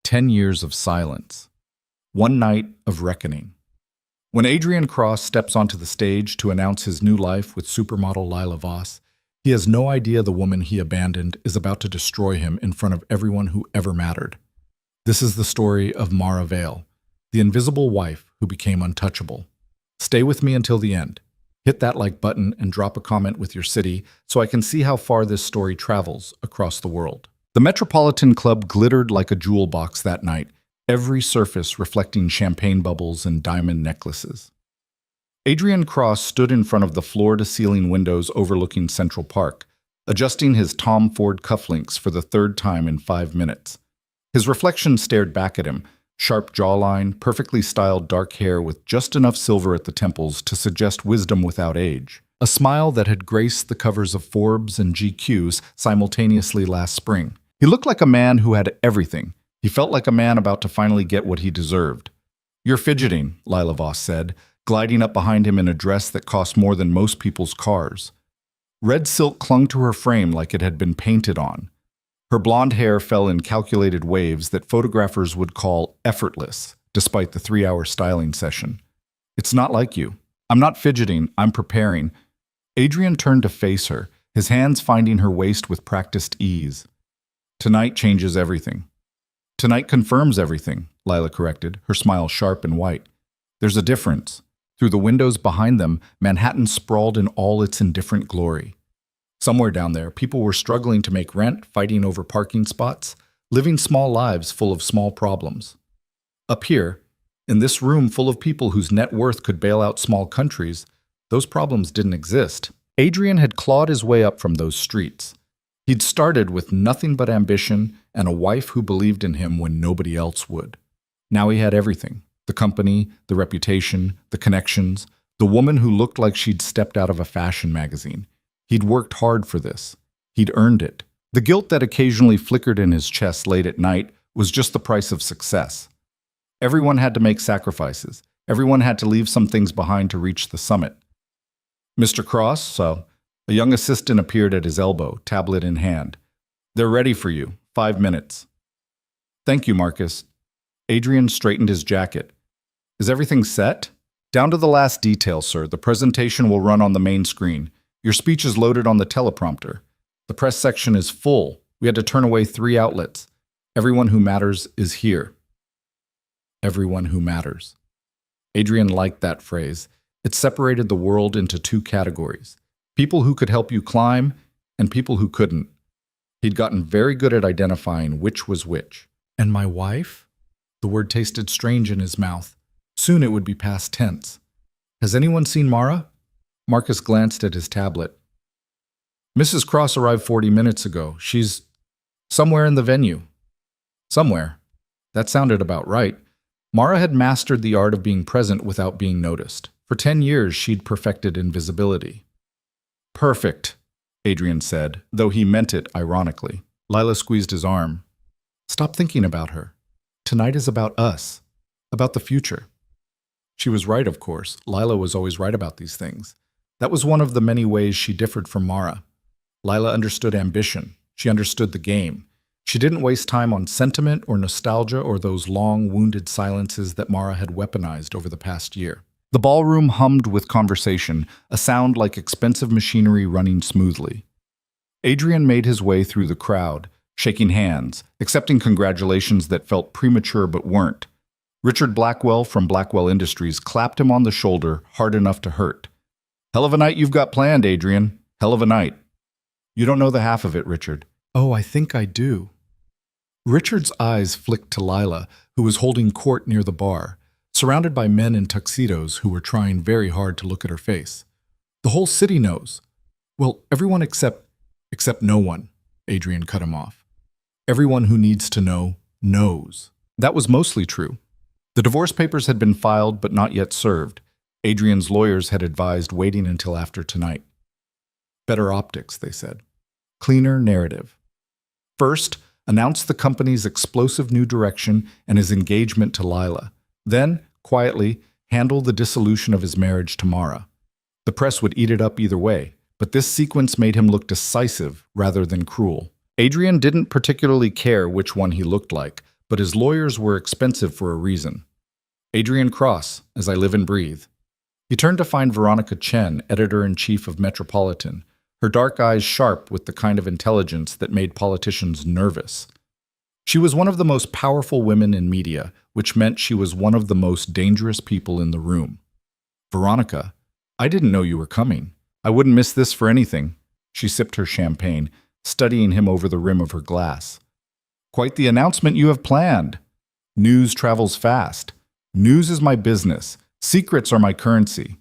10 years of silence. One night of reckoning. When Adrian Cross steps onto the stage to announce his new life with supermodel Lila Voss, he has no idea the woman he abandoned is about to destroy him in front of everyone who ever mattered. This is the story of Mara Vale, the invisible wife who became untouchable. Stay with me until the end. Hit that like button and drop a comment with your city so I can see how far this story travels across the world. The Metropolitan Club glittered like a jewel box that night, every surface reflecting champagne bubbles and diamond necklaces. Adrian Cross stood in front of the floor-to-ceiling windows overlooking Central Park, adjusting his Tom Ford cufflinks for the third time in 5 minutes. His reflection stared back at him, sharp jawline, perfectly styled dark hair with just enough silver at the temples to suggest wisdom without age. A smile that had graced the covers of Forbes and GQ's simultaneously last spring. He looked like a man who had everything. He felt like a man about to finally get what he deserved. "You're fidgeting," Lila Voss said, gliding up behind him in a dress that cost more than most people's cars. Red silk clung to her frame like it had been painted on. Her blonde hair fell in calculated waves that photographers would call effortless, despite the 3-hour styling session. "It's not like you." "I'm not fidgeting, I'm preparing." Adrian turned to face her, his hands finding her waist with practiced ease. "Tonight changes everything." "Tonight confirms everything," Lila corrected, her smile sharp and white. "There's a difference." Through the windows behind them, Manhattan sprawled in all its indifferent glory. Somewhere down there, people were struggling to make rent, fighting over parking spots, living small lives full of small problems. Up here, in this room full of people whose net worth could bail out small countries, those problems didn't exist. Adrian had clawed his way up from those streets. He'd started with nothing but ambition and a wife who believed in him when nobody else would. Now he had everything: the company, the reputation, the connections, the woman who looked like she'd stepped out of a fashion magazine. He'd worked hard for this. He'd earned it. The guilt that occasionally flickered in his chest late at night was just the price of success. Everyone had to make sacrifices. Everyone had to leave some things behind to reach the summit. "Mr. Cross," a young assistant appeared at his elbow, tablet in hand. "They're ready for you. 5 minutes." "Thank you, Marcus." Adrian straightened his jacket. "Is everything set?" "Down to the last detail, sir. The presentation will run on the main screen. Your speech is loaded on the teleprompter. The press section is full. We had to turn away 3 outlets. Everyone who matters is here." Everyone who matters. Adrian liked that phrase. It separated the world into 2 categories: people who could help you climb and people who couldn't. He'd gotten very good at identifying which was which. "And my wife?" The word tasted strange in his mouth. Soon it would be past tense. "Has anyone seen Mara?" Marcus glanced at his tablet. "Mrs. Cross arrived 40 minutes ago. She's somewhere in the venue." Somewhere. That sounded about right. Mara had mastered the art of being present without being noticed. For 10 years, she'd perfected invisibility. "Perfect," Adrian said, though he meant it ironically. Lila squeezed his arm. "Stop thinking about her. Tonight is about us, about the future." She was right, of course. Lila was always right about these things. That was one of the many ways she differed from Mara. Lila understood ambition. She understood the game. She didn't waste time on sentiment or nostalgia or those long, wounded silences that Mara had weaponized over the past year. The ballroom hummed with conversation, a sound like expensive machinery running smoothly. Adrian made his way through the crowd, shaking hands, accepting congratulations that felt premature but weren't. Richard Blackwell from Blackwell Industries clapped him on the shoulder hard enough to hurt. "Hell of a night you've got planned, Adrian. Hell of a night." "You don't know the half of it, Richard." "Oh, I think I do." Richard's eyes flicked to Lila, who was holding court near the bar, surrounded by men in tuxedos who were trying very hard to look at her face. "The whole city knows." "Well, everyone except no one," Adrian cut him off. "Everyone who needs to know knows." That was mostly true. The divorce papers had been filed but not yet served. Adrian's lawyers had advised waiting until after tonight. Better optics, they said. Cleaner narrative. First, announce the company's explosive new direction and his engagement to Lila. Then, quietly, handle the dissolution of his marriage to Mara. The press would eat it up either way, but this sequence made him look decisive rather than cruel. Adrian didn't particularly care which one he looked like, but his lawyers were expensive for a reason. Adrian Cross, as I live and breathe. He turned to find Veronica Chen, editor-in-chief of Metropolitan, her dark eyes sharp with the kind of intelligence that made politicians nervous. She was one of the most powerful women in media, which meant she was one of the most dangerous people in the room. Veronica, I didn't know you were coming. I wouldn't miss this for anything. She sipped her champagne, studying him over the rim of her glass. Quite the announcement you have planned. News travels fast. News is my business. Secrets are my currency.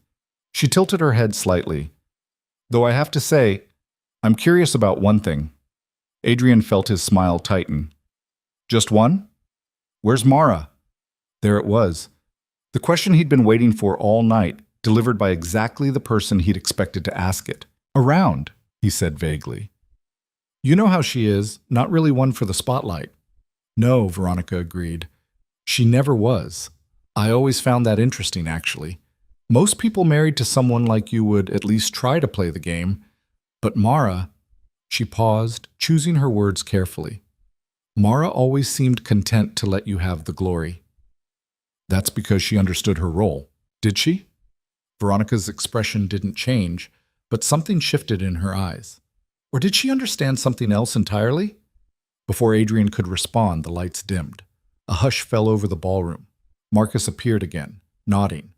She tilted her head slightly. Though I have to say, I'm curious about one thing. Adrian felt his smile tighten. Just one? Where's Mara? There it was. The question he'd been waiting for all night, delivered by exactly the person he'd expected to ask it. Around, he said vaguely. You know how she is, not really one for the spotlight. No, Veronica agreed. She never was. I always found that interesting, actually. Most people married to someone like you would at least try to play the game. But Mara, she paused, choosing her words carefully. Mara always seemed content to let you have the glory. That's because she understood her role, did she? Veronica's expression didn't change, but something shifted in her eyes. Or did she understand something else entirely? Before Adrian could respond, the lights dimmed. A hush fell over the ballroom. Marcus appeared again, nodding.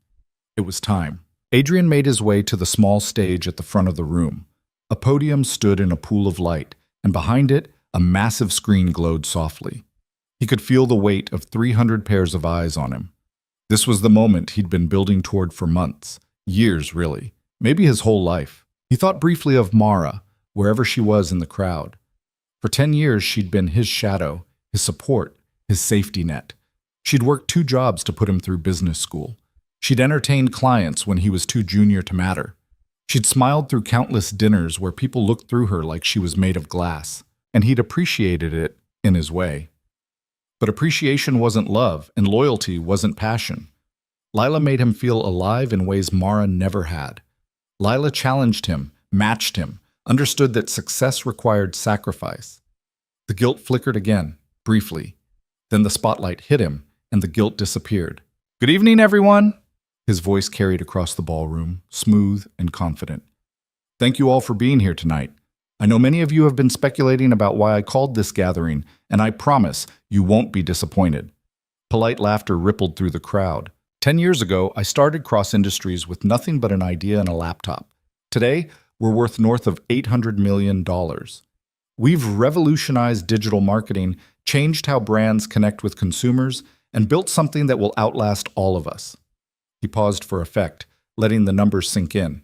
It was time. Adrian made his way to the small stage at the front of the room. A podium stood in a pool of light, and behind it, a massive screen glowed softly. He could feel the weight of 300 pairs of eyes on him. This was the moment he'd been building toward for months, years really, maybe his whole life. He thought briefly of Mara, wherever she was in the crowd. For 10 years, she'd been his shadow, his support, his safety net. She'd worked 2 jobs to put him through business school. She'd entertained clients when he was too junior to matter. She'd smiled through countless dinners where people looked through her like she was made of glass, and he'd appreciated it in his way. But appreciation wasn't love, and loyalty wasn't passion. Lila made him feel alive in ways Mara never had. Lila challenged him, matched him, understood that success required sacrifice. The guilt flickered again, briefly. Then the spotlight hit him, and the guilt disappeared. Good evening, everyone! His voice carried across the ballroom, smooth and confident. Thank you all for being here tonight. I know many of you have been speculating about why I called this gathering, and I promise you won't be disappointed. Polite laughter rippled through the crowd. 10 years ago, I started Cross Industries with nothing but an idea and a laptop. Today, we're worth north of $800 million. We've revolutionized digital marketing, changed how brands connect with consumers, and built something that will outlast all of us. He paused for effect, letting the numbers sink in.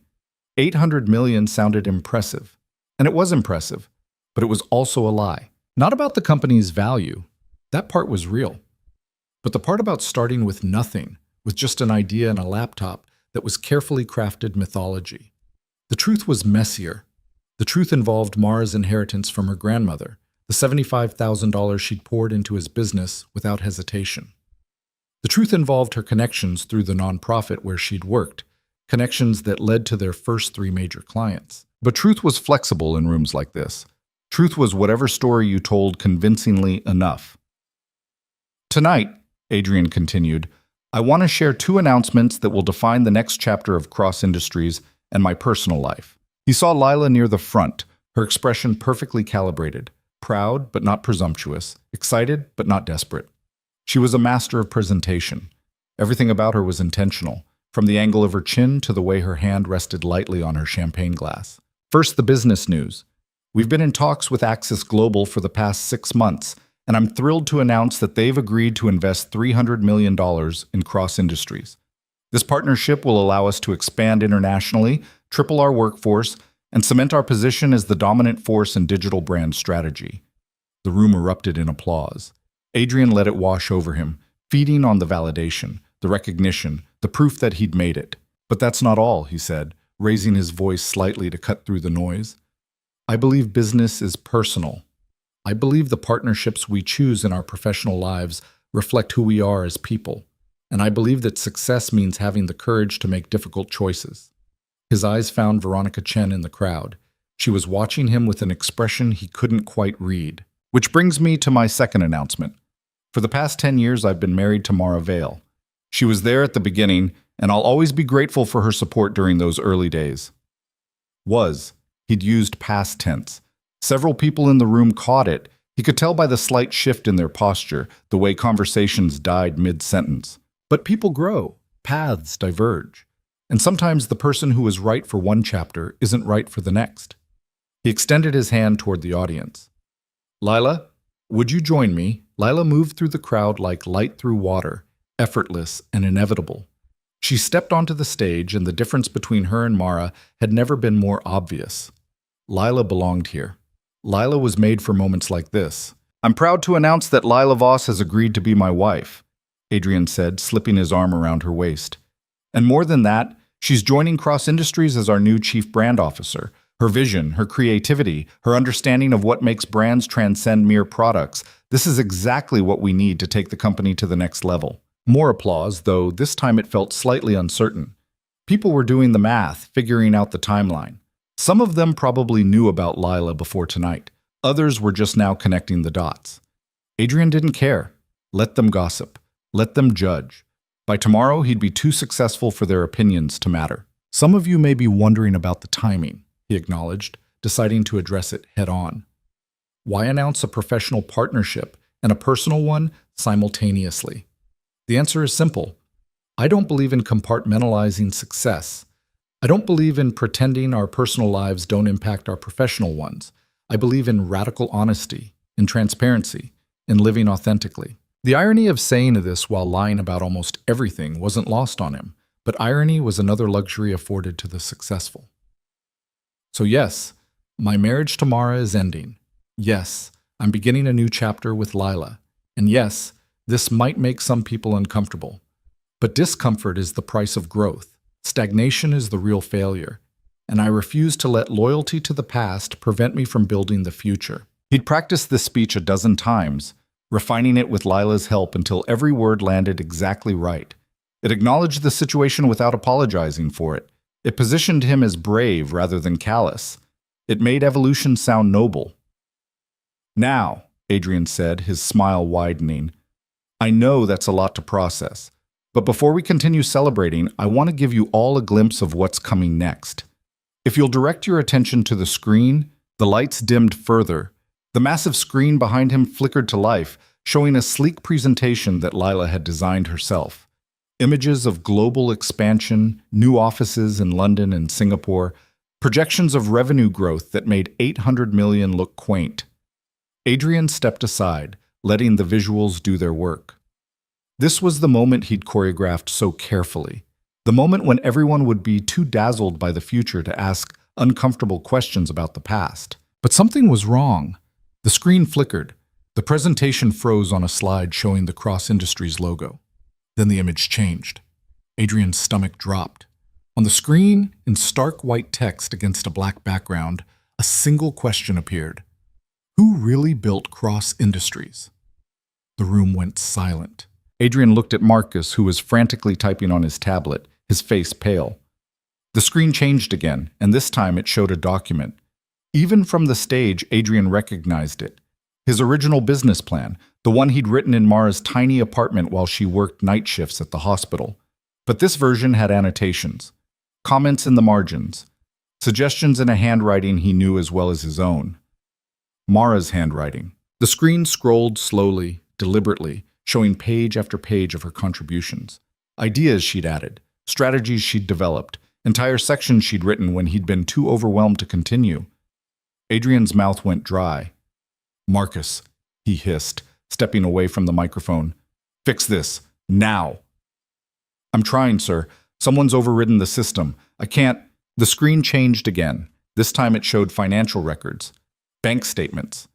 800 million sounded impressive. And it was impressive, but it was also a lie. Not about the company's value. That part was real. But the part about starting with nothing, with just an idea and a laptop that was carefully crafted mythology. The truth was messier. The truth involved Mara's inheritance from her grandmother, the $75,000 she'd poured into his business without hesitation. The truth involved her connections through the nonprofit where she'd worked, connections that led to their first 3 major clients. But truth was flexible in rooms like this. Truth was whatever story you told convincingly enough. Tonight, Adrian continued, I want to share 2 announcements that will define the next chapter of Cross Industries and my personal life. He saw Lila near the front, her expression perfectly calibrated, proud but not presumptuous, excited but not desperate. She was a master of presentation. Everything about her was intentional, from the angle of her chin to the way her hand rested lightly on her champagne glass. First, the business news. We've been in talks with Axis Global for the past 6 months, and I'm thrilled to announce that they've agreed to invest $300 million in Cross Industries. This partnership will allow us to expand internationally, triple our workforce, and cement our position as the dominant force in digital brand strategy. The room erupted in applause. Adrian let it wash over him, feeding on the validation, the recognition, the proof that he'd made it. But that's not all, he said, raising his voice slightly to cut through the noise. I believe business is personal. I believe the partnerships we choose in our professional lives reflect who we are as people. And I believe that success means having the courage to make difficult choices. His eyes found Veronica Chen in the crowd. She was watching him with an expression he couldn't quite read. Which brings me to my second announcement. For the past 10 years, I've been married to Mara Vale. She was there at the beginning, and I'll always be grateful for her support during those early days. Was. He'd used past tense. Several people in the room caught it. He could tell by the slight shift in their posture, the way conversations died mid-sentence. But people grow. Paths diverge. And sometimes the person who is right for one chapter isn't right for the next. He extended his hand toward the audience. Lila, would you join me? Lila moved through the crowd like light through water, effortless and inevitable. She stepped onto the stage, and the difference between her and Mara had never been more obvious. Lila belonged here. Lila was made for moments like this. I'm proud to announce that Lila Voss has agreed to be my wife, Adrian said, slipping his arm around her waist. And more than that, she's joining Cross Industries as our new chief brand officer. Her vision, her creativity, her understanding of what makes brands transcend mere products. This is exactly what we need to take the company to the next level. More applause, though this time it felt slightly uncertain. People were doing the math, figuring out the timeline. Some of them probably knew about Lila before tonight. Others were just now connecting the dots. Adrian didn't care. Let them gossip. Let them judge. By tomorrow, he'd be too successful for their opinions to matter. Some of you may be wondering about the timing, he acknowledged, deciding to address it head-on. Why announce a professional partnership and a personal one simultaneously? The answer is simple. I don't believe in compartmentalizing success. I don't believe in pretending our personal lives don't impact our professional ones. I believe in radical honesty, in transparency, in living authentically. The irony of saying this while lying about almost everything wasn't lost on him, but irony was another luxury afforded to the successful. So yes, my marriage to Mara is ending. Yes, I'm beginning a new chapter with Lila. And yes, this might make some people uncomfortable. But discomfort is the price of growth. Stagnation is the real failure. And I refuse to let loyalty to the past prevent me from building the future. He'd practiced this speech a dozen times, refining it with Lila's help until every word landed exactly right. It acknowledged the situation without apologizing for it. It positioned him as brave rather than callous. It made evolution sound noble. Now, Adrian said, his smile widening, I know that's a lot to process. But before we continue celebrating, I want to give you all a glimpse of what's coming next. If you'll direct your attention to the screen, the lights dimmed further. The massive screen behind him flickered to life, showing a sleek presentation that Lila had designed herself. Images of global expansion, new offices in London and Singapore, projections of revenue growth that made 800 million look quaint. Adrian stepped aside, letting the visuals do their work. This was the moment he'd choreographed so carefully. The moment when everyone would be too dazzled by the future to ask uncomfortable questions about the past. But something was wrong. The screen flickered. The presentation froze on a slide showing the Cross Industries logo. Then the image changed. Adrian's stomach dropped. On the screen, in stark white text against a black background, a single question appeared. Who really built Cross Industries? The room went silent. Adrian looked at Marcus, who was frantically typing on his tablet, his face pale. The screen changed again, and this time it showed a document. Even from the stage, Adrian recognized it. His original business plan, the one he'd written in Mara's tiny apartment while she worked night shifts at the hospital. But this version had annotations, comments in the margins, suggestions in a handwriting he knew as well as his own. Mara's handwriting. The screen scrolled slowly, deliberately, showing page after page of her contributions. Ideas she'd added, strategies she'd developed, entire sections she'd written when he'd been too overwhelmed to continue. Adrian's mouth went dry. Marcus, he hissed, stepping away from the microphone. Fix this, now. I'm trying, sir. Someone's overridden the system. I can't. The screen changed again. This time it showed financial records, bank statements.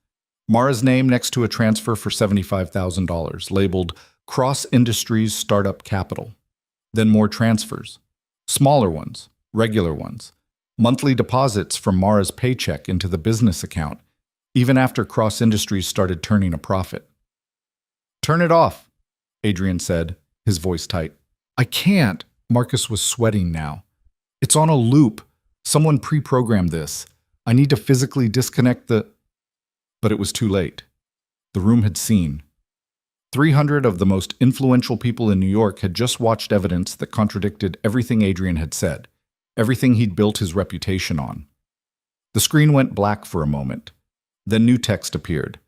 Mara's name next to a transfer for $75,000, labeled Cross Industries Startup Capital. Then more transfers. Smaller ones, regular ones. Monthly deposits from Mara's paycheck into the business account, even after Cross Industries started turning a profit. Turn it off, Adrian said, his voice tight. I can't. Marcus was sweating now. It's on a loop. Someone pre-programmed this. I need to physically disconnect the... But it was too late. The room had seen. 300 of the most influential people in New York had just watched evidence that contradicted everything Adrian had said, everything he'd built his reputation on. The screen went black for a moment. Then new text appeared.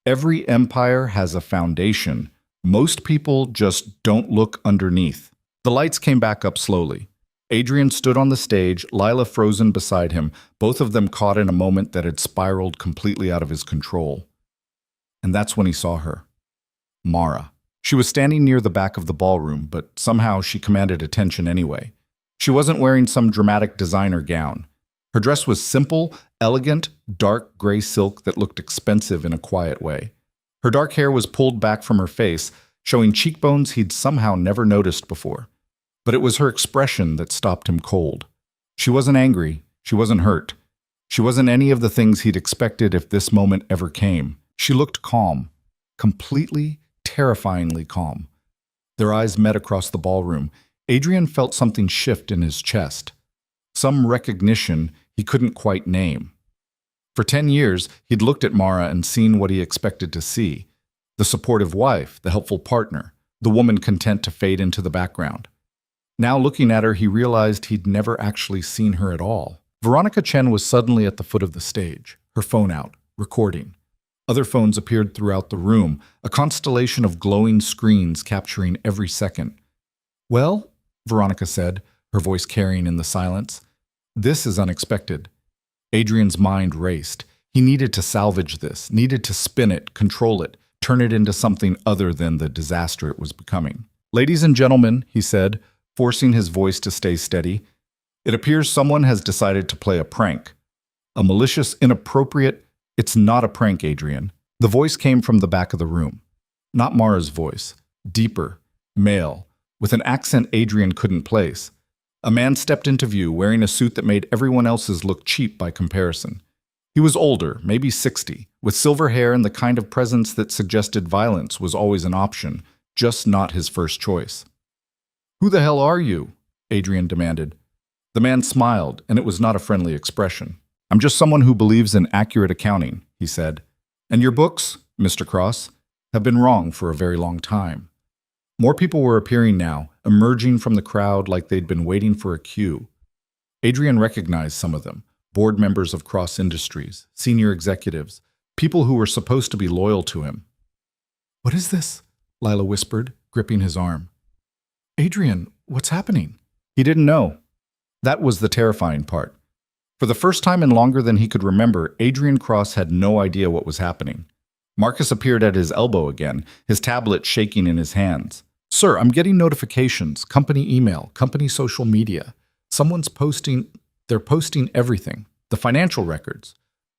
Every empire has a foundation. Most people just don't look underneath. The lights came back up slowly. Adrian stood on the stage, Lila frozen beside him, both of them caught in a moment that had spiraled completely out of his control. And that's when he saw her. Mara. She was standing near the back of the ballroom, but somehow she commanded attention anyway. She wasn't wearing some dramatic designer gown. Her dress was simple, elegant, dark gray silk that looked expensive in a quiet way. Her dark hair was pulled back from her face, showing cheekbones he'd somehow never noticed before. But it was her expression that stopped him cold. She wasn't angry. She wasn't hurt. She wasn't any of the things he'd expected if this moment ever came. She looked calm, completely, terrifyingly calm. Their eyes met across the ballroom. Adrian felt something shift in his chest. Some recognition he couldn't quite name. For 10 years, he'd looked at Mara and seen what he expected to see. The supportive wife, the helpful partner, the woman content to fade into the background. Now looking at her, he realized he'd never actually seen her at all. Veronica Chen was suddenly at the foot of the stage, her phone out, recording. Other phones appeared throughout the room, a constellation of glowing screens capturing every second. "Well," Veronica said, her voice carrying in the silence, "this is unexpected." Adrian's mind raced. He needed to salvage this, needed to spin it, control it, turn it into something other than the disaster it was becoming. "Ladies and gentlemen," he said, forcing his voice to stay steady, "it appears someone has decided to play a prank. A malicious, inappropriate... It's not a prank, Adrian." The voice came from the back of the room. Not Mara's voice. Deeper, male, with an accent Adrian couldn't place. A man stepped into view wearing a suit that made everyone else's look cheap by comparison. He was older, maybe 60, with silver hair and the kind of presence that suggested violence was always an option, just not his first choice. "Who the hell are you?" Adrian demanded. The man smiled, and it was not a friendly expression. "I'm just someone who believes in accurate accounting," he said. "And your books, Mr. Cross, have been wrong for a very long time." More people were appearing now, emerging from the crowd like they'd been waiting for a cue. Adrian recognized some of them, board members of Cross Industries, senior executives, people who were supposed to be loyal to him. "What is this?" Lila whispered, gripping his arm. "Adrian, what's happening?" He didn't know. That was the terrifying part. For the first time in longer than he could remember, Adrian Cross had no idea what was happening. Marcus appeared at his elbow again, his tablet shaking in his hands. "Sir, I'm getting notifications, company email, company social media. Someone's posting, they're posting everything. The financial records,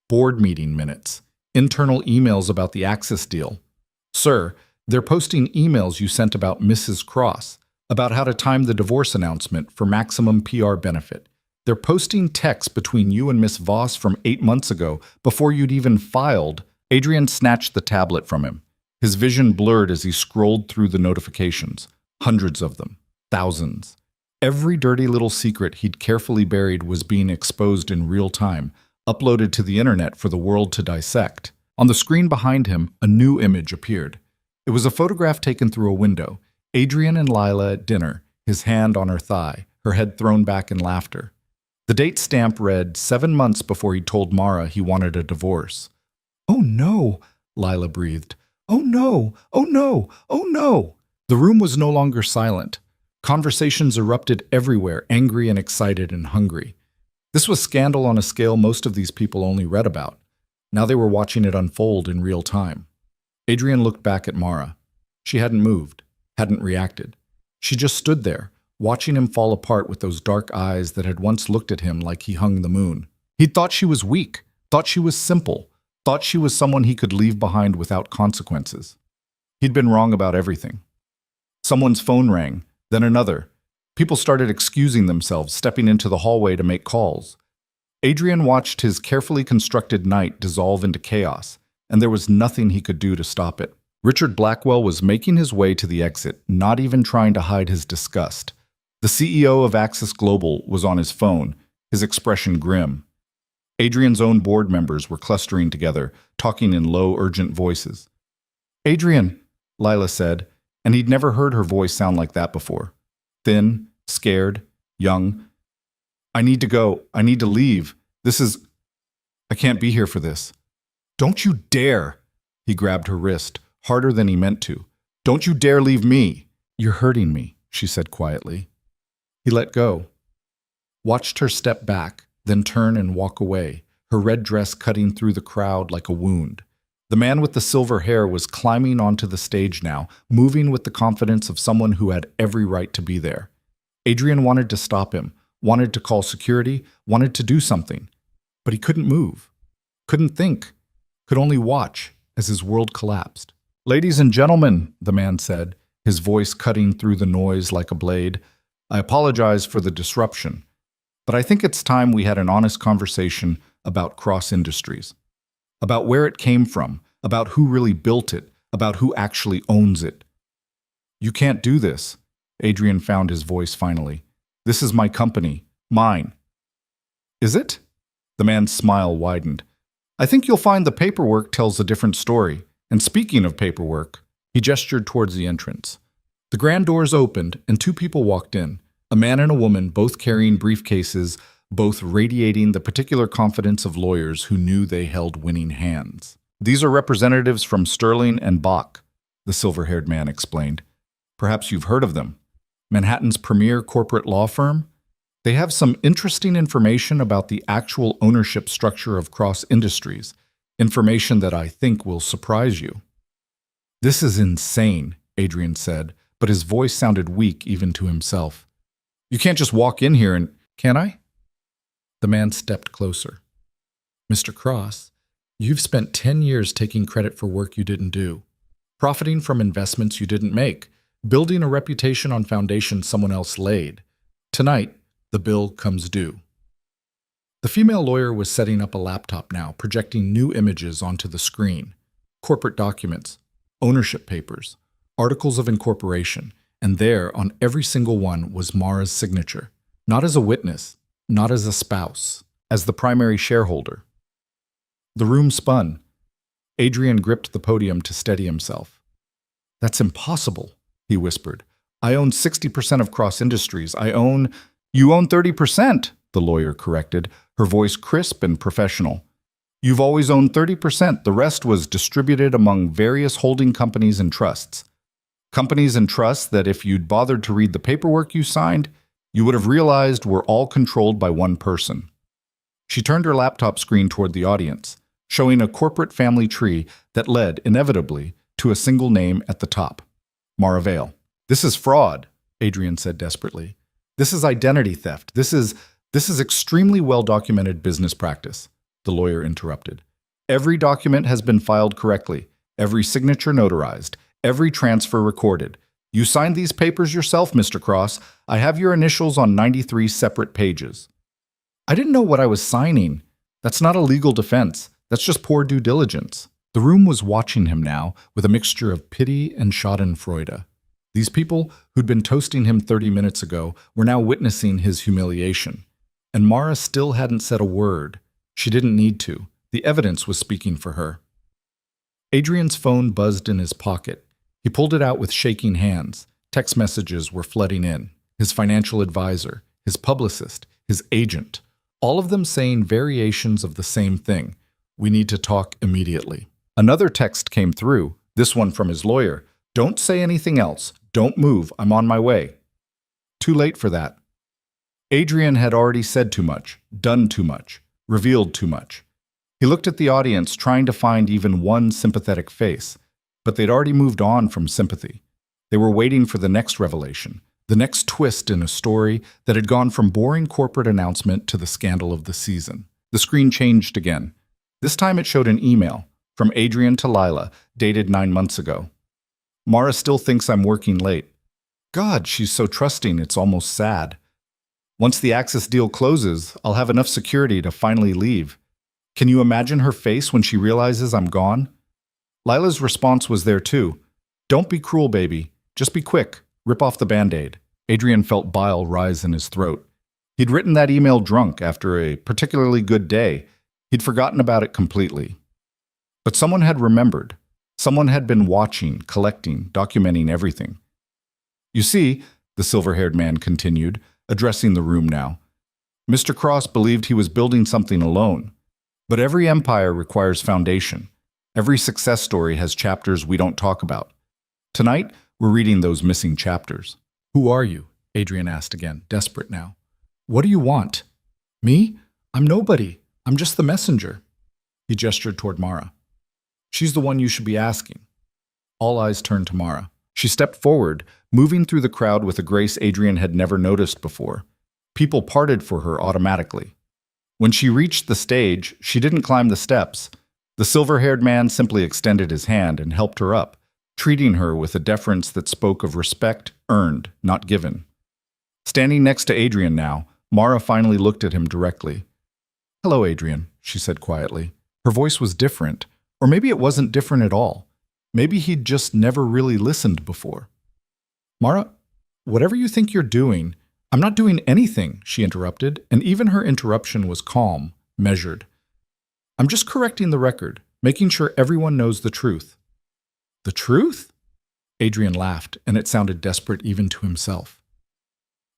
board meeting minutes, internal emails about the Axis deal. Sir, they're posting emails you sent about Mrs. Cross, about how to time the divorce announcement for maximum PR benefit. They're posting texts between you and Miss Voss from 8 months ago, before you'd even filed." Adrian snatched the tablet from him. His vision blurred as he scrolled through the notifications. Hundreds of them. Thousands. Every dirty little secret he'd carefully buried was being exposed in real time, uploaded to the internet for the world to dissect. On the screen behind him, a new image appeared. It was a photograph taken through a window. Adrian and Lila at dinner, his hand on her thigh, her head thrown back in laughter. The date stamp read 7 months before he told Mara he wanted a divorce. "Oh no," Lila breathed. "Oh no, oh no, oh no." The room was no longer silent. Conversations erupted everywhere, angry and excited and hungry. This was scandal on a scale most of these people only read about. Now they were watching it unfold in real time. Adrian looked back at Mara. She hadn't moved, hadn't reacted. She just stood there, watching him fall apart with those dark eyes that had once looked at him like he hung the moon. He'd thought she was weak, thought she was simple, thought she was someone he could leave behind without consequences. He'd been wrong about everything. Someone's phone rang, then another. People started excusing themselves, stepping into the hallway to make calls. Adrian watched his carefully constructed night dissolve into chaos, and there was nothing he could do to stop it. Richard Blackwell was making his way to the exit, not even trying to hide his disgust. The CEO of Axis Global was on his phone, his expression grim. Adrian's own board members were clustering together, talking in low, urgent voices. "Adrian," Lila said, and he'd never heard her voice sound like that before. Thin, scared, young. I need to go. I need to leave. I can't be here for this. Don't you dare! He grabbed her wrist, harder than he meant to. Don't you dare leave me! You're hurting me, she said quietly. He let go. Watched her step back, then turn and walk away, her red dress cutting through the crowd like a wound. The man with the silver hair was climbing onto the stage now, moving with the confidence of someone who had every right to be there. Adrian wanted to stop him, wanted to call security, wanted to do something. But he couldn't move, couldn't think, could only watch as his world collapsed. Ladies and gentlemen, the man said, his voice cutting through the noise like a blade, I apologize for the disruption, but I think it's time we had an honest conversation about Cross Industries, about where it came from, about who really built it, about who actually owns it. You can't do this, Adrian found his voice finally. This is my company, mine. Is it? The man's smile widened. I think you'll find the paperwork tells a different story. And speaking of paperwork, he gestured towards the entrance. The grand doors opened and two people walked in, a man and a woman, both carrying briefcases, both radiating the particular confidence of lawyers who knew they held winning hands. These are representatives from Sterling and Bach, the silver-haired man explained. Perhaps you've heard of them. Manhattan's premier corporate law firm? They have some interesting information about the actual ownership structure of Cross Industries, information that I think will surprise you. This is insane, Adrian said, but his voice sounded weak even to himself. You can't just walk in here and... Can I? The man stepped closer. Mr. Cross, you've spent 10 years taking credit for work you didn't do, profiting from investments you didn't make, building a reputation on foundations someone else laid. Tonight, the bill comes due. The female lawyer was setting up a laptop now, projecting new images onto the screen. Corporate documents, ownership papers, articles of incorporation, and there, on every single one, was Mara's signature. Not as a witness, not as a spouse, as the primary shareholder. The room spun. Adrian gripped the podium to steady himself. That's impossible, he whispered. I own 60% of Cross Industries. You own 30%, the lawyer corrected, her voice crisp and professional. You've always owned 30%. The rest was distributed among various holding companies and trusts. Companies and trusts that if you'd bothered to read the paperwork you signed, you would have realized were all controlled by one person. She turned her laptop screen toward the audience, showing a corporate family tree that led, inevitably, to a single name at the top. Mara Vale. This is fraud, Adrian said desperately. This is identity theft. This is extremely well-documented business practice, the lawyer interrupted. Every document has been filed correctly, every signature notarized, every transfer recorded. You signed these papers yourself, Mr. Cross. I have your initials on 93 separate pages. I didn't know what I was signing. That's not a legal defense. That's just poor due diligence. The room was watching him now with a mixture of pity and schadenfreude. These people who'd been toasting him 30 minutes ago were now witnessing his humiliation. And Mara still hadn't said a word. She didn't need to. The evidence was speaking for her. Adrian's phone buzzed in his pocket. He pulled it out with shaking hands. Text messages were flooding in. His financial advisor, his publicist, his agent, all of them saying variations of the same thing. We need to talk immediately. Another text came through, this one from his lawyer. Don't say anything else. Don't move. I'm on my way. Too late for that. Adrian had already said too much, done too much, revealed too much. He looked at the audience, trying to find even one sympathetic face, but they'd already moved on from sympathy. They were waiting for the next revelation, the next twist in a story that had gone from boring corporate announcement to the scandal of the season. The screen changed again. This time it showed an email from Adrian to Lila, dated 9 months ago. Mara still thinks I'm working late. God, she's so trusting, it's almost sad. Once the Axis deal closes, I'll have enough security to finally leave. Can you imagine her face when she realizes I'm gone? Lila's response was there too. Don't be cruel, baby. Just be quick. Rip off the Band-Aid. Adrian felt bile rise in his throat. He'd written that email drunk after a particularly good day. He'd forgotten about it completely. But someone had remembered. Someone had been watching, collecting, documenting everything. You see, the silver-haired man continued, addressing the room now, Mr. Cross believed he was building something alone. But every empire requires foundation. Every success story has chapters we don't talk about. Tonight, we're reading those missing chapters. Who are you? Adrian asked again, desperate now. What do you want? Me? I'm nobody. I'm just the messenger. He gestured toward Mara. She's the one you should be asking. All eyes turned to Mara. She stepped forward, moving through the crowd with a grace Adrian had never noticed before. People parted for her automatically. When she reached the stage, she didn't climb the steps. The silver-haired man simply extended his hand and helped her up, treating her with a deference that spoke of respect earned, not given. Standing next to Adrian now, Mara finally looked at him directly. Hello, Adrian, she said quietly. Her voice was different, or maybe it wasn't different at all. Maybe he'd just never really listened before. Mara, whatever you think you're doing, I'm not doing anything, she interrupted, and even her interruption was calm, measured. I'm just correcting the record, making sure everyone knows the truth. The truth? Adrian laughed, and it sounded desperate even to himself.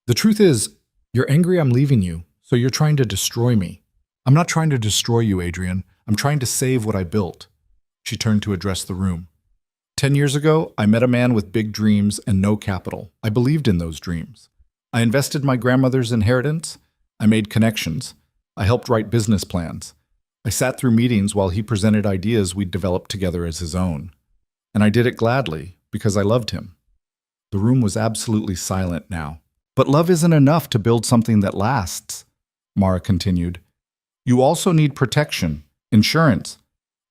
The truth is, you're angry I'm leaving you, so you're trying to destroy me. I'm not trying to destroy you, Adrian. I'm trying to save what I built. She turned to address the room. 10 years ago, I met a man with big dreams and no capital. I believed in those dreams. I invested my grandmother's inheritance. I made connections. I helped write business plans. I sat through meetings while he presented ideas we'd developed together as his own. And I did it gladly, because I loved him. The room was absolutely silent now. But love isn't enough to build something that lasts, Mara continued. You also need protection, insurance.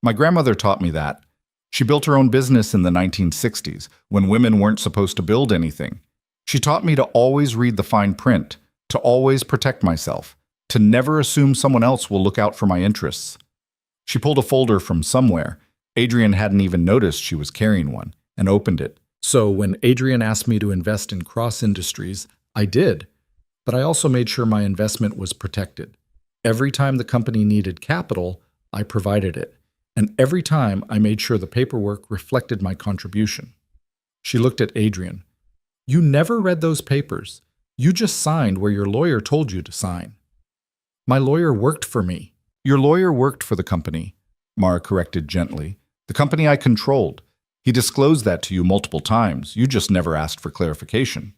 My grandmother taught me that. She built her own business in the 1960s, when women weren't supposed to build anything. She taught me to always read the fine print, to always protect myself, to never assume someone else will look out for my interests. She pulled a folder from somewhere. Adrian hadn't even noticed she was carrying one, and opened it. So when Adrian asked me to invest in Cross Industries, I did. But I also made sure my investment was protected. Every time the company needed capital, I provided it. And every time I made sure the paperwork reflected my contribution. She looked at Adrian. You never read those papers. You just signed where your lawyer told you to sign. My lawyer worked for me. Your lawyer worked for the company, Mara corrected gently. The company I controlled. He disclosed that to you multiple times. You just never asked for clarification.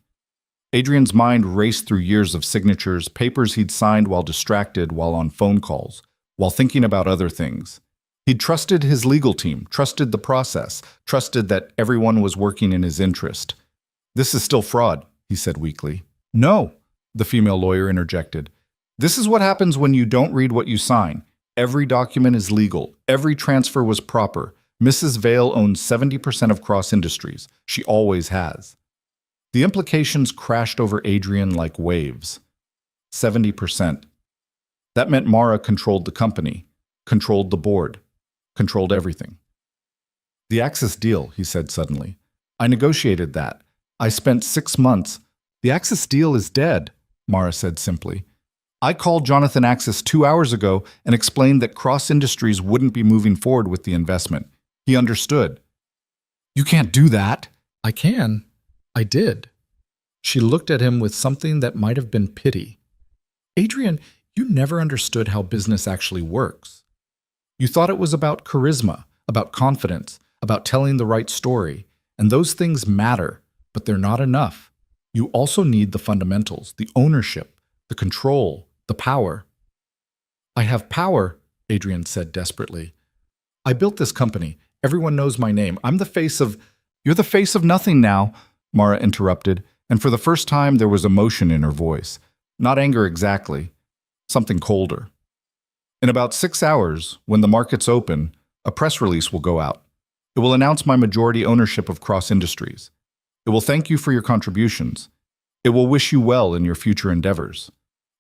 Adrian's mind raced through years of signatures, papers he'd signed while distracted, while on phone calls, while thinking about other things. He'd trusted his legal team, trusted the process, trusted that everyone was working in his interest. This is still fraud, he said weakly. No, the female lawyer interjected. This is what happens when you don't read what you sign. Every document is legal. Every transfer was proper. Mrs. Vale owns 70% of Cross Industries. She always has. The implications crashed over Adrian like waves. 70%. That meant Mara controlled the company, controlled the board, controlled everything. The Axis deal, he said suddenly. I negotiated that. I spent 6 months. The Axis deal is dead, Mara said simply. I called Jonathan Axis 2 hours ago and explained that Cross Industries wouldn't be moving forward with the investment. He understood. You can't do that. I can. I did. She looked at him with something that might have been pity. Adrian, you never understood how business actually works. You thought it was about charisma, about confidence, about telling the right story, and those things matter, but they're not enough. You also need the fundamentals, the ownership, the control, the power. I have power, Adrian said desperately. I built this company. Everyone knows my name. I'm the face of... You're the face of nothing now, Mara interrupted, and for the first time there was emotion in her voice. Not anger exactly, something colder. In about 6 hours, when the markets open, a press release will go out. It will announce my majority ownership of Cross Industries. It will thank you for your contributions. It will wish you well in your future endeavors.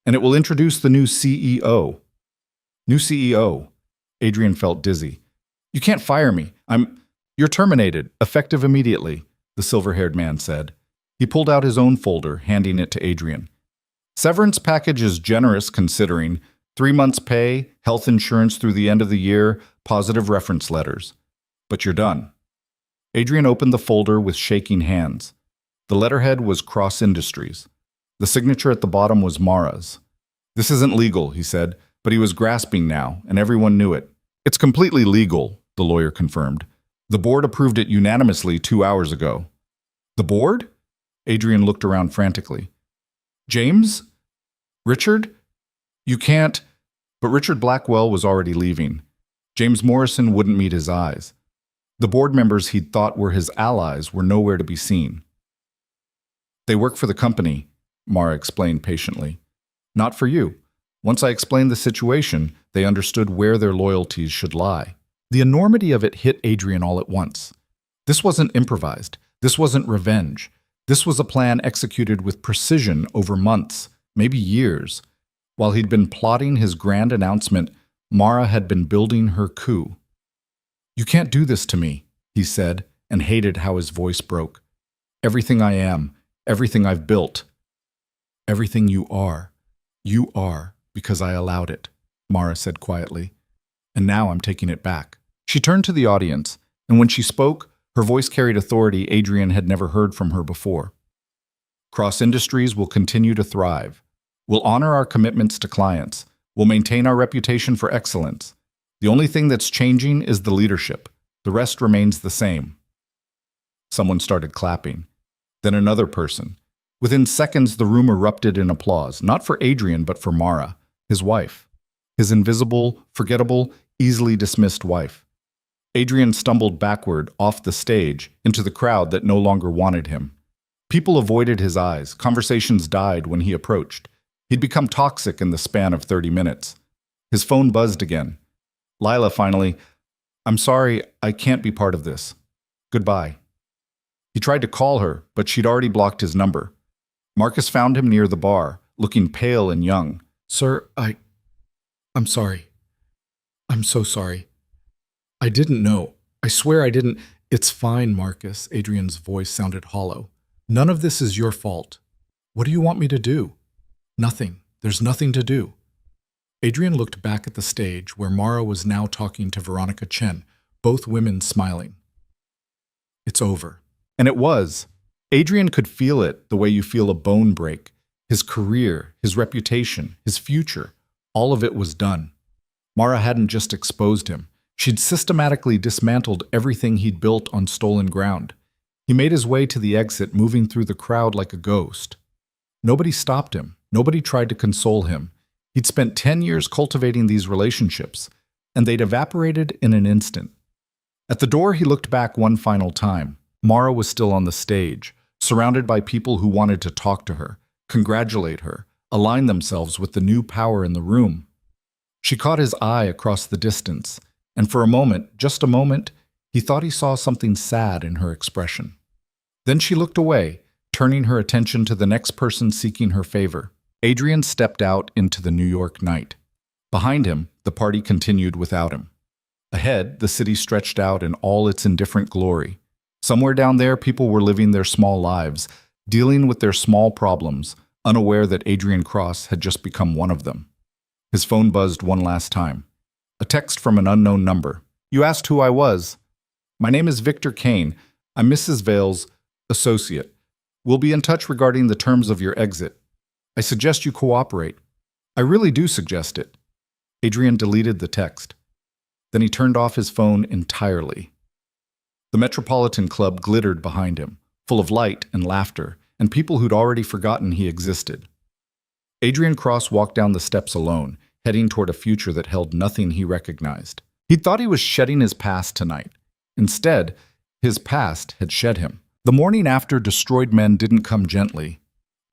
And it will introduce the new CEO. New CEO. Adrian felt dizzy. You can't fire me. You're terminated, effective immediately, the silver-haired man said. He pulled out his own folder, handing it to Adrian. Severance package is generous considering 3 months' pay, health insurance through the end of the year, positive reference letters. But you're done. Adrian opened the folder with shaking hands. The letterhead was Cross Industries. The signature at the bottom was Mara's. "This isn't legal," he said, but he was grasping now, and everyone knew it. "It's completely legal," the lawyer confirmed. "The board approved it unanimously 2 hours ago." "The board?" Adrian looked around frantically. "James? Richard? You can't—" But Richard Blackwell was already leaving. James Morrison wouldn't meet his eyes. The board members he'd thought were his allies were nowhere to be seen. "They work for the company," Mara explained patiently. "Not for you. Once I explained the situation, they understood where their loyalties should lie." The enormity of it hit Adrian all at once. This wasn't improvised. This wasn't revenge. This was a plan executed with precision over months, maybe years. While he'd been plotting his grand announcement, Mara had been building her coup. "You can't do this to me," he said, and hated how his voice broke. "Everything I am, everything I've built, everything you are because I allowed it," Mara said quietly. "And now I'm taking it back." She turned to the audience, and when she spoke, her voice carried authority Adrian had never heard from her before. "Cross Industries will continue to thrive. We'll honor our commitments to clients. We'll maintain our reputation for excellence. The only thing that's changing is the leadership. The rest remains the same." Someone started clapping. Then another person. Within seconds, the room erupted in applause, not for Adrian, but for Mara, his wife. His invisible, forgettable, easily dismissed wife. Adrian stumbled backward, off the stage, into the crowd that no longer wanted him. People avoided his eyes. Conversations died when he approached. He'd become toxic in the span of 30 minutes. His phone buzzed again. Lila finally, "I'm sorry, I can't be part of this. Goodbye." He tried to call her, but she'd already blocked his number. Marcus found him near the bar, looking pale and young. "Sir, I'm sorry. I'm so sorry. I didn't know. I swear I didn't." "It's fine, Marcus." Adrian's voice sounded hollow. "None of this is your fault. What do you want me to do?" "Nothing. There's nothing to do." Adrian looked back at the stage where Mara was now talking to Veronica Chen, both women smiling. "It's over." And it was. Adrian could feel it the way you feel a bone break. His career, his reputation, his future, all of it was done. Mara hadn't just exposed him. She'd systematically dismantled everything he'd built on stolen ground. He made his way to the exit, moving through the crowd like a ghost. Nobody stopped him. Nobody tried to console him. He'd spent 10 years cultivating these relationships, and they'd evaporated in an instant. At the door, he looked back one final time. Mara was still on the stage, surrounded by people who wanted to talk to her, congratulate her, align themselves with the new power in the room. She caught his eye across the distance, and for a moment, just a moment, he thought he saw something sad in her expression. Then she looked away, turning her attention to the next person seeking her favor. Adrian stepped out into the New York night. Behind him, the party continued without him. Ahead, the city stretched out in all its indifferent glory. Somewhere down there, people were living their small lives, dealing with their small problems, unaware that Adrian Cross had just become one of them. His phone buzzed one last time. A text from an unknown number. "You asked who I was. My name is Victor Kane. I'm Mrs. Vale's associate. We'll be in touch regarding the terms of your exit. I suggest you cooperate. I really do suggest it." Adrian deleted the text. Then he turned off his phone entirely. The Metropolitan Club glittered behind him, full of light and laughter, and people who'd already forgotten he existed. Adrian Cross walked down the steps alone, heading toward a future that held nothing he recognized. He'd thought he was shedding his past tonight. Instead, his past had shed him. The morning after destroyed men didn't come gently.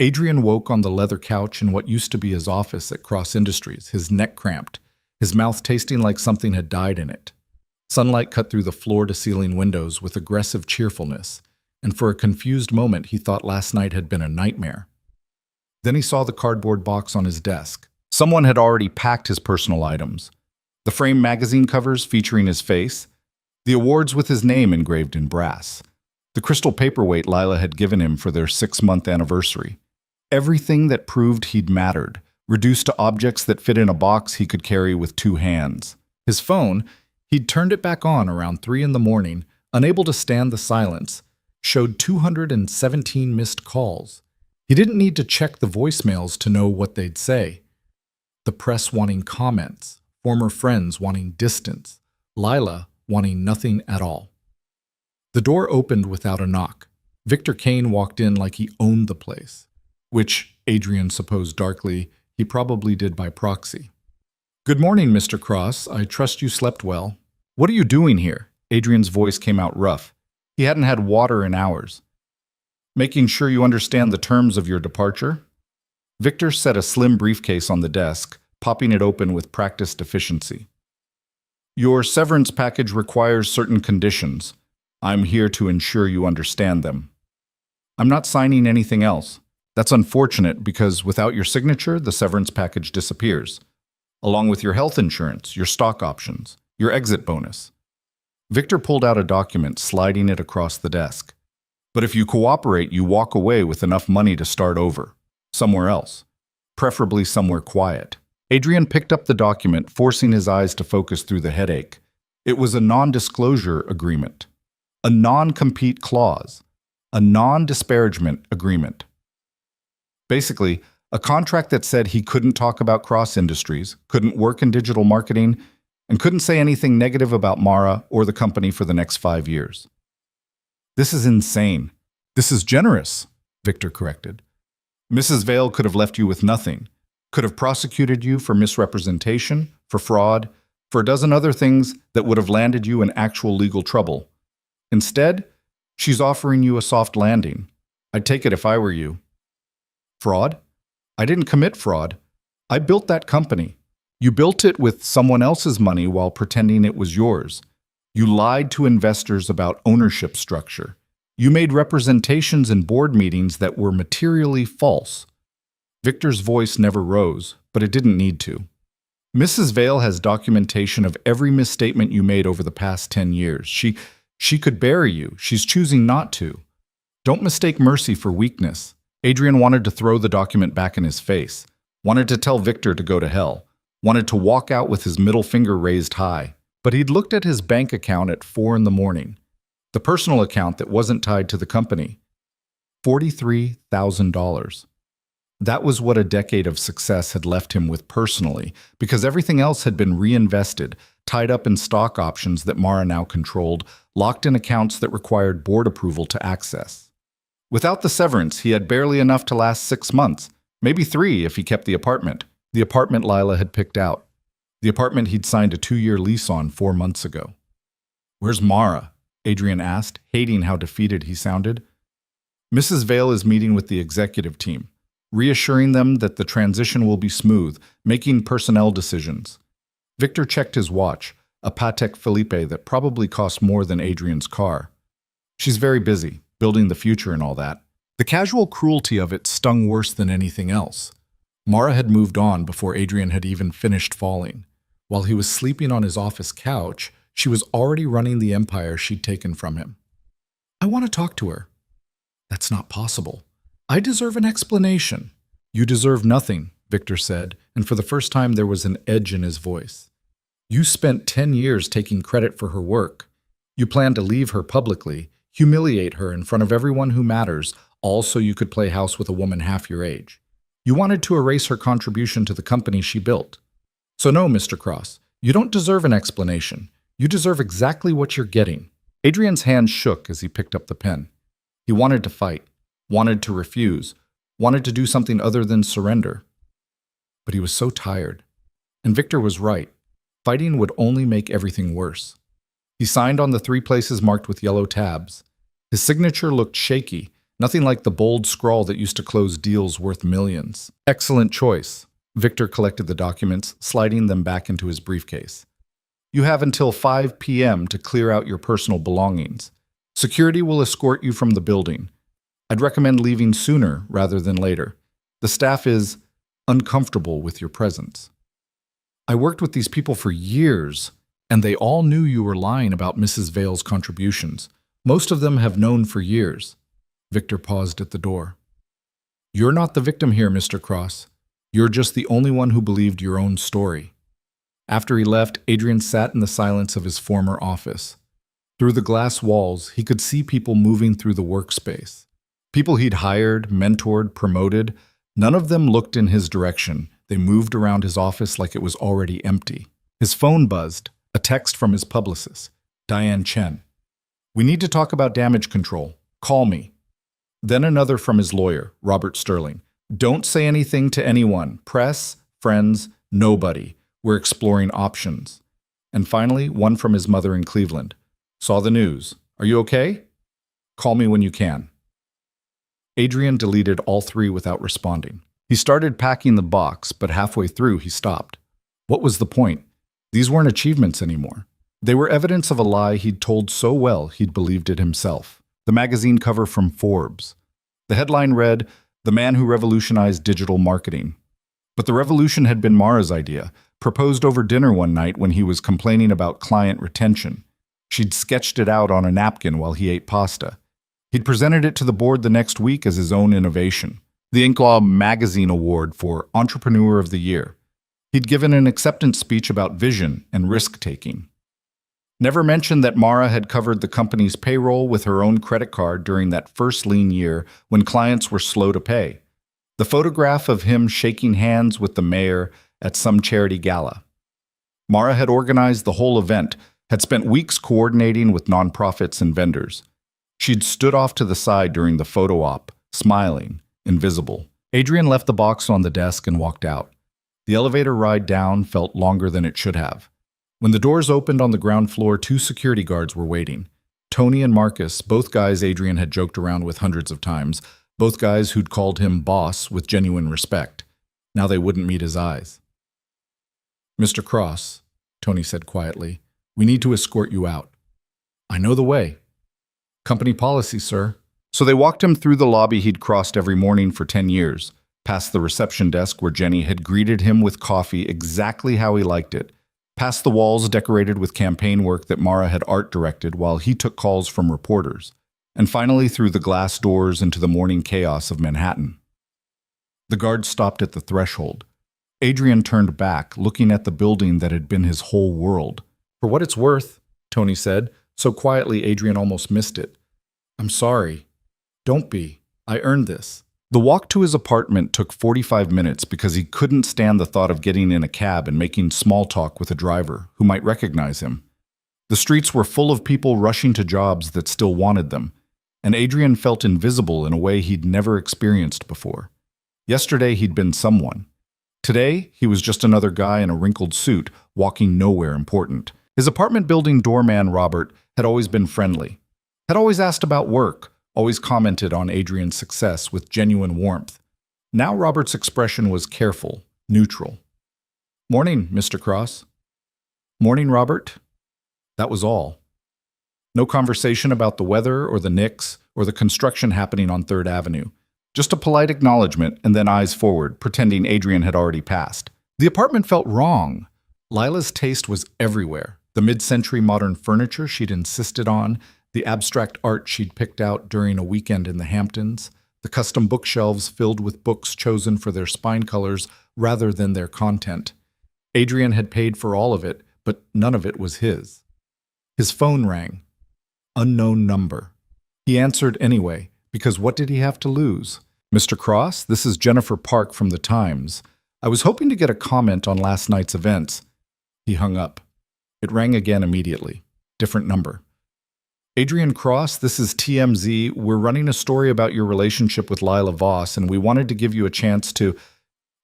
Adrian woke on the leather couch in what used to be his office at Cross Industries, his neck cramped, his mouth tasting like something had died in it. Sunlight cut through the floor-to-ceiling windows with aggressive cheerfulness, and for a confused moment he thought last night had been a nightmare. Then he saw the cardboard box on his desk. Someone had already packed his personal items. The framed magazine covers featuring his face, the awards with his name engraved in brass, the crystal paperweight Lila had given him for their 6-month anniversary. Everything that proved he'd mattered, reduced to objects that fit in a box he could carry with 2 hands. His phone, he'd turned it back on around 3 in the morning, unable to stand the silence, showed 217 missed calls. He didn't need to check the voicemails to know what they'd say. The press wanting comments, former friends wanting distance, Lila wanting nothing at all. The door opened without a knock. Victor Kane walked in like he owned the place, which, Adrian supposed darkly, he probably did by proxy. "Good morning, Mr. Cross. I trust you slept well." "What are you doing here?" Adrian's voice came out rough. He hadn't had water in hours. "Making sure you understand the terms of your departure." Victor set a slim briefcase on the desk, popping it open with practiced efficiency. "Your severance package requires certain conditions. I'm here to ensure you understand them." "I'm not signing anything else." "That's unfortunate because without your signature, the severance package disappears, along with your health insurance, your stock options, your exit bonus." Victor pulled out a document, sliding it across the desk. "But if you cooperate, you walk away with enough money to start over, somewhere else, preferably somewhere quiet." Adrian picked up the document, forcing his eyes to focus through the headache. It was a non-disclosure agreement, a non-compete clause, a non-disparagement agreement. Basically, a contract that said he couldn't talk about Cross Industries, couldn't work in digital marketing, and couldn't say anything negative about Mara or the company for the next 5 years. "This is insane." "This is generous," Victor corrected. "Mrs. Vale could have left you with nothing, could have prosecuted you for misrepresentation, for fraud, for a dozen other things that would have landed you in actual legal trouble. Instead, she's offering you a soft landing. I'd take it if I were you." "Fraud? I didn't commit fraud. I built that company. You built it with someone else's money while pretending it was yours. You lied to investors about ownership structure. You made representations in board meetings that were materially false." Victor's voice never rose, but it didn't need to. "Mrs. Vale has documentation of every misstatement you made over the past 10 years. She could bury you. She's choosing not to. Don't mistake mercy for weakness." Adrian wanted to throw the document back in his face, wanted to tell Victor to go to hell, wanted to walk out with his middle finger raised high. But he'd looked at his bank account at 4 in the morning, the personal account that wasn't tied to the company. $43,000. That was what a decade of success had left him with personally, because everything else had been reinvested, tied up in stock options that Mara now controlled, locked in accounts that required board approval to access. Without the severance, he had barely enough to last 6 months, maybe 3 if he kept the apartment Lila had picked out, the apartment he'd signed a 2-year lease on 4 months ago. "Where's Mara?" Adrian asked, hating how defeated he sounded. "Mrs. Vale is meeting with the executive team, reassuring them that the transition will be smooth, making personnel decisions." Victor checked his watch, a Patek Philippe that probably cost more than Adrian's car. "She's very busy, building the future and all that." The casual cruelty of it stung worse than anything else. Mara had moved on before Adrian had even finished falling. While he was sleeping on his office couch, she was already running the empire she'd taken from him. "I want to talk to her." "That's not possible. I deserve an explanation." "You deserve nothing," Victor said, and for the first time there was an edge in his voice. "You spent 10 years taking credit for her work. You planned to leave her publicly, humiliate her in front of everyone who matters, all so you could play house with a woman half your age. You wanted to erase her contribution to the company she built. So no, Mr. Cross, you don't deserve an explanation. You deserve exactly what you're getting." Adrian's hand shook as he picked up the pen. He wanted to fight, wanted to refuse, wanted to do something other than surrender. But he was so tired. And Victor was right. Fighting would only make everything worse. He signed on the 3 places marked with yellow tabs. His signature looked shaky, nothing like the bold scrawl that used to close deals worth millions. "Excellent choice." Victor collected the documents, sliding them back into his briefcase. "You have until 5 p.m. to clear out your personal belongings. Security will escort you from the building. I'd recommend leaving sooner rather than later. The staff is uncomfortable with your presence." "I worked with these people for years, and they all knew you were lying about Mrs. Vale's contributions. Most of them have known for years." Victor paused at the door. "You're not the victim here, Mr. Cross. You're just the only one who believed your own story." After he left, Adrian sat in the silence of his former office. Through the glass walls, he could see people moving through the workspace. People he'd hired, mentored, promoted. None of them looked in his direction. They moved around his office like it was already empty. His phone buzzed, a text from his publicist, Diane Chen. "We need to talk about damage control. Call me." Then another from his lawyer, Robert Sterling. "Don't say anything to anyone. Press, friends, nobody. We're exploring options." And finally, one from his mother in Cleveland. "Saw the news. Are you okay? Call me when you can." Adrian deleted all three without responding. He started packing the box, but halfway through he stopped. What was the point? These weren't achievements anymore. They were evidence of a lie he'd told so well he'd believed it himself. The magazine cover from Forbes. The headline read, "The Man Who Revolutionized Digital Marketing." But the revolution had been Mara's idea, proposed over dinner one night when he was complaining about client retention. She'd sketched it out on a napkin while he ate pasta. He'd presented it to the board the next week as his own innovation, the Inklaw Magazine Award for Entrepreneur of the Year. He'd given an acceptance speech about vision and risk-taking. Never mentioned that Mara had covered the company's payroll with her own credit card during that first lean year when clients were slow to pay. The photograph of him shaking hands with the mayor at some charity gala. Mara had organized the whole event, had spent weeks coordinating with nonprofits and vendors. She'd stood off to the side during the photo op, smiling, invisible. Adrian left the box on the desk and walked out. The elevator ride down felt longer than it should have. When the doors opened on the ground floor, two security guards were waiting. Tony and Marcus, both guys Adrian had joked around with hundreds of times, both guys who'd called him boss with genuine respect. Now they wouldn't meet his eyes. "Mr. Cross," Tony said quietly, "we need to escort you out." "I know the way." "Company policy, sir." So they walked him through the lobby he'd crossed every morning for 10 years, past the reception desk where Jenny had greeted him with coffee exactly how he liked it, past the walls decorated with campaign work that Mara had art directed while he took calls from reporters, and finally through the glass doors into the morning chaos of Manhattan. The guard stopped at the threshold. Adrian turned back, looking at the building that had been his whole world. "For what it's worth," Tony said, so quietly Adrian almost missed it. "I'm sorry." "Don't be. I earned this." The walk to his apartment took 45 minutes because he couldn't stand the thought of getting in a cab and making small talk with a driver who might recognize him. The streets were full of people rushing to jobs that still wanted them, and Adrian felt invisible in a way he'd never experienced before. Yesterday he'd been someone. Today he was just another guy in a wrinkled suit, walking nowhere important. His apartment building doorman, Robert, had always been friendly, had always asked about work, always commented on Adrian's success with genuine warmth. Now Robert's expression was careful, neutral. "Morning, Mr. Cross." "Morning, Robert." That was all. No conversation about the weather or the Knicks or the construction happening on 3rd Avenue. Just a polite acknowledgement and then eyes forward, pretending Adrian had already passed. The apartment felt wrong. Lila's taste was everywhere. The mid-century modern furniture she'd insisted on, the abstract art she'd picked out during a weekend in the Hamptons, the custom bookshelves filled with books chosen for their spine colors rather than their content. Adrian had paid for all of it, but none of it was his. His phone rang. Unknown number. He answered anyway, because what did he have to lose? "Mr. Cross, this is Jennifer Park from the Times. I was hoping to get a comment on last night's events." He hung up. It rang again immediately. Different number. "Adrian Cross, this is TMZ. We're running a story about your relationship with Lila Voss, and we wanted to give you a chance to—"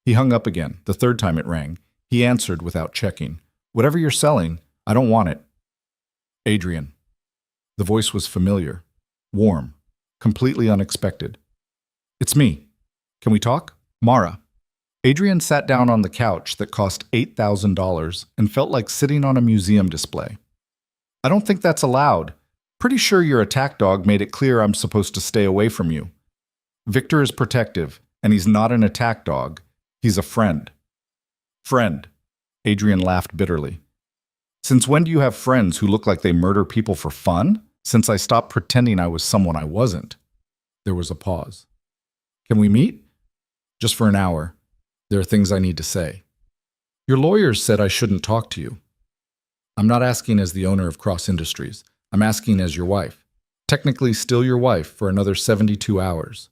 He hung up again, the third time it rang. He answered without checking. "Whatever you're selling, I don't want it." "Adrian." The voice was familiar, warm, completely unexpected. "It's me. Can we talk?" "Mara." Adrian sat down on the couch that cost $8,000 and felt like sitting on a museum display. "I don't think that's allowed. Pretty sure your attack dog made it clear I'm supposed to stay away from you. Victor is protective, and he's not an attack dog. He's a friend." "Friend." Adrian laughed bitterly. "Since when do you have friends who look like they murder people for fun? Since I stopped pretending I was someone I wasn't." There was a pause. "Can we meet?" "Just for an hour. There are things I need to say." "Your lawyers said I shouldn't talk to you." "I'm not asking as the owner of Cross Industries. I'm asking as your wife. Technically still your wife for another 72 hours.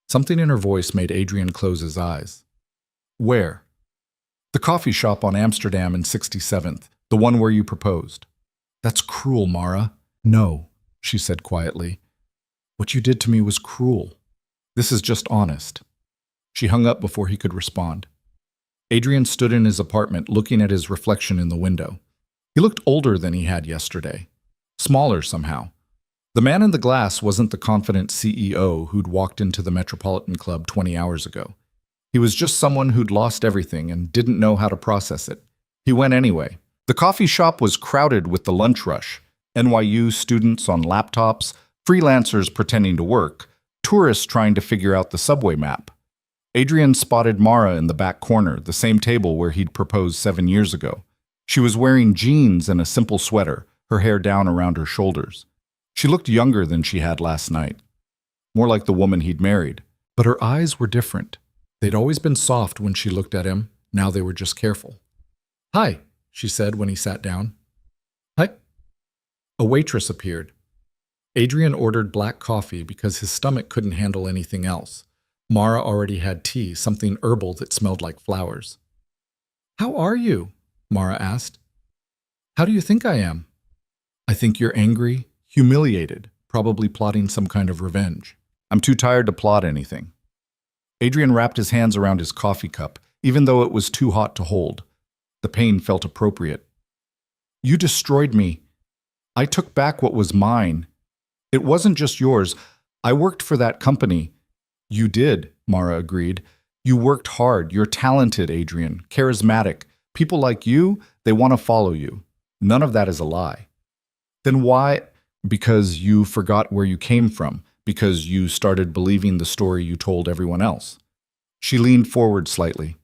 Something in her voice made Adrian close his eyes. Where? The coffee shop on Amsterdam and 67th, the one where you proposed. That's cruel, Mara. No, she said quietly. What you did to me was cruel. This is just honest. She hung up before he could respond. Adrian stood in his apartment looking at his reflection in the window. He looked older than he had yesterday. Smaller somehow. The man in the glass wasn't the confident CEO who'd walked into the Metropolitan Club 20 hours ago. He was just someone who'd lost everything and didn't know how to process it. He went anyway. The coffee shop was crowded with the lunch rush. NYU students on laptops, freelancers pretending to work, tourists trying to figure out the subway map. Adrian spotted Mara in the back corner, the same table where he'd proposed 7 years ago. She was wearing jeans and a simple sweater, her hair down around her shoulders. She looked younger than she had last night. More like the woman he'd married. But her eyes were different. They'd always been soft when she looked at him. Now they were just careful. Hi, she said when he sat down. Hi. A waitress appeared. Adrian ordered black coffee because his stomach couldn't handle anything else. Mara already had tea, something herbal that smelled like flowers. How are you? Mara asked. How do you think I am? I think you're angry, humiliated, probably plotting some kind of revenge. I'm too tired to plot anything. Adrian wrapped his hands around his coffee cup, even though it was too hot to hold. The pain felt appropriate. You destroyed me. I took back what was mine. It wasn't just yours. I worked for that company. You did, Mara agreed. You worked hard. You're talented, Adrian, charismatic. People like you, they want to follow you. None of that is a lie. Then why? Because you forgot where you came from. Because you started believing the story you told everyone else. She leaned forward slightly.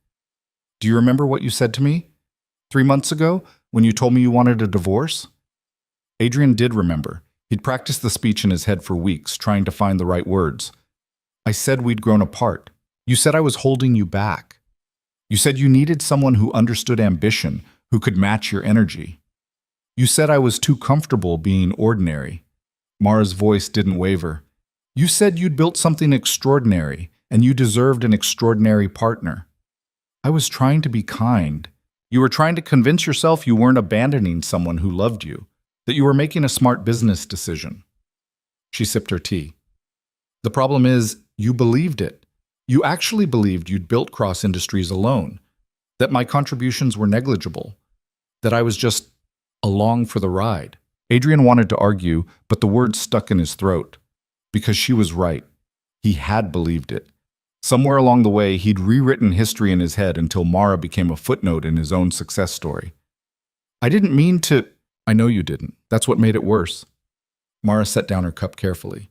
Do you remember what you said to me? 3 months ago, when you told me you wanted a divorce? Adrian did remember. He'd practiced the speech in his head for weeks, trying to find the right words. I said we'd grown apart. You said I was holding you back. You said you needed someone who understood ambition, who could match your energy. You said I was too comfortable being ordinary. Mara's voice didn't waver. You said you'd built something extraordinary, and you deserved an extraordinary partner. I was trying to be kind. You were trying to convince yourself you weren't abandoning someone who loved you, that you were making a smart business decision. She sipped her tea. The problem is, you believed it. You actually believed you'd built Cross Industries alone, that my contributions were negligible, that I was just along for the ride. Adrian wanted to argue, but the words stuck in his throat. Because she was right. He had believed it. Somewhere along the way, he'd rewritten history in his head until Mara became a footnote in his own success story. I didn't mean to... I know you didn't. That's what made it worse. Mara set down her cup carefully.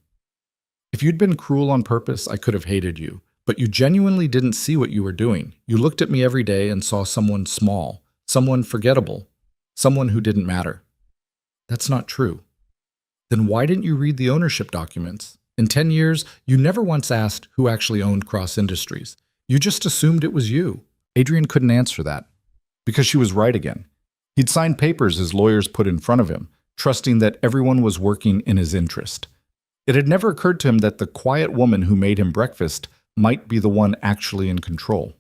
If you'd been cruel on purpose, I could have hated you. But you genuinely didn't see what you were doing. You looked at me every day and saw someone small, someone forgettable, someone who didn't matter. That's not true. Then why didn't you read the ownership documents? In 10 years, you never once asked who actually owned Cross Industries. You just assumed it was you. Adrian couldn't answer that. Because she was right again. He'd signed papers his lawyers put in front of him, trusting that everyone was working in his interest. It had never occurred to him that the quiet woman who made him breakfast might be the one actually in control.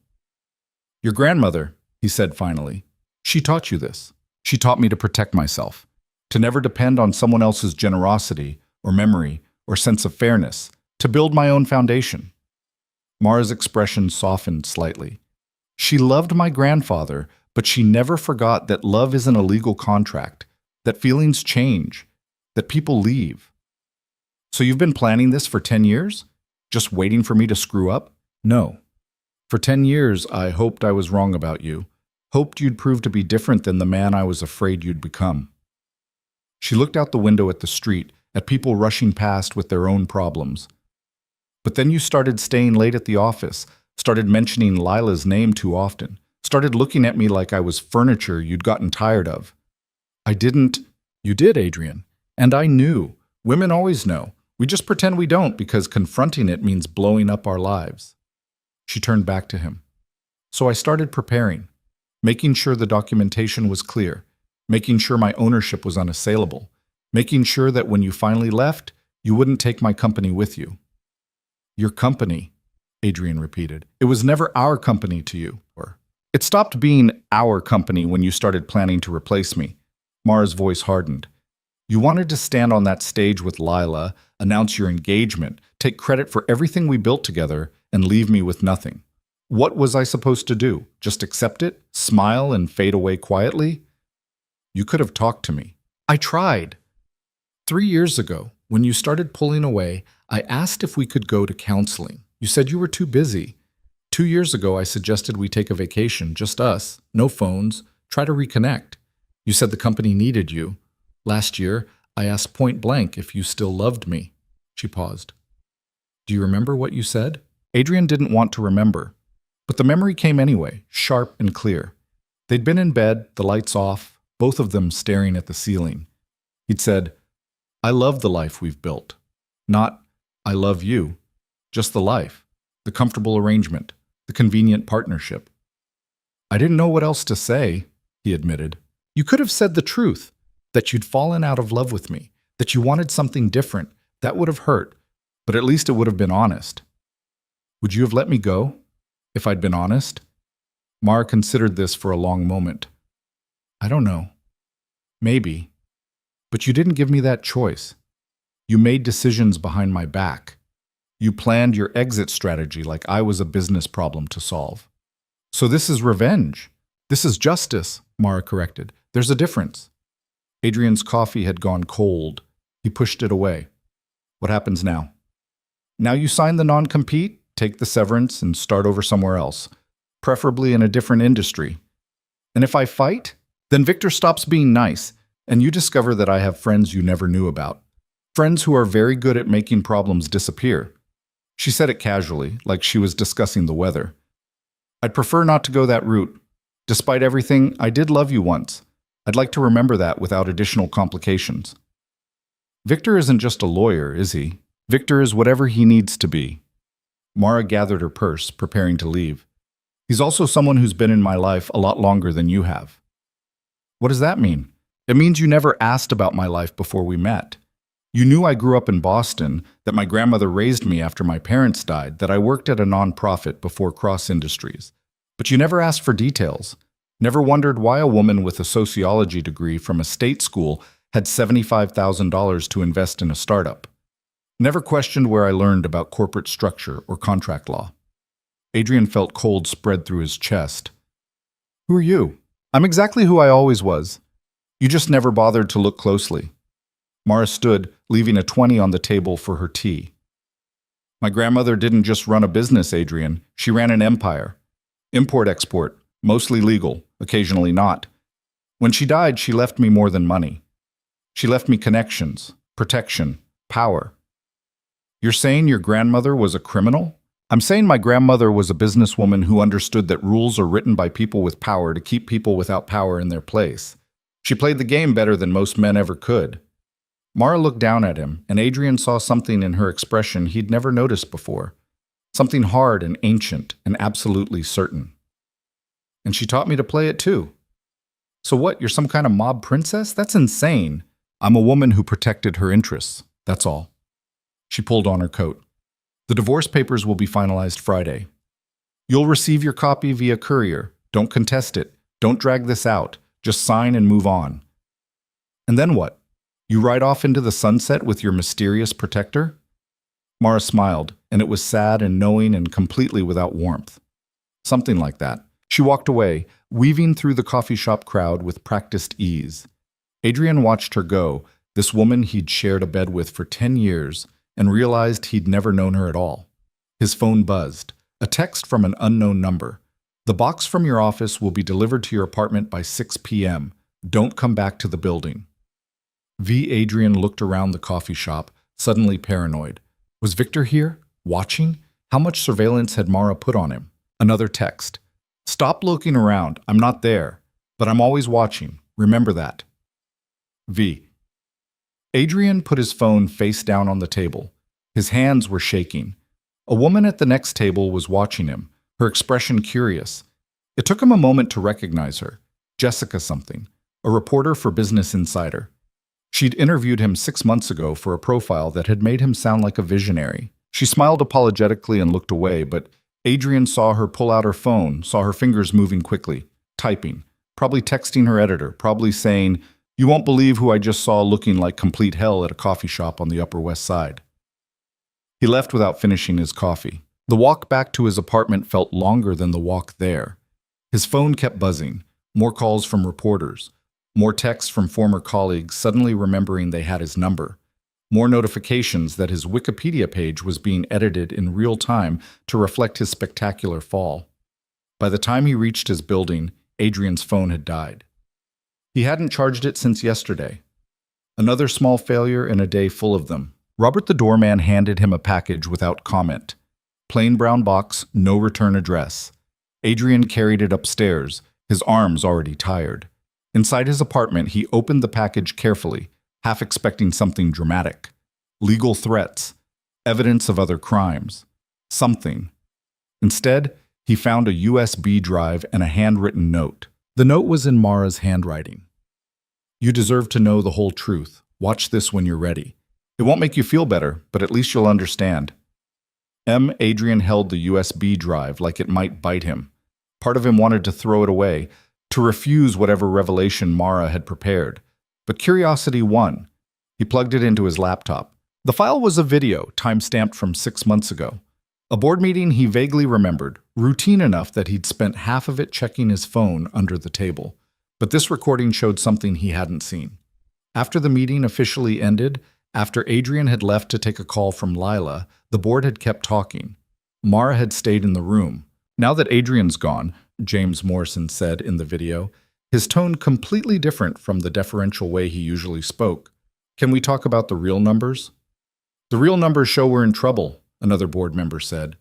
Your grandmother, he said finally, she taught you this. She taught me to protect myself. To never depend on someone else's generosity or memory or sense of fairness, to build my own foundation. Mara's expression softened slightly. She loved my grandfather, but she never forgot that love isn't a legal contract, that feelings change, that people leave. So you've been planning this for 10 years? Just waiting for me to screw up? No. For 10 years, I hoped I was wrong about you, hoped you'd prove to be different than the man I was afraid you'd become. She looked out the window at the street, at people rushing past with their own problems. But then you started staying late at the office, started mentioning Lila's name too often, started looking at me like I was furniture you'd gotten tired of. I didn't. You did, Adrian. And I knew. Women always know. We just pretend we don't because confronting it means blowing up our lives. She turned back to him. So I started preparing, making sure the documentation was clear, making sure my ownership was unassailable, making sure that when you finally left, you wouldn't take my company with you. Your company, Adrian repeated. It was never our company to you. It stopped being our company when you started planning to replace me. Mara's voice hardened. You wanted to stand on that stage with Lila, announce your engagement, take credit for everything we built together, and leave me with nothing. What was I supposed to do? Just accept it, smile, and fade away quietly? You could have talked to me. I tried. 3 years ago, when you started pulling away, I asked if we could go to counseling. You said you were too busy. 2 years ago, I suggested we take a vacation, just us, no phones, try to reconnect. You said the company needed you. Last year, I asked point blank if you still loved me. She paused. Do you remember what you said? Adrian didn't want to remember, but the memory came anyway, sharp and clear. They'd been in bed, the lights off, both of them staring at the ceiling. He'd said, I love the life we've built. Not, I love you. Just the life, the comfortable arrangement, the convenient partnership. I didn't know what else to say, he admitted. You could have said the truth, that you'd fallen out of love with me, that you wanted something different. That would have hurt, but at least it would have been honest. Would you have let me go if I'd been honest? Mara considered this for a long moment. I don't know. Maybe. But you didn't give me that choice. You made decisions behind my back. You planned your exit strategy like I was a business problem to solve. So this is revenge. This is justice, Mara corrected. There's a difference. Adrian's coffee had gone cold. He pushed it away. What happens now? Now you sign the non-compete, take the severance, and start over somewhere else, preferably in a different industry. And if I fight, then Victor stops being nice, and you discover that I have friends you never knew about. Friends who are very good at making problems disappear. She said it casually, like she was discussing the weather. I'd prefer not to go that route. Despite everything, I did love you once. I'd like to remember that without additional complications. Victor isn't just a lawyer, is he? Victor is whatever he needs to be. Mara gathered her purse, preparing to leave. He's also someone who's been in my life a lot longer than you have. What does that mean? It means you never asked about my life before we met. You knew I grew up in Boston, that my grandmother raised me after my parents died, that I worked at a nonprofit before Cross Industries. But you never asked for details. Never wondered why a woman with a sociology degree from a state school had $75,000 to invest in a startup. Never questioned where I learned about corporate structure or contract law. Adrian felt cold spread through his chest. Who are you? I'm exactly who I always was. You just never bothered to look closely. Mara stood, leaving a 20 on the table for her tea. My grandmother didn't just run a business, Adrian. She ran an empire. Import-export, mostly legal, occasionally not. When she died, she left me more than money. She left me connections, protection, power. You're saying your grandmother was a criminal? I'm saying my grandmother was a businesswoman who understood that rules are written by people with power to keep people without power in their place. She played the game better than most men ever could. Mara looked down at him, and Adrian saw something in her expression he'd never noticed before. Something hard and ancient and absolutely certain. And she taught me to play it too. So what, you're some kind of mob princess? That's insane. I'm a woman who protected her interests, that's all. She pulled on her coat. The divorce papers will be finalized Friday. You'll receive your copy via courier. Don't contest it. Don't drag this out. Just sign and move on. And then what? You ride off into the sunset with your mysterious protector? Mara smiled, and it was sad and knowing and completely without warmth. Something like that. She walked away, weaving through the coffee shop crowd with practiced ease. Adrian watched her go, this woman he'd shared a bed with for 10 years, and realized he'd never known her at all. His phone buzzed. A text from an unknown number. The box from your office will be delivered to your apartment by 6 p.m. Don't come back to the building. Adrian looked around the coffee shop, suddenly paranoid. Was Victor here? Watching? How much surveillance had Mara put on him? Another text. Stop looking around. I'm not there. But I'm always watching. Remember that. Adrian put his phone face down on the table. His hands were shaking. A woman at the next table was watching him, her expression curious. It took him a moment to recognize her. Jessica something, a reporter for Business Insider. She'd interviewed him 6 months ago for a profile that had made him sound like a visionary. She smiled apologetically and looked away, but Adrian saw her pull out her phone, saw her fingers moving quickly, typing, probably texting her editor, probably saying, "You won't believe who I just saw looking like complete hell at a coffee shop on the Upper West Side." He left without finishing his coffee. The walk back to his apartment felt longer than the walk there. His phone kept buzzing, more calls from reporters, more texts from former colleagues suddenly remembering they had his number, more notifications that his Wikipedia page was being edited in real time to reflect his spectacular fall. By the time he reached his building, Adrian's phone had died. He hadn't charged it since yesterday. Another small failure in a day full of them. Robert the doorman handed him a package without comment. Plain brown box, no return address. Adrian carried it upstairs, his arms already tired. Inside his apartment, he opened the package carefully, half expecting something dramatic. Legal threats, evidence of other crimes, something. Instead, he found a USB drive and a handwritten note. The note was in Mara's handwriting. "You deserve to know the whole truth. Watch this when you're ready. It won't make you feel better, but at least you'll understand." Adrian held the USB drive like it might bite him. Part of him wanted to throw it away, to refuse whatever revelation Mara had prepared. But curiosity won. He plugged it into his laptop. The file was a video, time-stamped from 6 months ago. A board meeting he vaguely remembered, routine enough that he'd spent half of it checking his phone under the table. But this recording showed something he hadn't seen. After the meeting officially ended, after Adrian had left to take a call from Lila, the board had kept talking. Mara had stayed in the room. Now that Adrian's gone, James Morrison said in the video, his tone completely different from the deferential way he usually spoke. "Can we talk about the real numbers?" "The real numbers show we're in trouble," another board member said.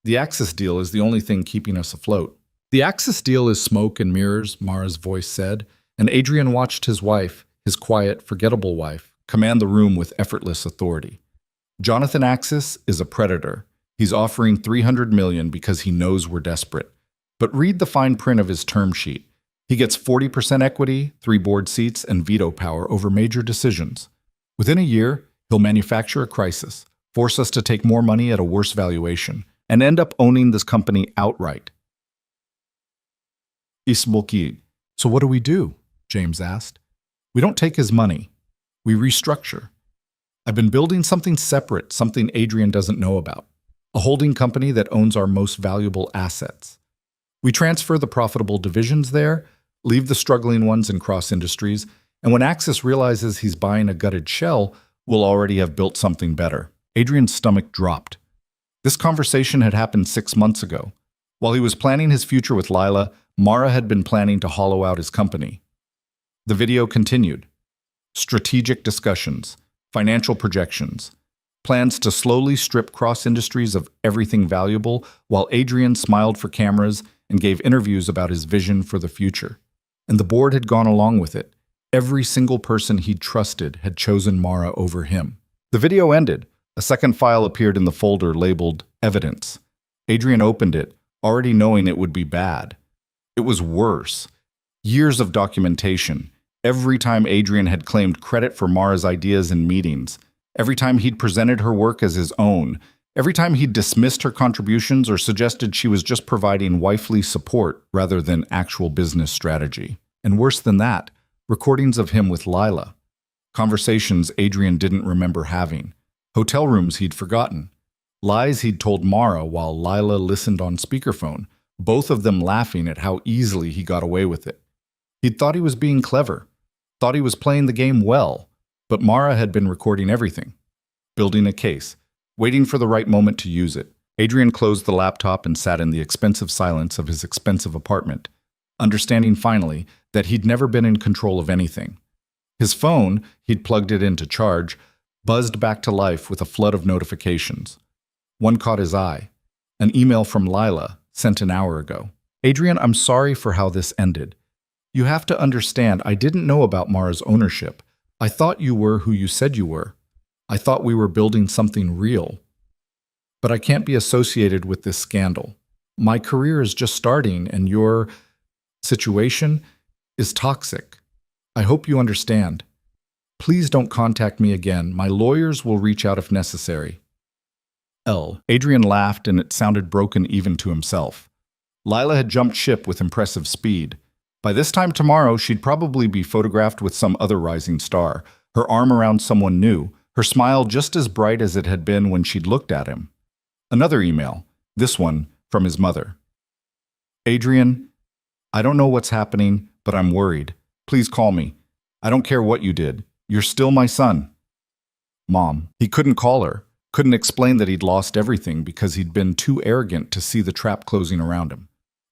"The Axis deal is the only thing keeping us afloat." "The Axis deal is smoke and mirrors," Mara's voice said, and Adrian watched his wife, his quiet, forgettable wife, command the room with effortless authority. "Jonathan Axis is a predator. He's offering $300 million because he knows we're desperate. But read the fine print of his term sheet. He gets 40% equity, 3 board seats, and veto power over major decisions. Within a year, he'll manufacture a crisis, force us to take more money at a worse valuation, and end up owning this company outright." Isboki. "So what do we do?" James asked. "We don't take his money. We restructure. I've been building something separate, something Adrian doesn't know about. A holding company that owns our most valuable assets. We transfer the profitable divisions there, leave the struggling ones in cross-industries, and when Axis realizes he's buying a gutted shell, we'll already have built something better." Adrian's stomach dropped. This conversation had happened 6 months ago. While he was planning his future with Lila, Mara had been planning to hollow out his company. The video continued. Strategic discussions, financial projections, plans to slowly strip cross-industries of everything valuable, while Adrian smiled for cameras and gave interviews about his vision for the future. And the board had gone along with it. Every single person he'd trusted had chosen Mara over him. The video ended. A second file appeared in the folder labeled Evidence. Adrian opened it, already knowing it would be bad. It was worse. Years of documentation. Every time Adrian had claimed credit for Mara's ideas in meetings. Every time he'd presented her work as his own. Every time he'd dismissed her contributions or suggested she was just providing wifely support rather than actual business strategy. And worse than that, recordings of him with Lila. Conversations Adrian didn't remember having. Hotel rooms he'd forgotten. Lies he'd told Mara while Lila listened on speakerphone, both of them laughing at how easily he got away with it. He'd thought he was being clever, thought he was playing the game well, but Mara had been recording everything, building a case, waiting for the right moment to use it. Adrian closed the laptop and sat in the expensive silence of his expensive apartment, understanding finally that he'd never been in control of anything. His phone, he'd plugged it in to charge, buzzed back to life with a flood of notifications. One caught his eye. An email from Lila, sent an hour ago. "Adrian, I'm sorry for how this ended. You have to understand, I didn't know about Mara's ownership. I thought you were who you said you were. I thought we were building something real. But I can't be associated with this scandal. My career is just starting, and your situation is toxic. I hope you understand." Please don't contact me again. My lawyers will reach out if necessary. L. Adrian laughed, and it sounded broken even to himself. Lila had jumped ship with impressive speed. By this time tomorrow, she'd probably be photographed with some other rising star, her arm around someone new, her smile just as bright as it had been when she'd looked at him. Another email, this one from his mother. Adrian, I don't know what's happening, but I'm worried. Please call me. I don't care what you did. You're still my son. Mom. He couldn't call her, couldn't explain that he'd lost everything because he'd been too arrogant to see the trap closing around him.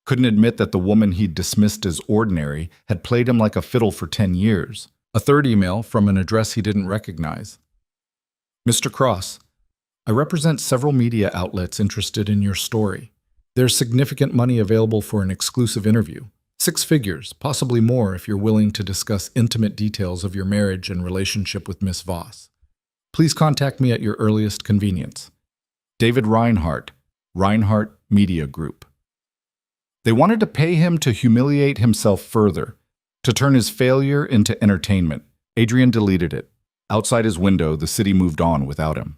Couldn't admit that the woman he'd dismissed as ordinary had played him like a fiddle for 10 years. A third email from an address he didn't recognize. Mr. Cross, I represent several media outlets interested in your story. There's significant money available for an exclusive interview. 6 figures, possibly more if you're willing to discuss intimate details of your marriage and relationship with Miss Voss. Please contact me at your earliest convenience. David Reinhardt, Reinhardt Media Group. They wanted to pay him to humiliate himself further, to turn his failure into entertainment. Adrian deleted it. Outside his window, the city moved on without him.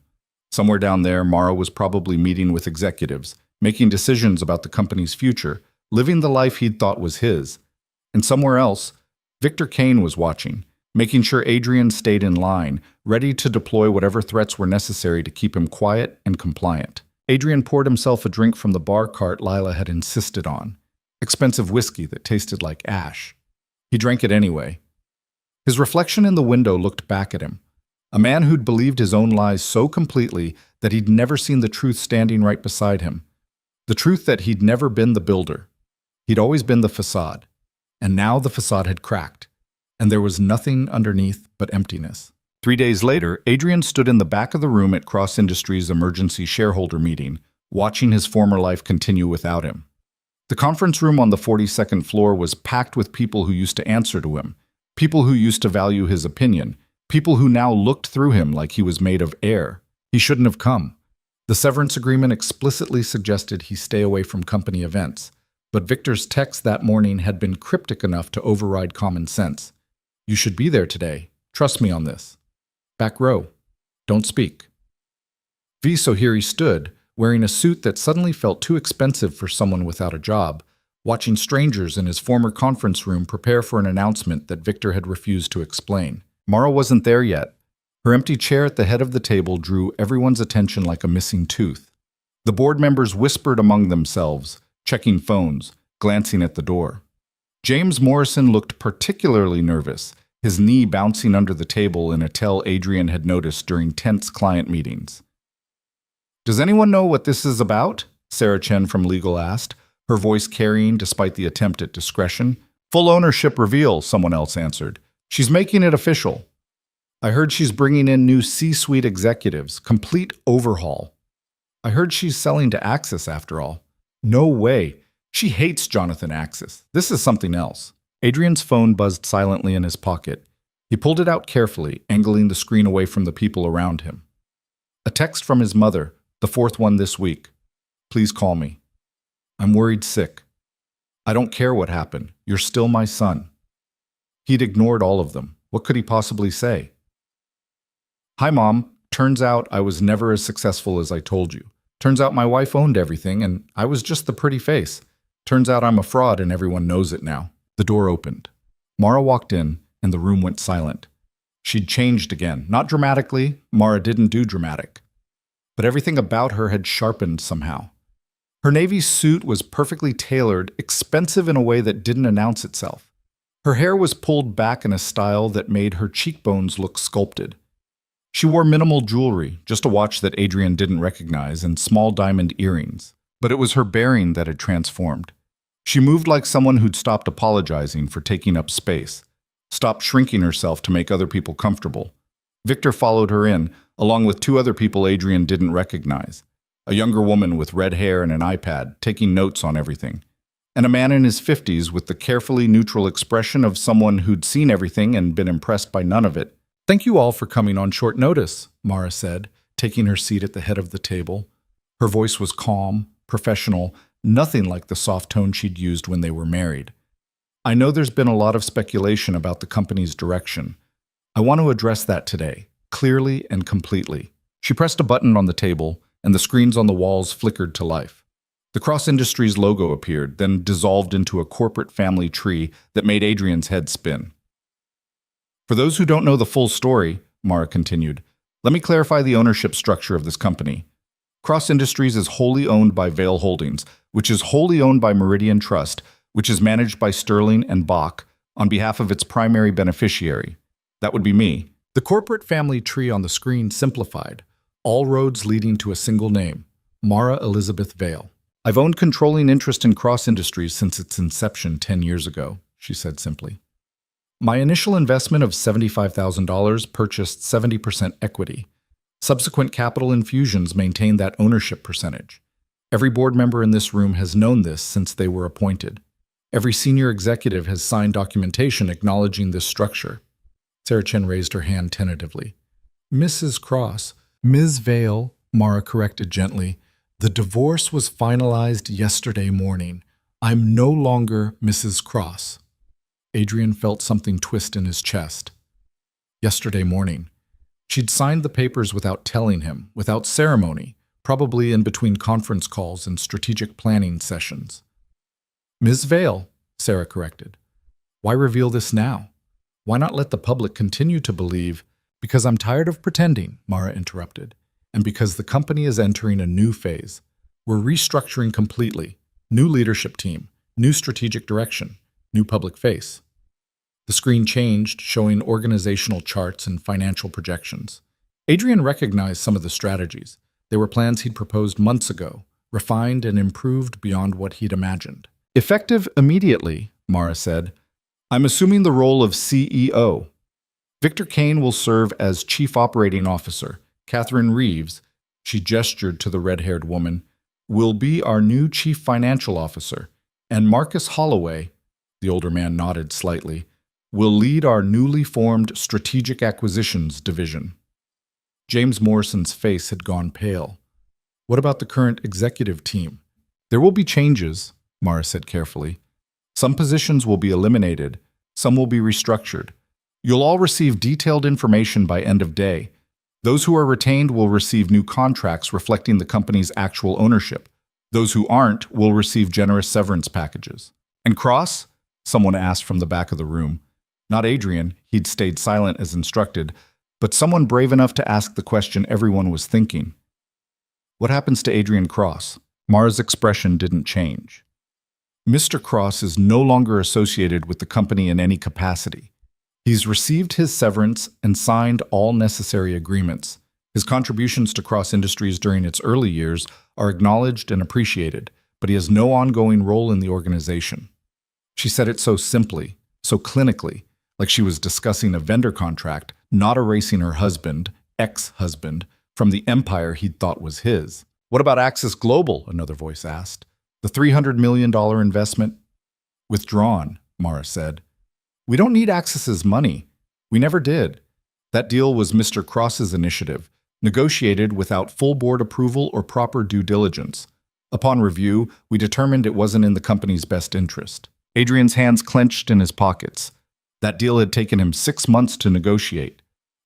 Somewhere down there, Mara was probably meeting with executives, making decisions about the company's future, living the life he'd thought was his. And somewhere else, Victor Kane was watching, making sure Adrian stayed in line, ready to deploy whatever threats were necessary to keep him quiet and compliant. Adrian poured himself a drink from the bar cart Lila had insisted on. Expensive whiskey that tasted like ash. He drank it anyway. His reflection in the window looked back at him. A man who'd believed his own lies so completely that he'd never seen the truth standing right beside him. The truth that he'd never been the builder. He'd always been the facade. And now the facade had cracked, and there was nothing underneath but emptiness. 3 days later, Adrian stood in the back of the room at Cross Industries' emergency shareholder meeting, watching his former life continue without him. The conference room on the 42nd floor was packed with people who used to answer to him, people who used to value his opinion, people who now looked through him like he was made of air. He shouldn't have come. The severance agreement explicitly suggested he stay away from company events, but Victor's text that morning had been cryptic enough to override common sense. You should be there today. Trust me on this. Back row. Don't speak. So here he stood, wearing a suit that suddenly felt too expensive for someone without a job, watching strangers in his former conference room prepare for an announcement that Victor had refused to explain. Mara wasn't there yet. Her empty chair at the head of the table drew everyone's attention like a missing tooth. The board members whispered among themselves, checking phones, glancing at the door. James Morrison looked particularly nervous, his knee bouncing under the table in a tell Adrian had noticed during tense client meetings. Does anyone know what this is about? Sarah Chen from legal asked, her voice carrying despite the attempt at discretion. Full ownership reveal, someone else answered. She's making it official. I heard she's bringing in new C-suite executives, complete overhaul. I heard she's selling to Axis after all. No way. She hates Jonathan Axis. This is something else. Adrian's phone buzzed silently in his pocket. He pulled it out carefully, angling the screen away from the people around him. A text from his mother, the 4th one this week. Please call me. I'm worried sick. I don't care what happened. You're still my son. He'd ignored all of them. What could he possibly say? Hi, Mom. Turns out I was never as successful as I told you. Turns out my wife owned everything, and I was just the pretty face. Turns out I'm a fraud, and everyone knows it now. The door opened. Mara walked in, and the room went silent. She'd changed again. Not dramatically. Mara didn't do dramatic. But everything about her had sharpened somehow. Her navy suit was perfectly tailored, expensive in a way that didn't announce itself. Her hair was pulled back in a style that made her cheekbones look sculpted. She wore minimal jewelry, just a watch that Adrian didn't recognize, and small diamond earrings. But it was her bearing that had transformed. She moved like someone who'd stopped apologizing for taking up space, stopped shrinking herself to make other people comfortable. Victor followed her in, along with 2 other people Adrian didn't recognize. A younger woman with red hair and an iPad, taking notes on everything. And a man in his 50s with the carefully neutral expression of someone who'd seen everything and been impressed by none of it. Thank you all for coming on short notice, Mara said, taking her seat at the head of the table. Her voice was calm, professional, nothing like the soft tone she'd used when they were married. I know there's been a lot of speculation about the company's direction. I want to address that today, clearly and completely. She pressed a button on the table, and the screens on the walls flickered to life. The Cross Industries logo appeared, then dissolved into a corporate family tree that made Adrian's head spin. For those who don't know the full story, Mara continued, let me clarify the ownership structure of this company. Cross Industries is wholly owned by Vail Holdings, which is wholly owned by Meridian Trust, which is managed by Sterling and Bach on behalf of its primary beneficiary. That would be me. The corporate family tree on the screen simplified, all roads leading to a single name, Mara Elizabeth Vail. I've owned controlling interest in Cross Industries since its inception 10 years ago, she said simply. My initial investment of $75,000 purchased 70% equity. Subsequent capital infusions maintained that ownership percentage. Every board member in this room has known this since they were appointed. Every senior executive has signed documentation acknowledging this structure. Sarah Chen raised her hand tentatively. Mrs. Cross, Ms. Vail, Mara corrected gently. The divorce was finalized yesterday morning. I'm no longer Mrs. Cross. Adrian felt something twist in his chest. Yesterday morning. She'd signed the papers without telling him, without ceremony, probably in between conference calls and strategic planning sessions. Ms. Vail, Sarah corrected. Why reveal this now? Why not let the public continue to believe? Because I'm tired of pretending, Mara interrupted, and because the company is entering a new phase. We're restructuring completely. New leadership team, new strategic direction, new public face. The screen changed, showing organizational charts and financial projections. Adrian recognized some of the strategies. They were plans he'd proposed months ago, refined and improved beyond what he'd imagined. Effective immediately, Mara said. I'm assuming the role of CEO. Victor Kane will serve as Chief Operating Officer. Catherine Reeves, she gestured to the red-haired woman, will be our new Chief Financial Officer. And Marcus Holloway, the older man nodded slightly, will lead our newly formed Strategic Acquisitions Division. James Morrison's face had gone pale. What about the current executive team? There will be changes, Mara said carefully. Some positions will be eliminated, some will be restructured. You'll all receive detailed information by end of day. Those who are retained will receive new contracts reflecting the company's actual ownership. Those who aren't will receive generous severance packages. And Cross? Someone asked from the back of the room. Not Adrian, he'd stayed silent as instructed, but someone brave enough to ask the question everyone was thinking. What happens to Adrian Cross? Mara's expression didn't change. Mr. Cross is no longer associated with the company in any capacity. He's received his severance and signed all necessary agreements. His contributions to Cross Industries during its early years are acknowledged and appreciated, but he has no ongoing role in the organization. She said it so simply, so clinically, like she was discussing a vendor contract, not erasing her husband, ex-husband, from the empire he'd thought was his. What about Axis Global? Another voice asked. The $300 million investment? Withdrawn, Mara said. We don't need Axis's money. We never did. That deal was Mr. Cross's initiative, negotiated without full board approval or proper due diligence. Upon review, we determined it wasn't in the company's best interest. Adrian's hands clenched in his pockets. That deal had taken him 6 months to negotiate.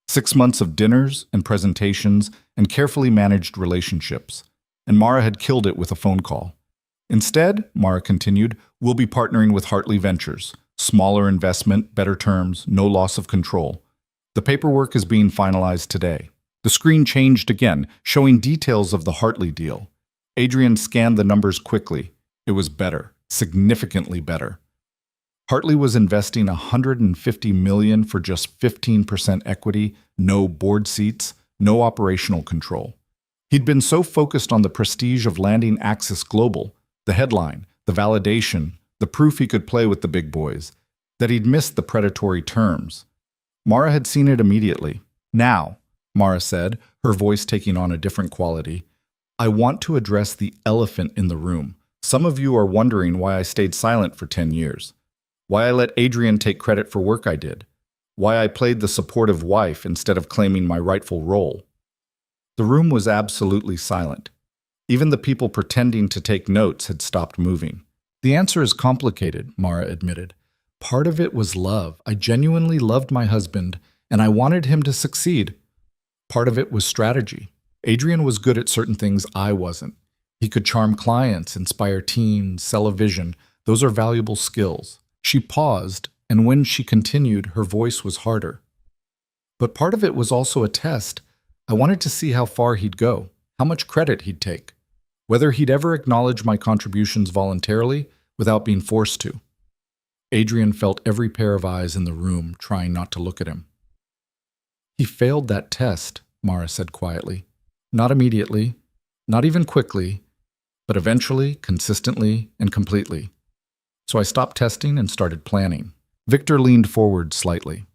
6 months of dinners and presentations and carefully managed relationships. And Mara had killed it with a phone call. Instead, Mara continued, we'll be partnering with Hartley Ventures. Smaller investment, better terms, no loss of control. The paperwork is being finalized today. The screen changed again, showing details of the Hartley deal. Adrian scanned the numbers quickly. It was better, significantly better. Hartley was investing $150 million for just 15% equity, no board seats, no operational control. He'd been so focused on the prestige of landing Axis Global, the headline, the validation, the proof he could play with the big boys, that he'd missed the predatory terms. Mara had seen it immediately. Now, Mara said, her voice taking on a different quality, I want to address the elephant in the room. Some of you are wondering why I stayed silent for 10 years. Why I let Adrian take credit for work I did. Why I played the supportive wife instead of claiming my rightful role. The room was absolutely silent. Even the people pretending to take notes had stopped moving. The answer is complicated, Mara admitted. Part of it was love. I genuinely loved my husband, and I wanted him to succeed. Part of it was strategy. Adrian was good at certain things I wasn't. He could charm clients, inspire teams, sell a vision. Those are valuable skills. She paused, and when she continued, her voice was harder. But part of it was also a test. I wanted to see how far he'd go, how much credit he'd take, whether he'd ever acknowledge my contributions voluntarily without being forced to. Adrian felt every pair of eyes in the room trying not to look at him. He failed that test, Mara said quietly. Not immediately, not even quickly, but eventually, consistently, and completely. So I stopped testing and started planning. Victor leaned forward slightly.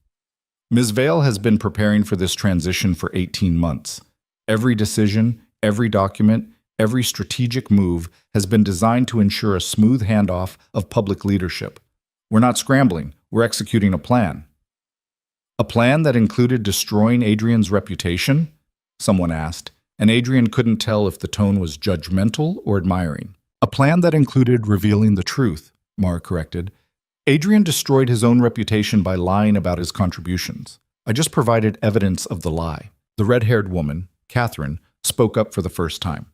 Ms. Vale has been preparing for this transition for 18 months. Every decision, every document, every strategic move has been designed to ensure a smooth handoff of public leadership. We're not scrambling, we're executing a plan. A plan that included destroying Adrian's reputation? Someone asked, and Adrian couldn't tell if the tone was judgmental or admiring. A plan that included revealing the truth, Mara corrected. Adrian destroyed his own reputation by lying about his contributions. I just provided evidence of the lie. The red-haired woman, Catherine, spoke up for the first time.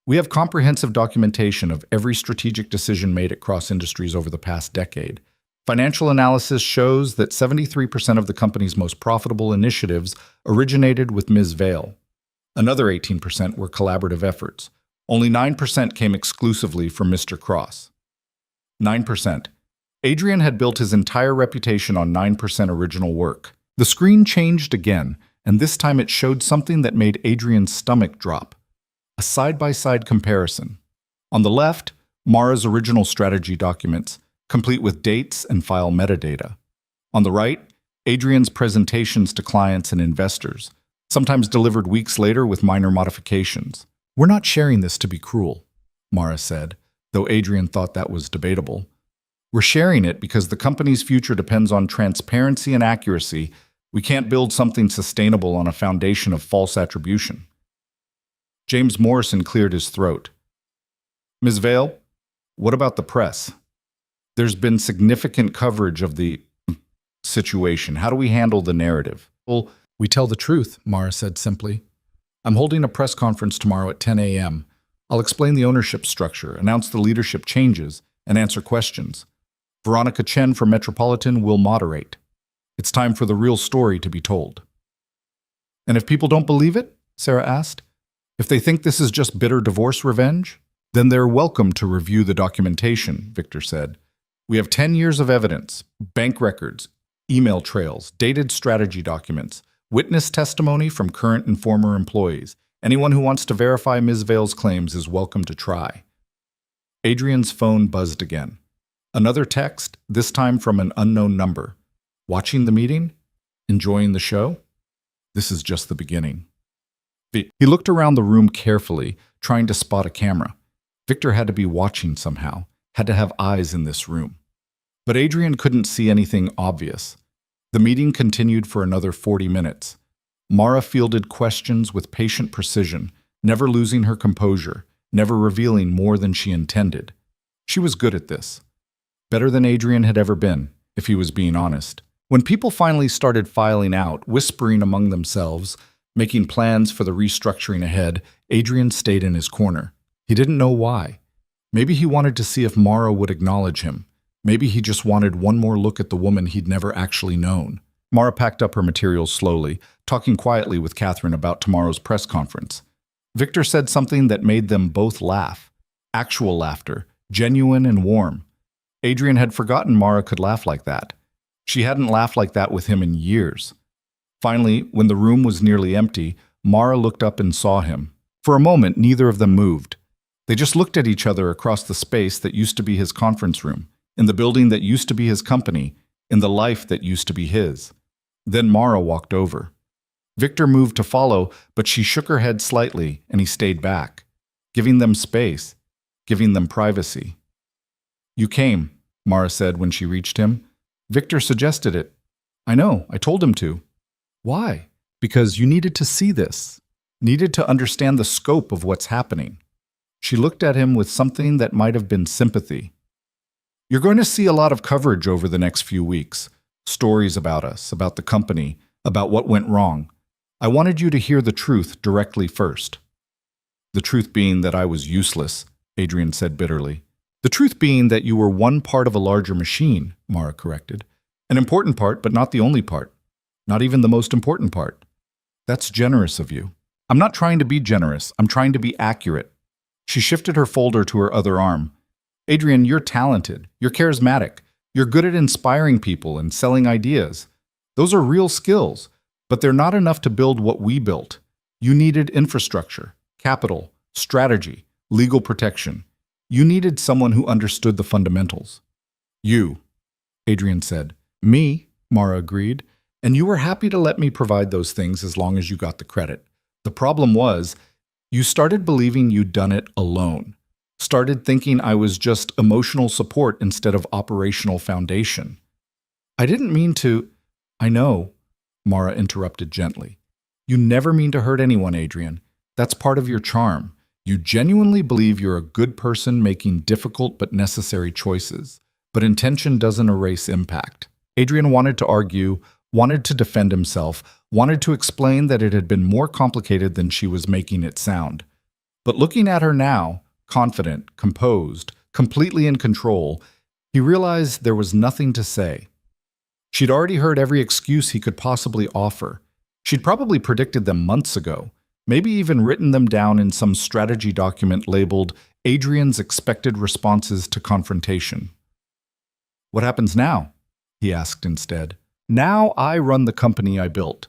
We have comprehensive documentation of every strategic decision made across industries over the past decade. Financial analysis shows that 73% of the company's most profitable initiatives originated with Ms. Vale. Another 18% were collaborative efforts. Only 9% came exclusively from Mr. Cross. 9%. Adrian had built his entire reputation on 9% original work. The screen changed again, and this time it showed something that made Adrian's stomach drop. A side-by-side comparison. On the left, Mara's original strategy documents, complete with dates and file metadata. On the right, Adrian's presentations to clients and investors, sometimes delivered weeks later with minor modifications. We're not sharing this to be cruel, Mara said, though Adrian thought that was debatable. We're sharing it because the company's future depends on transparency and accuracy. We can't build something sustainable on a foundation of false attribution. James Morrison cleared his throat. Ms. Vale, what about the press? There's been significant coverage of the situation. How do we handle the narrative? Well, we tell the truth, Mara said simply. I'm holding a press conference tomorrow at 10 a.m. I'll explain the ownership structure, announce the leadership changes, and answer questions. Veronica Chen from Metropolitan will moderate. It's time for the real story to be told. And if people don't believe it, Sarah asked, if they think this is just bitter divorce revenge, then they're welcome to review the documentation, Victor said. We have 10 years of evidence, bank records, email trails, dated strategy documents, witness testimony from current and former employees. Anyone who wants to verify Ms. Vale's claims is welcome to try. Adrian's phone buzzed again. Another text, this time from an unknown number. Watching the meeting? Enjoying the show? This is just the beginning. He looked around the room carefully, trying to spot a camera. Victor had to be watching somehow, had to have eyes in this room. But Adrian couldn't see anything obvious. The meeting continued for another 40 minutes. Mara fielded questions with patient precision, never losing her composure, never revealing more than she intended. She was good at this. Better than Adrian had ever been, if he was being honest. When people finally started filing out, whispering among themselves, making plans for the restructuring ahead, Adrian stayed in his corner. He didn't know why. Maybe he wanted to see if Mara would acknowledge him. Maybe he just wanted one more look at the woman he'd never actually known. Mara packed up her materials slowly, talking quietly with Catherine about tomorrow's press conference. Victor said something that made them both laugh. Actual laughter, genuine and warm. Adrian had forgotten Mara could laugh like that. She hadn't laughed like that with him in years. Finally, when the room was nearly empty, Mara looked up and saw him. For a moment, neither of them moved. They just looked at each other across the space that used to be his conference room, in the building that used to be his company, in the life that used to be his. Then Mara walked over. Victor moved to follow, but she shook her head slightly, and he stayed back, giving them space, giving them privacy. You came, Mara said when she reached him. Victor suggested it. I know, I told him to. Why? Because you needed to see this, needed to understand the scope of what's happening. She looked at him with something that might have been sympathy. You're going to see a lot of coverage over the next few weeks. Stories about us, about the company, about what went wrong. I wanted you to hear the truth directly first. The truth being that I was useless, Adrian said bitterly. The truth being that you were one part of a larger machine, Mara corrected. An important part, but not the only part. Not even the most important part. That's generous of you. I'm not trying to be generous. I'm trying to be accurate. She shifted her folder to her other arm. Adrian, you're talented. You're charismatic. You're good at inspiring people and selling ideas. Those are real skills, but they're not enough to build what we built. You needed infrastructure, capital, strategy, legal protection. You needed someone who understood the fundamentals. You, Adrian said. Me, Mara agreed, and you were happy to let me provide those things as long as you got the credit. The problem was, you started believing you'd done it alone. Started thinking I was just emotional support instead of operational foundation. I didn't mean to. I know, Mara interrupted gently. You never mean to hurt anyone, Adrian. That's part of your charm. You genuinely believe you're a good person making difficult but necessary choices. But intention doesn't erase impact. Adrian wanted to argue, wanted to defend himself, wanted to explain that it had been more complicated than she was making it sound. But looking at her now, confident, composed, completely in control, he realized there was nothing to say. She'd already heard every excuse he could possibly offer. She'd probably predicted them months ago, maybe even written them down in some strategy document labeled Adrian's Expected Responses to Confrontation. What happens now? He asked instead. Now I run the company I built.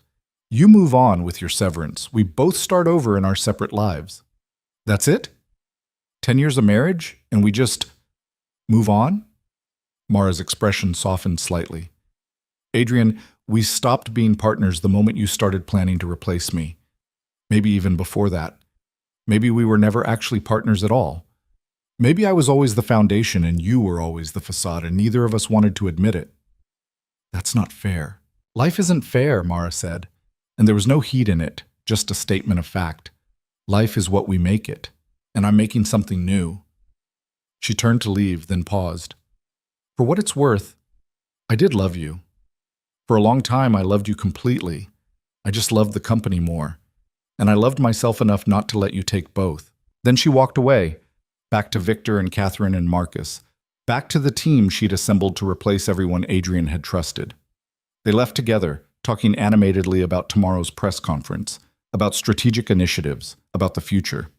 You move on with your severance. We both start over in our separate lives. That's it? 10 years of marriage, and we just move on? Mara's expression softened slightly. Adrian, we stopped being partners the moment you started planning to replace me. Maybe even before that. Maybe we were never actually partners at all. Maybe I was always the foundation and you were always the facade, and neither of us wanted to admit it. That's not fair. Life isn't fair, Mara said, and there was no heat in it, just a statement of fact. Life is what we make it, and I'm making something new. She turned to leave, then paused. For what it's worth, I did love you. For a long time, I loved you completely. I just loved the company more. And I loved myself enough not to let you take both. Then she walked away, back to Victor and Catherine and Marcus, back to the team she'd assembled to replace everyone Adrian had trusted. They left together, talking animatedly about tomorrow's press conference, about strategic initiatives, about the future.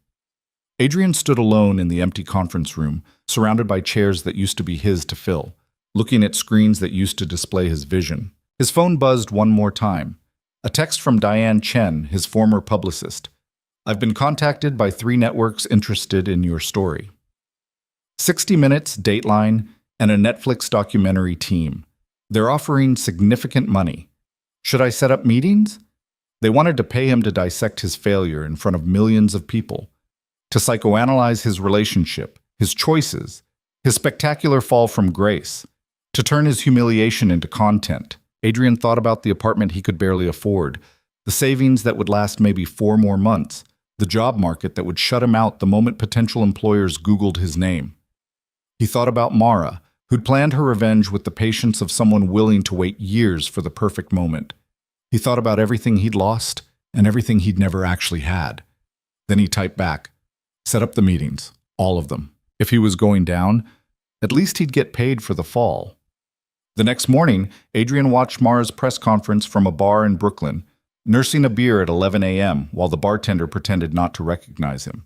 Adrian stood alone in the empty conference room, surrounded by chairs that used to be his to fill, looking at screens that used to display his vision. His phone buzzed one more time. A text from Diane Chen, his former publicist. I've been contacted by 3 networks interested in your story. 60 Minutes, Dateline, and a Netflix documentary team. They're offering significant money. Should I set up meetings? They wanted to pay him to dissect his failure in front of millions of people, to psychoanalyze his relationship, his choices, his spectacular fall from grace, to turn his humiliation into content. Adrian thought about the apartment he could barely afford, the savings that would last maybe 4 more months, the job market that would shut him out the moment potential employers Googled his name. He thought about Mara, who'd planned her revenge with the patience of someone willing to wait years for the perfect moment. He thought about everything he'd lost and everything he'd never actually had. Then he typed back, set up the meetings, all of them. If he was going down, at least he'd get paid for the fall. The next morning, Adrian watched Mara's press conference from a bar in Brooklyn, nursing a beer at 11 a.m. while the bartender pretended not to recognize him.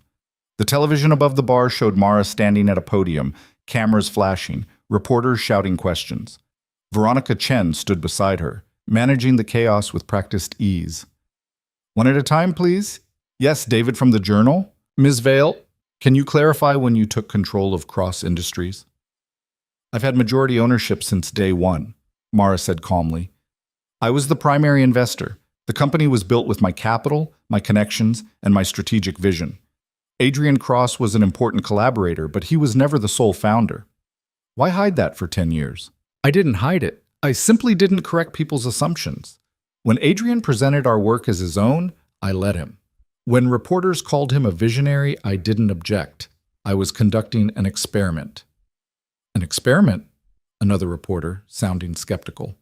The television above the bar showed Mara standing at a podium, cameras flashing, reporters shouting questions. Veronica Chen stood beside her, managing the chaos with practiced ease. One at a time, please. Yes, David from the Journal. Ms. Vale, can you clarify when you took control of Cross Industries? I've had majority ownership since day one, Mara said calmly. I was the primary investor. The company was built with my capital, my connections, and my strategic vision. Adrian Cross was an important collaborator, but he was never the sole founder. Why hide that for 10 years? I didn't hide it. I simply didn't correct people's assumptions. When Adrian presented our work as his own, I let him. When reporters called him a visionary, I didn't object. I was conducting an experiment. An experiment? Another reporter, sounding skeptical.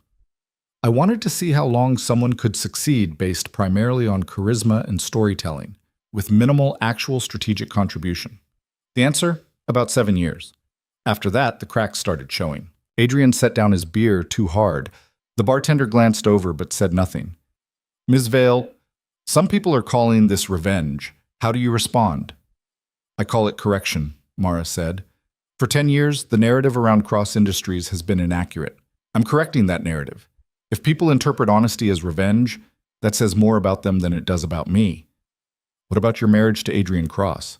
I wanted to see how long someone could succeed based primarily on charisma and storytelling, with minimal actual strategic contribution. The answer? About 7 years. After that, the cracks started showing. Adrian set down his beer too hard. The bartender glanced over but said nothing. Ms. Vale, some people are calling this revenge. How do you respond? I call it correction, Mara said. For 10 years, the narrative around Cross Industries has been inaccurate. I'm correcting that narrative. If people interpret honesty as revenge, that says more about them than it does about me. What about your marriage to Adrian Cross?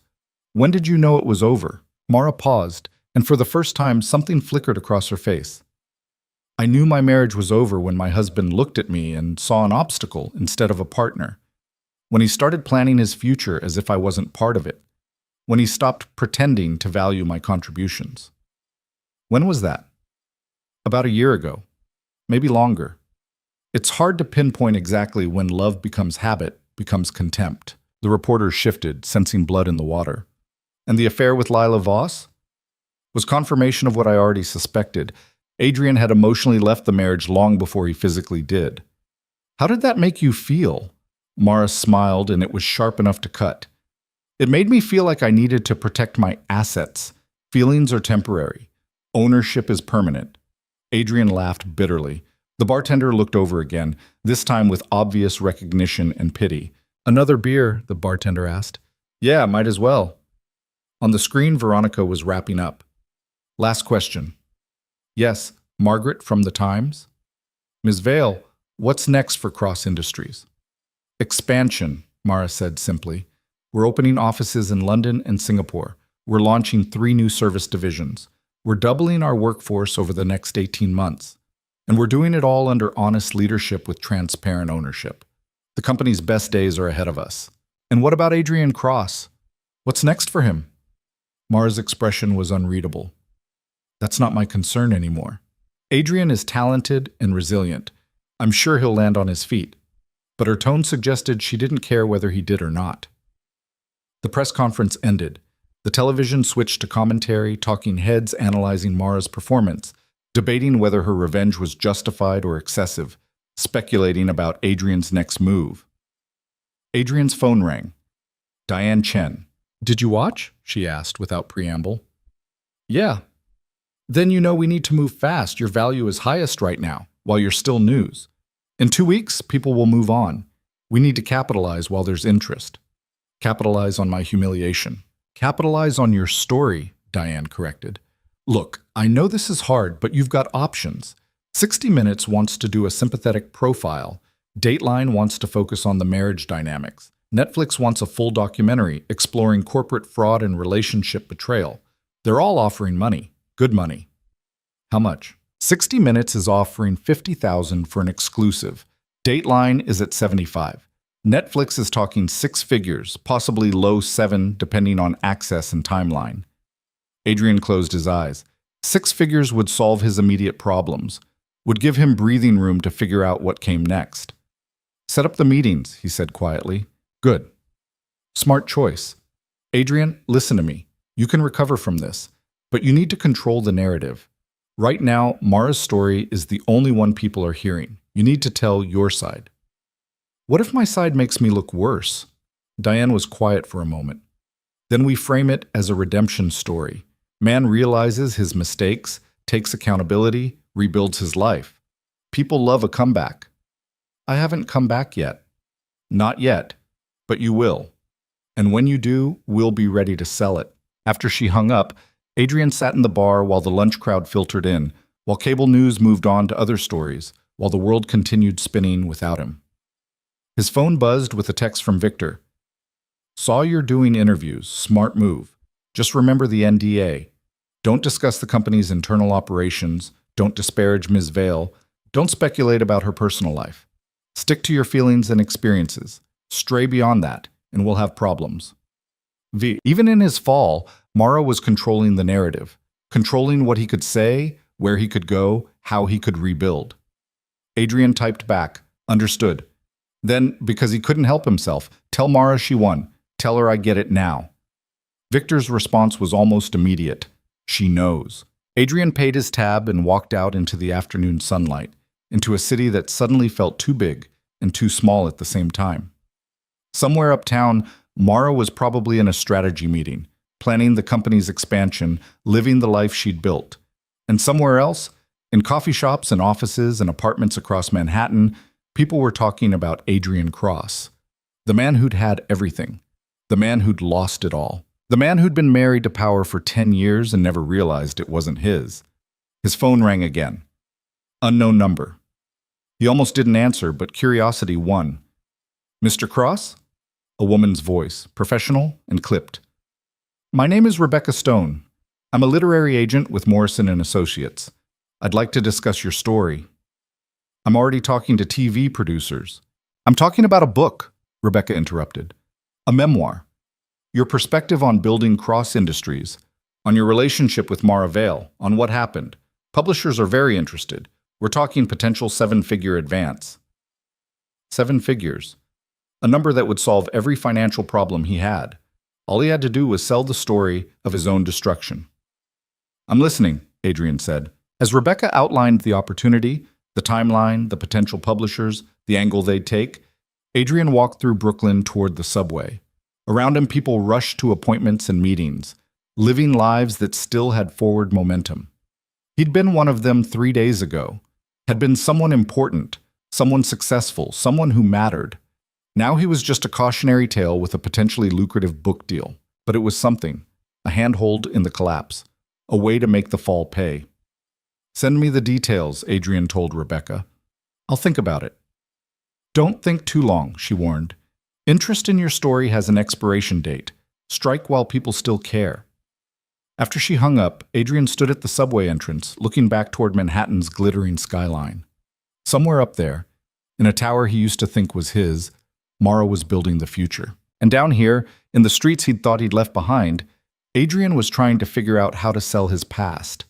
When did you know it was over? Mara paused, and for the first time, something flickered across her face. I knew my marriage was over when my husband looked at me and saw an obstacle instead of a partner. When he started planning his future as if I wasn't part of it. When he stopped pretending to value my contributions. When was that? About a year ago. Maybe longer. It's hard to pinpoint exactly when love becomes habit, becomes contempt. The reporter shifted, sensing blood in the water. And the affair with Lila Voss? Was confirmation of what I already suspected. Adrian had emotionally left the marriage long before he physically did. How did that make you feel? Mara smiled, and it was sharp enough to cut. It made me feel like I needed to protect my assets. Feelings are temporary. Ownership is permanent. Adrian laughed bitterly. The bartender looked over again, this time with obvious recognition and pity. Another beer, the bartender asked. Yeah, might as well. On the screen, Veronica was wrapping up. Last question. Yes, Margaret from the Times? Ms. Vale, what's next for Cross Industries? Expansion, Mara said simply. We're opening offices in London and Singapore. We're launching 3 new service divisions. We're doubling our workforce over the next 18 months. And we're doing it all under honest leadership with transparent ownership. The company's best days are ahead of us. And what about Adrian Cross? What's next for him? Mara's expression was unreadable. That's not my concern anymore. Adrian is talented and resilient. I'm sure he'll land on his feet. But her tone suggested she didn't care whether he did or not. The press conference ended. The television switched to commentary, talking heads analyzing Mara's performance, debating whether her revenge was justified or excessive, speculating about Adrian's next move. Adrian's phone rang. Diane Chen. Did you watch? She asked without preamble. Yeah. Then you know we need to move fast. Your value is highest right now, while you're still news. In 2 weeks, people will move on. We need to capitalize while there's interest. Capitalize on my humiliation. Capitalize on your story, Diane corrected. Look, I know this is hard, but you've got options. 60 Minutes wants to do a sympathetic profile. Dateline wants to focus on the marriage dynamics. Netflix wants a full documentary exploring corporate fraud and relationship betrayal. They're all offering money. Good money. How much? 60 Minutes is offering $50,000 for an exclusive. Dateline is at 75. Netflix is talking 6 figures, possibly low 7, depending on access and timeline. Adrian closed his eyes. 6 figures would solve his immediate problems, would give him breathing room to figure out what came next. Set up the meetings, he said quietly. Good. Smart choice. Adrian, listen to me. You can recover from this, but you need to control the narrative. Right now, Mara's story is the only one people are hearing. You need to tell your side. What if my side makes me look worse? Diane was quiet for a moment. Then we frame it as a redemption story. Man realizes his mistakes, takes accountability, rebuilds his life. People love a comeback. I haven't come back yet. Not yet, but you will. And when you do, we'll be ready to sell it. After she hung up, Adrian sat in the bar while the lunch crowd filtered in, while cable news moved on to other stories, while the world continued spinning without him. His phone buzzed with a text from Victor. Saw you're doing interviews. Smart move. Just remember the NDA. Don't discuss the company's internal operations. Don't disparage Ms. Vale. Don't speculate about her personal life. Stick to your feelings and experiences. Stray beyond that, and we'll have problems. Even in his fall, Mara was controlling the narrative, controlling what he could say, where he could go, how he could rebuild. Adrian typed back, understood. Then, because he couldn't help himself, tell Mara she won. Tell her I get it now. Victor's response was almost immediate. She knows. Adrian paid his tab and walked out into the afternoon sunlight. into a city that suddenly felt too big and too small at the same time. Somewhere uptown, Mara was probably in a strategy meeting, planning the company's expansion, living the life she'd built. And somewhere else, in coffee shops and offices and apartments across Manhattan, people were talking about Adrian Cross, the man who'd had everything, the man who'd lost it all, the man who'd been married to power for 10 years and never realized it wasn't his. His phone rang again. Unknown number. He almost didn't answer, but curiosity won. "Mr. Cross?" A woman's voice, professional and clipped. "My name is Rebecca Stone. I'm a literary agent with Morrison & Associates. I'd like to discuss your story." "I'm already talking to TV producers." "I'm talking about a book," Rebecca interrupted. "A memoir. Your perspective on building Cross Industries, on your relationship with Mara Vale, on what happened. Publishers are very interested. We're talking potential 7-figure advance." 7 figures. A number that would solve every financial problem he had. All he had to do was sell the story of his own destruction. "I'm listening," Adrian said. As Rebecca outlined the opportunity, the timeline, the potential publishers, the angle they'd take, Adrian walked through Brooklyn toward the subway. Around him, people rushed to appointments and meetings, living lives that still had forward momentum. He'd been one of them 3 days ago, had been someone important, someone successful, someone who mattered. Now he was just a cautionary tale with a potentially lucrative book deal. But it was something, a handhold in the collapse, a way to make the fall pay. "Send me the details," Adrian told Rebecca. "I'll think about it." "Don't think too long," she warned. "Interest in your story has an expiration date. Strike while people still care." After she hung up, Adrian stood at the subway entrance, looking back toward Manhattan's glittering skyline. Somewhere up there, in a tower he used to think was his, Mara was building the future. And down here, in the streets he'd thought he'd left behind, Adrian was trying to figure out how to sell his past.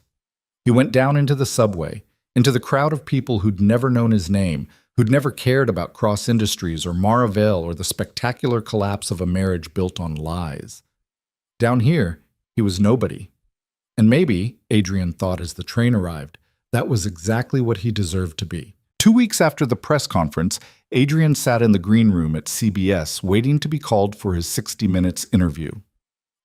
He went down into the subway, into the crowd of people who'd never known his name, who'd never cared about Cross Industries or Mara Vale or the spectacular collapse of a marriage built on lies. Down here, he was nobody. And maybe, Adrian thought as the train arrived, that was exactly what he deserved to be. 2 weeks after the press conference, Adrian sat in the green room at CBS waiting to be called for his 60 Minutes interview.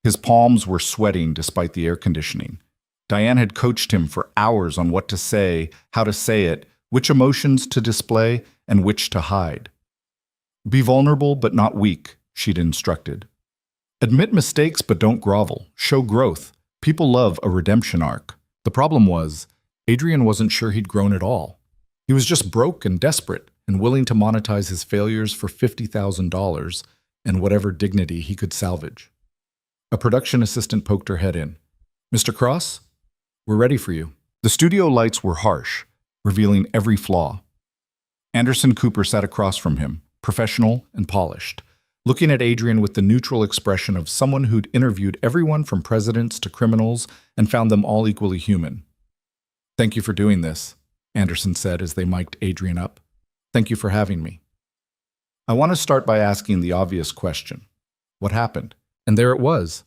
His palms were sweating despite the air conditioning. Diane had coached him for hours on what to say, how to say it, which emotions to display, and which to hide. "Be vulnerable but not weak," she'd instructed. "Admit mistakes but don't grovel. Show growth. People love a redemption arc." The problem was, Adrian wasn't sure he'd grown at all. He was just broke and desperate and willing to monetize his failures for $50,000 and whatever dignity he could salvage. A production assistant poked her head in. "Mr. Cross, we're ready for you." The studio lights were harsh, revealing every flaw. Anderson Cooper sat across from him, professional and polished, looking at Adrian with the neutral expression of someone who'd interviewed everyone from presidents to criminals and found them all equally human. "Thank you for doing this," Anderson said as they mic'd Adrian up. "Thank you for having me. I want to start by asking the obvious question. What happened?" And there it was.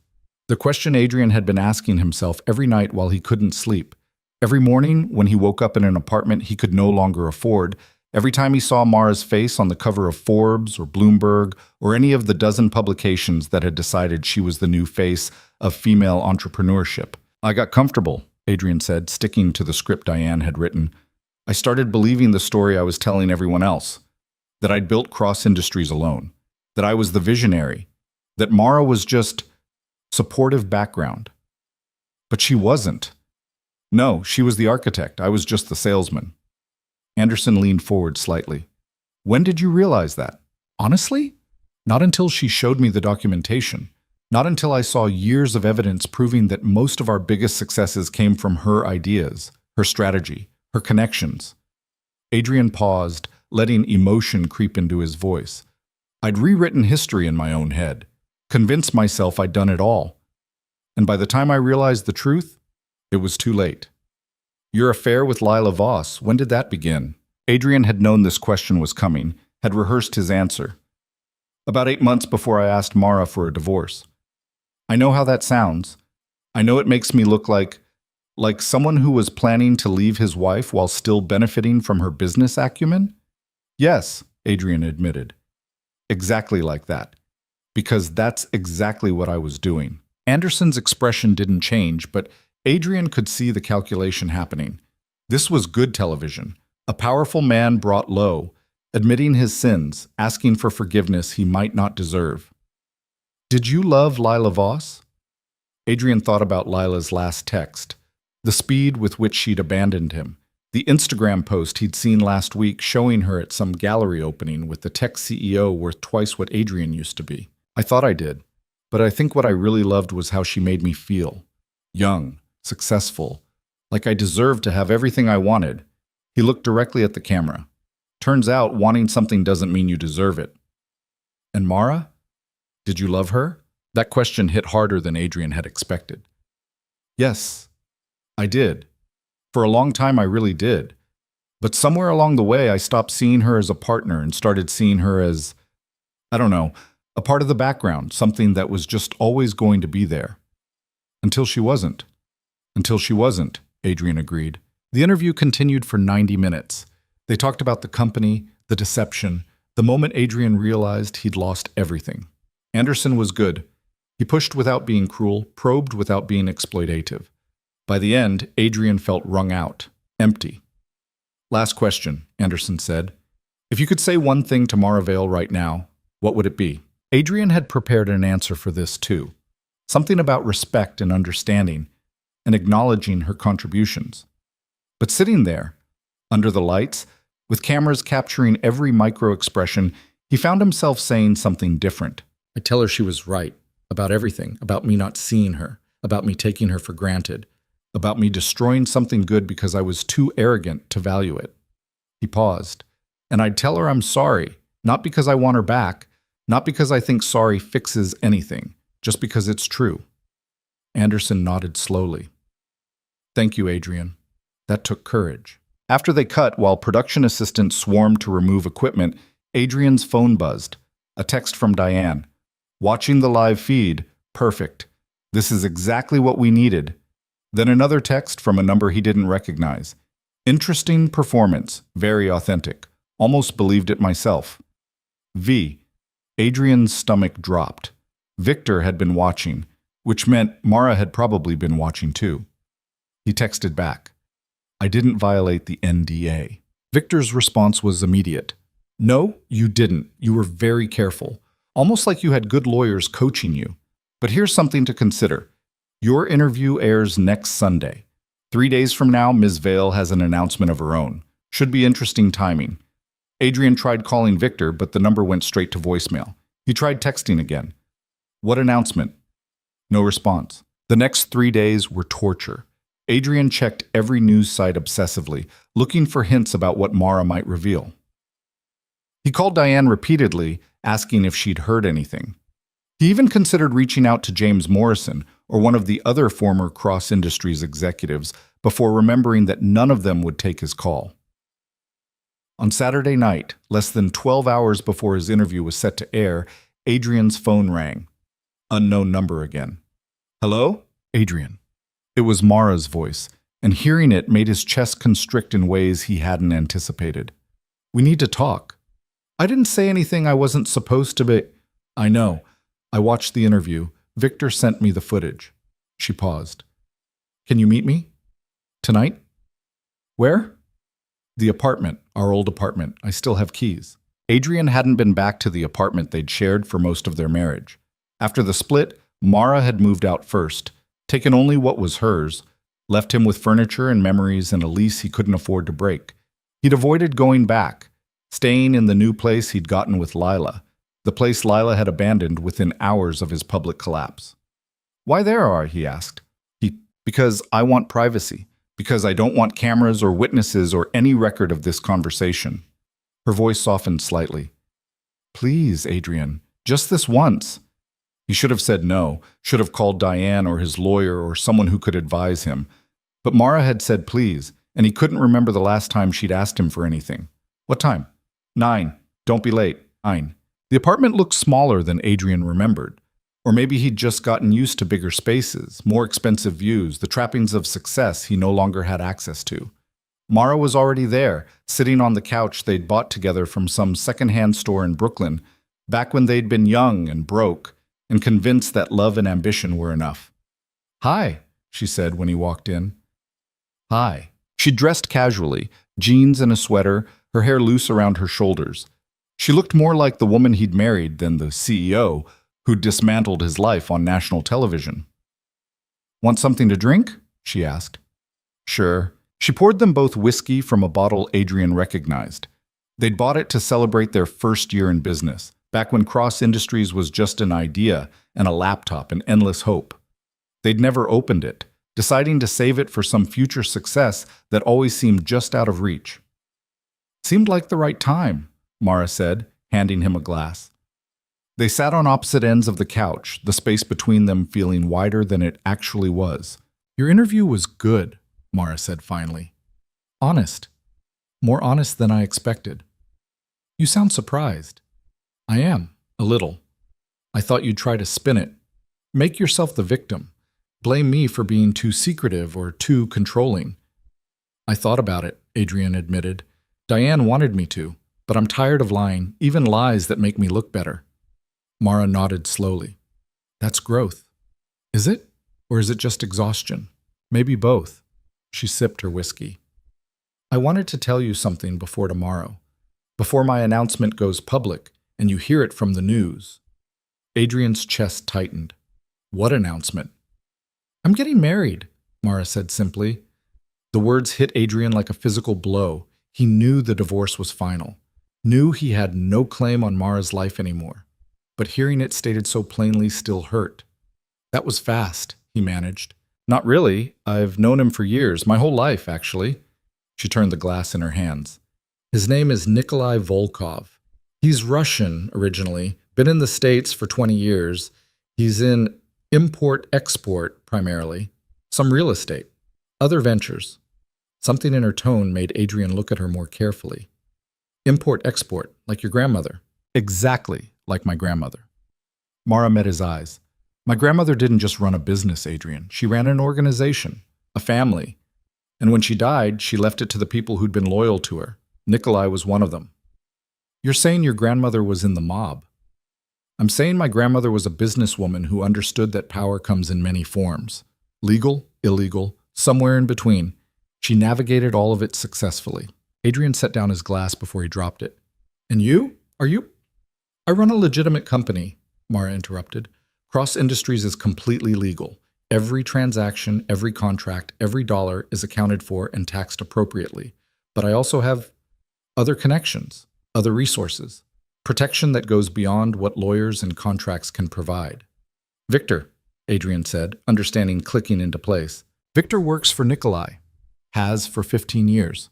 The question Adrian had been asking himself every night while he couldn't sleep. Every morning when he woke up in an apartment he could no longer afford. Every time he saw Mara's face on the cover of Forbes or Bloomberg or any of the dozen publications that had decided she was the new face of female entrepreneurship. "I got comfortable," Adrian said, sticking to the script Diane had written. "I started believing the story I was telling everyone else, that I'd built Cross Industries alone, that I was the visionary, that Mara was just supportive background. But she wasn't. No, she was the architect. I was just the salesman." Anderson leaned forward slightly. "When did you realize that?" "Honestly? Not until she showed me the documentation. Not until I saw years of evidence proving that most of our biggest successes came from her ideas, her strategy, her connections." Adrian paused, letting emotion creep into his voice. "I'd rewritten history in my own head, convinced myself I'd done it all. And by the time I realized the truth, it was too late." "Your affair with Lila Voss, when did that begin?" Adrian had known this question was coming, had rehearsed his answer. "About 8 months before I asked Mara for a divorce." "I know how that sounds. I know it makes me look like Like someone who was planning to leave his wife while still benefiting from her business acumen? Yes, Adrian admitted. Exactly like that. Because that's exactly what I was doing. Anderson's expression didn't change, but Adrian could see the calculation happening. This was good television. A powerful man brought low, admitting his sins, asking for forgiveness he might not deserve. Did you love Lila Voss? Adrian thought about Lila's last text, the speed with which she'd abandoned him, the Instagram post he'd seen last week showing her at some gallery opening with the tech CEO worth twice what Adrian used to be. I thought I did, but I think what I really loved was how she made me feel. Young, successful, like I deserved to have everything I wanted. He looked directly at the camera. Turns out wanting something doesn't mean you deserve it. And Mara? Did you love her? That question hit harder than Adrian had expected. Yes, I did. For a long time, I really did. But somewhere along the way, I stopped seeing her as a partner and started seeing her as, I don't know, a part of the background, something that was just always going to be there. Until she wasn't. Until she wasn't, Adrian agreed. The interview continued for 90 minutes. They talked about the company, the deception, the moment Adrian realized he'd lost everything. Anderson was good. He pushed without being cruel, probed without being exploitative. By the end, Adrian felt wrung out, empty. Last question, Anderson said. If you could say one thing to Mara Vale right now, what would it be? Adrian had prepared an answer for this too. Something about respect and understanding, and acknowledging her contributions. But sitting there, under the lights, with cameras capturing every micro-expression, he found himself saying something different. I tell her she was right, about everything, about me not seeing her, about me taking her for granted, about me destroying something good because I was too arrogant to value it. He paused. And I'd tell her I'm sorry, not because I want her back, not because I think sorry fixes anything, just because it's true. Anderson nodded slowly. Thank you, Adrian. That took courage. After they cut, while production assistants swarmed to remove equipment, Adrian's phone buzzed. A text from Diane. Watching the live feed. Perfect. This is exactly what we needed. Then another text from a number he didn't recognize. Interesting performance. Very authentic. Almost believed it myself. V. Adrian's stomach dropped. Victor had been watching, which meant Mara had probably been watching too. He texted back. I didn't violate the NDA. Victor's response was immediate. No, you didn't. You were very careful. Almost like you had good lawyers coaching you. But here's something to consider. Your interview airs next Sunday. 3 days from now, Ms. Vale has an announcement of her own. Should be interesting timing. Adrian tried calling Victor, but the number went straight to voicemail. He tried texting again. What announcement? No response. The next 3 days were torture. Adrian checked every news site obsessively, looking for hints about what Mara might reveal. He called Diane repeatedly, asking if she'd heard anything. He even considered reaching out to James Morrison or one of the other former Cross Industries executives before remembering that none of them would take his call. On Saturday night, less than 12 hours before his interview was set to air, Adrian's phone rang. Unknown number again. Hello? Adrian. It was Mara's voice, and hearing it made his chest constrict in ways he hadn't anticipated. We need to talk. I didn't say anything I wasn't supposed to be. I know. I watched the interview. Victor sent me the footage. She paused. Can you meet me? Tonight? Where? The apartment, our old apartment. I still have keys. Adrian hadn't been back to the apartment they'd shared for most of their marriage. After the split, Mara had moved out first, taken only what was hers, left him with furniture and memories and a lease he couldn't afford to break. He'd avoided going back, staying in the new place he'd gotten with Lila, the place Lila had abandoned within hours of his public collapse. Why there, he asked. Because I want privacy. Because I don't want cameras or witnesses or any record of this conversation. Her voice softened slightly. Please, Adrian, just this once. He should have said no, should have called Diane or his lawyer or someone who could advise him. But Mara had said please, and he couldn't remember the last time she'd asked him for anything. What time? 9. Don't be late. 9. The apartment looked smaller than Adrian remembered. Or maybe he'd just gotten used to bigger spaces, more expensive views, the trappings of success he no longer had access to. Mara was already there, sitting on the couch they'd bought together from some secondhand store in Brooklyn, back when they'd been young and broke, and convinced that love and ambition were enough. "Hi," she said when he walked in. "Hi." She dressed casually, jeans and a sweater, her hair loose around her shoulders. She looked more like the woman he'd married than the CEO who'd dismantled his life on national television. "Want something to drink?" she asked. "Sure." She poured them both whiskey from a bottle Adrian recognized. They'd bought it to celebrate their first year in business, back when Cross Industries was just an idea and a laptop and endless hope. They'd never opened it, deciding to save it for some future success that always seemed just out of reach. "Seemed like the right time," Mara said, handing him a glass. They sat on opposite ends of the couch, the space between them feeling wider than it actually was. "Your interview was good," Mara said finally. "Honest. More honest than I expected. You sound surprised." "I am, a little. I thought you'd try to spin it. Make yourself the victim. Blame me for being too secretive or too controlling." "I thought about it," Adrian admitted. "Diane wanted me to, but I'm tired of lying, even lies that make me look better." Mara nodded slowly. "That's growth. Is it? Or is it just exhaustion? Maybe both." She sipped her whiskey. "I wanted to tell you something before tomorrow, before my announcement goes public and you hear it from the news." Adrian's chest tightened. "What announcement?" "I'm getting married," Mara said simply. The words hit Adrian like a physical blow. He knew the divorce was final, knew he had no claim on Mara's life anymore. But hearing it stated so plainly still hurt. "That was fast," he managed. "Not really. I've known him for years, my whole life, actually." She turned the glass in her hands. "His name is Nikolai Volkov. He's Russian originally, been in the States for 20 years. He's in import-export primarily, some real estate, other ventures." Something in her tone made Adrian look at her more carefully. "Import-export, like your grandmother." "Exactly like my grandmother." Mara met his eyes. "My grandmother didn't just run a business, Adrian. She ran an organization, a family. And when she died, she left it to the people who'd been loyal to her. Nikolai was one of them." "You're saying your grandmother was in the mob." "I'm saying my grandmother was a businesswoman who understood that power comes in many forms. Legal, illegal, somewhere in between. She navigated all of it successfully." Adrian set down his glass before he dropped it. "And you? Are you?" "I run a legitimate company," Mara interrupted. "Cross Industries is completely legal. Every transaction, every contract, every dollar is accounted for and taxed appropriately. But I also have other connections, other resources, protection that goes beyond what lawyers and contracts can provide." "Victor," Adrian said, understanding clicking into place. "Victor works for Nikolai. Has for 15 years.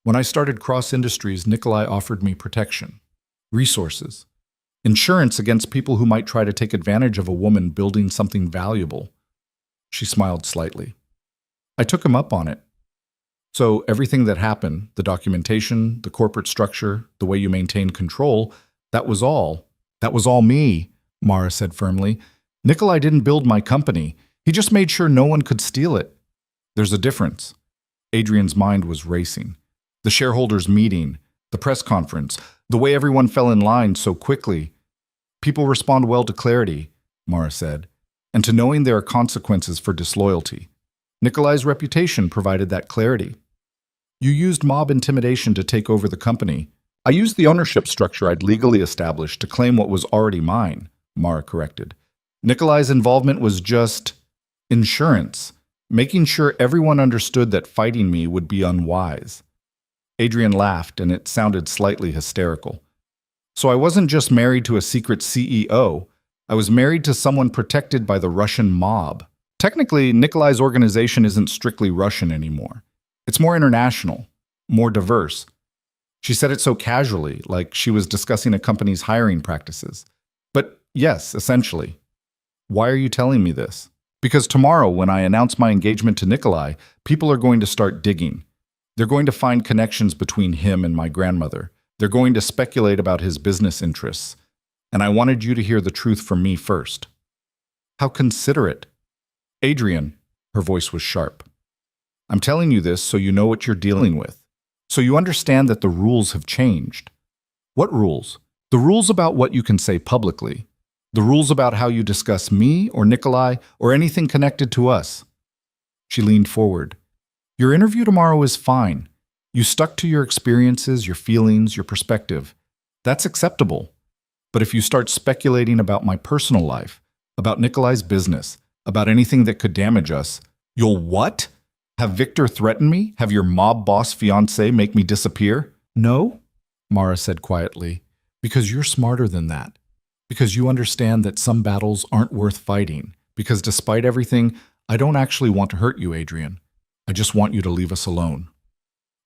When I started Cross Industries, Nikolai offered me protection, resources, insurance against people who might try to take advantage of a woman building something valuable." She smiled slightly. "I took him up on it. So everything that happened, the documentation, the corporate structure, the way you maintain control, that was all me," Mara said firmly. "Nikolai didn't build my company. He just made sure no one could steal it." "There's a difference." Adrian's mind was racing. The shareholders' meeting, the press conference, the way everyone fell in line so quickly. "People respond well to clarity," Mara said, "and to knowing there are consequences for disloyalty. Nikolai's reputation provided that clarity. You used mob intimidation to take over the company. I used the ownership structure I'd legally established to claim what was already mine," Mara corrected. "Nikolai's involvement was just insurance, making sure everyone understood that fighting me would be unwise." Adrian laughed, and it sounded slightly hysterical. "So I wasn't just married to a secret CEO. I was married to someone protected by the Russian mob. Technically, Nikolai's organization isn't strictly Russian anymore. It's more international, more diverse." She said it so casually, like she was discussing a company's hiring practices. "But yes, essentially. Why are you telling me this?" "Because tomorrow, when I announce my engagement to Nikolai, people are going to start digging. They're going to find connections between him and my grandmother. They're going to speculate about his business interests. And I wanted you to hear the truth from me first." How considerate. Adrian, her voice was sharp. I'm telling you this so you know what you're dealing with. So you understand that the rules have changed. What rules? The rules about what you can say publicly. The rules about how you discuss me or Nikolai or anything connected to us. She leaned forward. Your interview tomorrow is fine. You stuck to your experiences, your feelings, your perspective. That's acceptable. But if you start speculating about my personal life, about Nikolai's business, about anything that could damage us, you'll what? Have Victor threaten me? Have your mob boss fiancé make me disappear? No, Mara said quietly, because you're smarter than that. Because you understand that some battles aren't worth fighting. Because despite everything, I don't actually want to hurt you, Adrian. I just want you to leave us alone.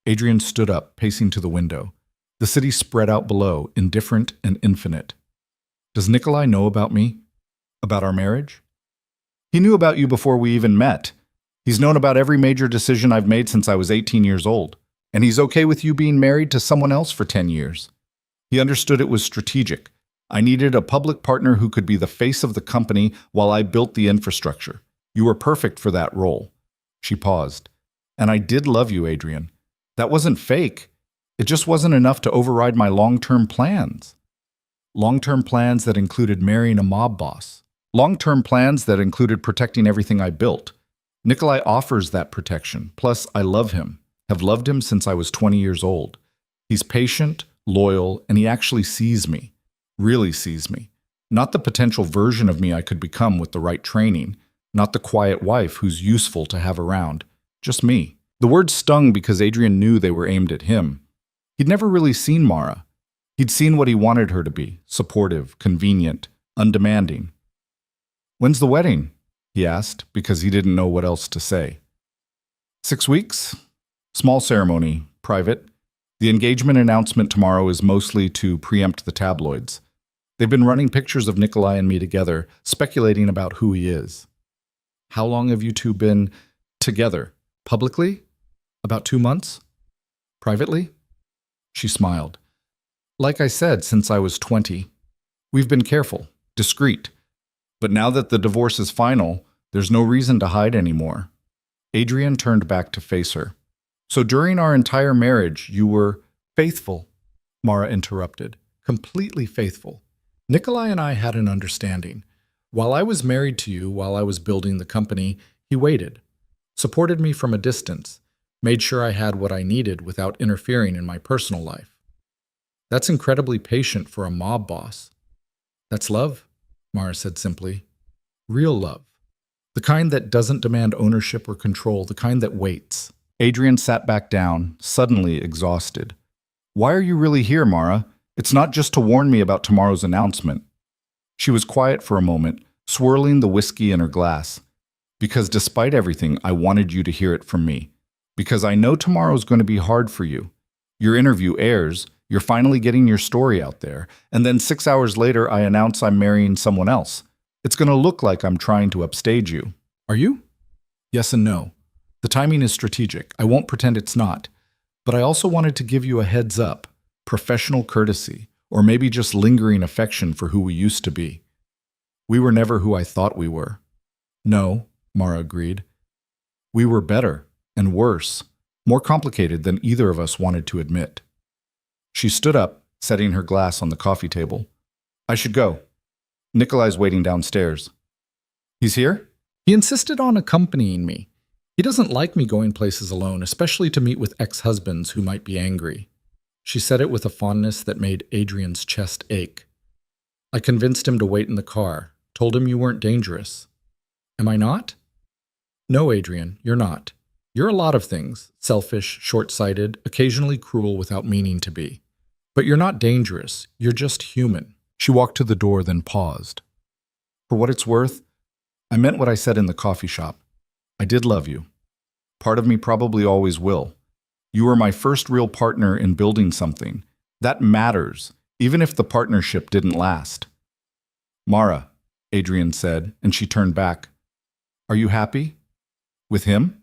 Adrian stood up, pacing to the window. The city spread out below, indifferent and infinite. Does Nikolai know about me? About our marriage? He knew about you before we even met. He's known about every major decision I've made since I was 18 years old. And he's okay with you being married to someone else for 10 years. He understood it was strategic. I needed a public partner who could be the face of the company while I built the infrastructure. You were perfect for that role. She paused. And I did love you, Adrian. That wasn't fake. It just wasn't enough to override my long-term plans. Long-term plans that included marrying a mob boss. Long-term plans that included protecting everything I built. Nikolai offers that protection. Plus, I love him. Have loved him since I was 20 years old. He's patient, loyal, and he actually sees me. Really sees me. Not the potential version of me I could become with the right training. Not the quiet wife who's useful to have around. Just me. The words stung because Adrian knew they were aimed at him. He'd never really seen Mara. He'd seen what he wanted her to be. Supportive, convenient, undemanding. When's the wedding? He asked, because he didn't know what else to say. 6 weeks? Small ceremony, private. The engagement announcement tomorrow is mostly to preempt the tabloids. They've been running pictures of Nikolai and me together, speculating about who he is. How long have you two been together? Publicly? About 2 months? Privately? She smiled. Like I said, since I was 20. We've been careful, discreet. But now that the divorce is final, there's no reason to hide anymore. Adrian turned back to face her. So during our entire marriage, you were faithful, Mara interrupted. Completely faithful. Nikolai and I had an understanding. While I was married to you, while I was building the company, he waited, supported me from a distance, made sure I had what I needed without interfering in my personal life. That's incredibly patient for a mob boss. That's love, Mara said simply. Real love. The kind that doesn't demand ownership or control, the kind that waits. Adrian sat back down, suddenly exhausted. Why are you really here, Mara? It's not just to warn me about tomorrow's announcement. She was quiet for a moment, swirling the whiskey in her glass. Because despite everything, I wanted you to hear it from me. Because I know tomorrow's going to be hard for you. Your interview airs, you're finally getting your story out there, and then 6 hours later I announce I'm marrying someone else. It's going to look like I'm trying to upstage you. Are you? Yes and no. The timing is strategic. I won't pretend it's not. But I also wanted to give you a heads up, professional courtesy, or maybe just lingering affection for who we used to be. We were never who I thought we were. No, Mara agreed. We were better and worse, more complicated than either of us wanted to admit. She stood up, setting her glass on the coffee table. I should go. Nikolai's waiting downstairs. He's here? He insisted on accompanying me. He doesn't like me going places alone, especially to meet with ex-husbands who might be angry. She said it with a fondness that made Adrian's chest ache. I convinced him to wait in the car, told him you weren't dangerous. Am I not? No, Adrian, you're not. You're a lot of things, selfish, short-sighted, occasionally cruel without meaning to be. But you're not dangerous, you're just human. She walked to the door, then paused. For what it's worth, I meant what I said in the coffee shop. I did love you. Part of me probably always will. You were my first real partner in building something. That matters, even if the partnership didn't last. Mara, Adrian said, and she turned back. Are you happy? With him?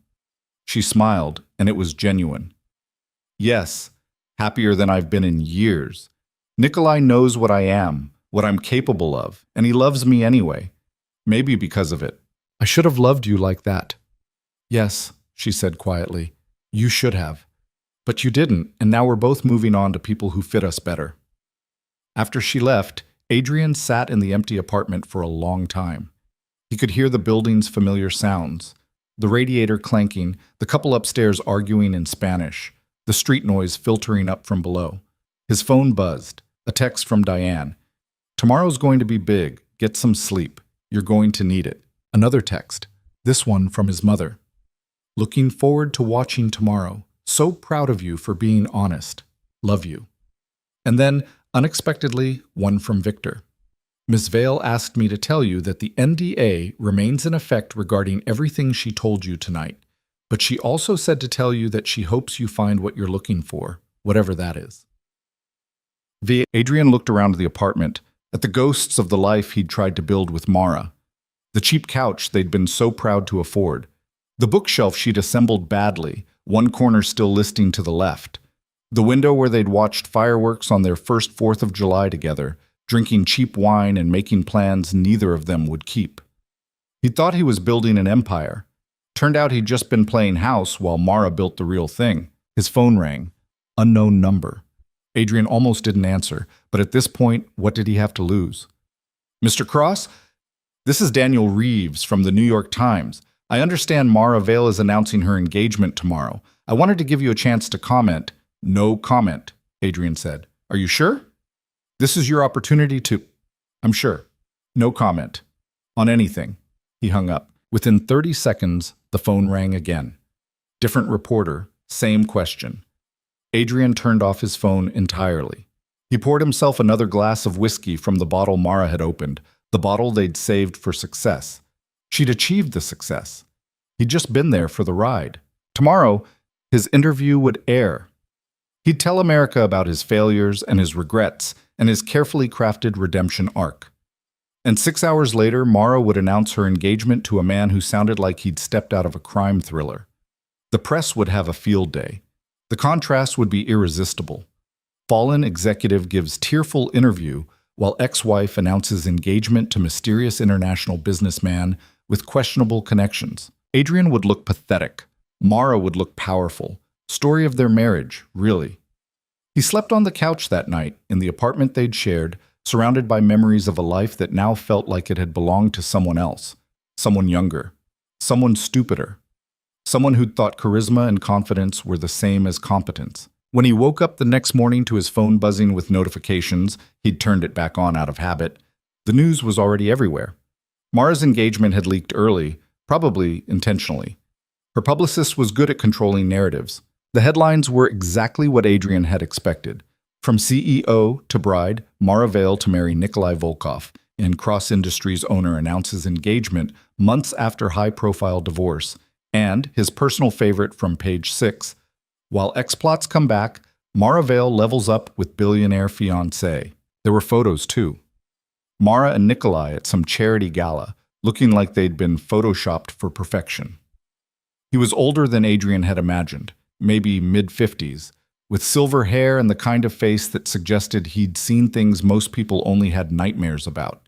She smiled, and it was genuine. Yes, happier than I've been in years. Nikolai knows what I am, what I'm capable of, and he loves me anyway. maybe because of it. I should have loved you like that. Yes, she said quietly. You should have. But you didn't, and now we're both moving on to people who fit us better. After she left, Adrian sat in the empty apartment for a long time. He could hear the building's familiar sounds, the radiator clanking, the couple upstairs arguing in Spanish, the street noise filtering up from below. His phone buzzed, a text from Diane. Tomorrow's going to be big. Get some sleep. You're going to need it. Another text, this one from his mother. Looking forward to watching tomorrow. So proud of you for being honest. Love you. And then, unexpectedly, one from Victor. Miss Vale asked me to tell you that the NDA remains in effect regarding everything she told you tonight, but she also said to tell you that she hopes you find what you're looking for, whatever that is. Adrian looked around the apartment, at the ghosts of the life he'd tried to build with Mara, the cheap couch they'd been so proud to afford, the bookshelf she'd assembled badly, one corner still listing to the left, the window where they'd watched fireworks on their first 4th of July together, drinking cheap wine and making plans neither of them would keep. He thought he was building an empire. Turned out he'd just been playing house while Mara built the real thing. His phone rang. Unknown number. Adrian almost didn't answer, but at this point, what did he have to lose? Mr. Cross? This is Daniel Reeves from the New York Times. I understand Mara Vale is announcing her engagement tomorrow. I wanted to give you a chance to comment. No comment, Adrian said. Are you sure? This is your opportunity to... I'm sure. No comment. On anything. He hung up. Within 30 seconds, the phone rang again. Different reporter, same question. Adrian turned off his phone entirely. He poured himself another glass of whiskey from the bottle Mara had opened, the bottle they'd saved for success. She'd achieved the success. He'd just been there for the ride. Tomorrow, his interview would air. He'd tell America about his failures and his regrets and his carefully crafted redemption arc. And 6 hours later, Mara would announce her engagement to a man who sounded like he'd stepped out of a crime thriller. The press would have a field day. The contrast would be irresistible. Fallen executive gives tearful interview while ex-wife announces engagement to mysterious international businessman with questionable connections. Adrian would look pathetic. Mara would look powerful. Story of their marriage, really. He slept on the couch that night in the apartment they'd shared, surrounded by memories of a life that now felt like it had belonged to someone else, someone younger, someone stupider, someone who'd thought charisma and confidence were the same as competence. When he woke up the next morning to his phone buzzing with notifications, he'd turned it back on out of habit, the news was already everywhere. Mara's engagement had leaked early, probably intentionally. Her publicist was good at controlling narratives. The headlines were exactly what Adrian had expected. From CEO to bride, Mara Vale to marry Nikolai Volkov, and Cross Industries owner announces engagement months after high-profile divorce, and his personal favorite from page 6, while X-Plots come back, Mara Vale levels up with billionaire fiancé. There were photos too. Mara and Nikolai at some charity gala, looking like they'd been photoshopped for perfection. He was older than Adrian had imagined, maybe mid-50s, with silver hair and the kind of face that suggested he'd seen things most people only had nightmares about.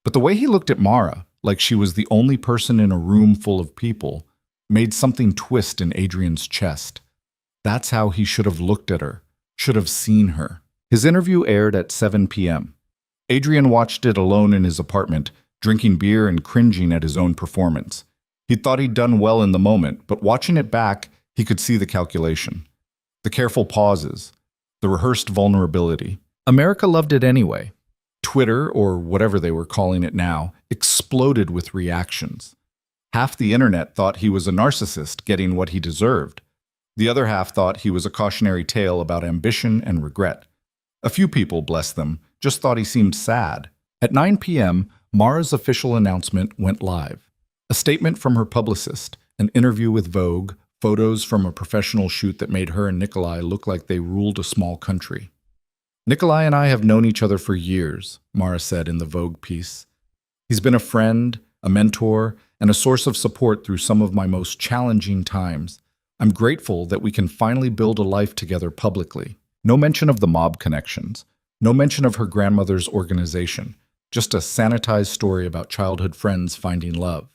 But the way he looked at Mara, like she was the only person in a room full of people, made something twist in Adrian's chest. That's how he should have looked at her, should have seen her. His interview aired at 7 p.m. Adrian watched it alone in his apartment, drinking beer and cringing at his own performance. He thought he'd done well in the moment, but watching it back, he could see the calculation. The careful pauses, the rehearsed vulnerability. America loved it anyway. Twitter, or whatever they were calling it now, exploded with reactions. Half the internet thought he was a narcissist getting what he deserved. The other half thought he was a cautionary tale about ambition and regret. A few people, bless them, just thought he seemed sad. At 9 p.m., Mara's official announcement went live. A statement from her publicist, an interview with Vogue, photos from a professional shoot that made her and Nikolai look like they ruled a small country. Nikolai and I have known each other for years, Mara said in the Vogue piece. He's been a friend, a mentor, and a source of support through some of my most challenging times. I'm grateful that we can finally build a life together publicly. No mention of the mob connections. No mention of her grandmother's organization. just a sanitized story about childhood friends finding love.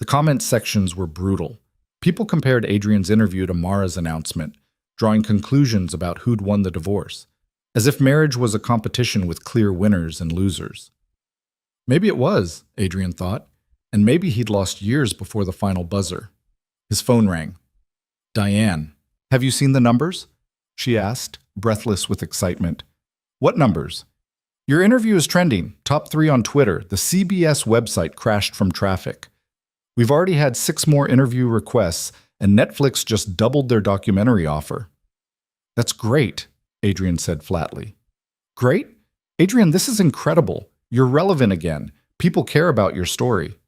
The comment sections were brutal. People compared Adrian's interview to Mara's announcement, drawing conclusions about who'd won the divorce, as if marriage was a competition with clear winners and losers. Maybe it was, Adrian thought, and maybe he'd lost years before the final buzzer. His phone rang. Diane, have you seen the numbers? She asked, breathless with excitement. What numbers? Your interview is trending, top 3 on Twitter. The CBS website crashed from traffic. We've already had 6 more interview requests, and Netflix just doubled their documentary offer. That's great, Adrian said flatly. Great? Adrian, this is incredible. You're relevant again. People care about your story.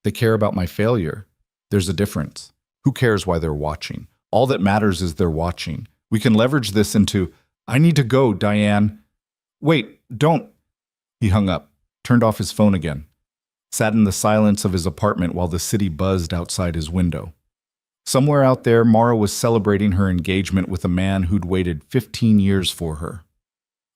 They care about my failure. There's a difference. Who cares why they're watching? All that matters is they're watching. We can leverage this into, I need to go, Diane. Wait, don't. He hung up, turned off his phone again, sat in the silence of his apartment while the city buzzed outside his window. Somewhere out there, Mara was celebrating her engagement with a man who'd waited 15 years for her.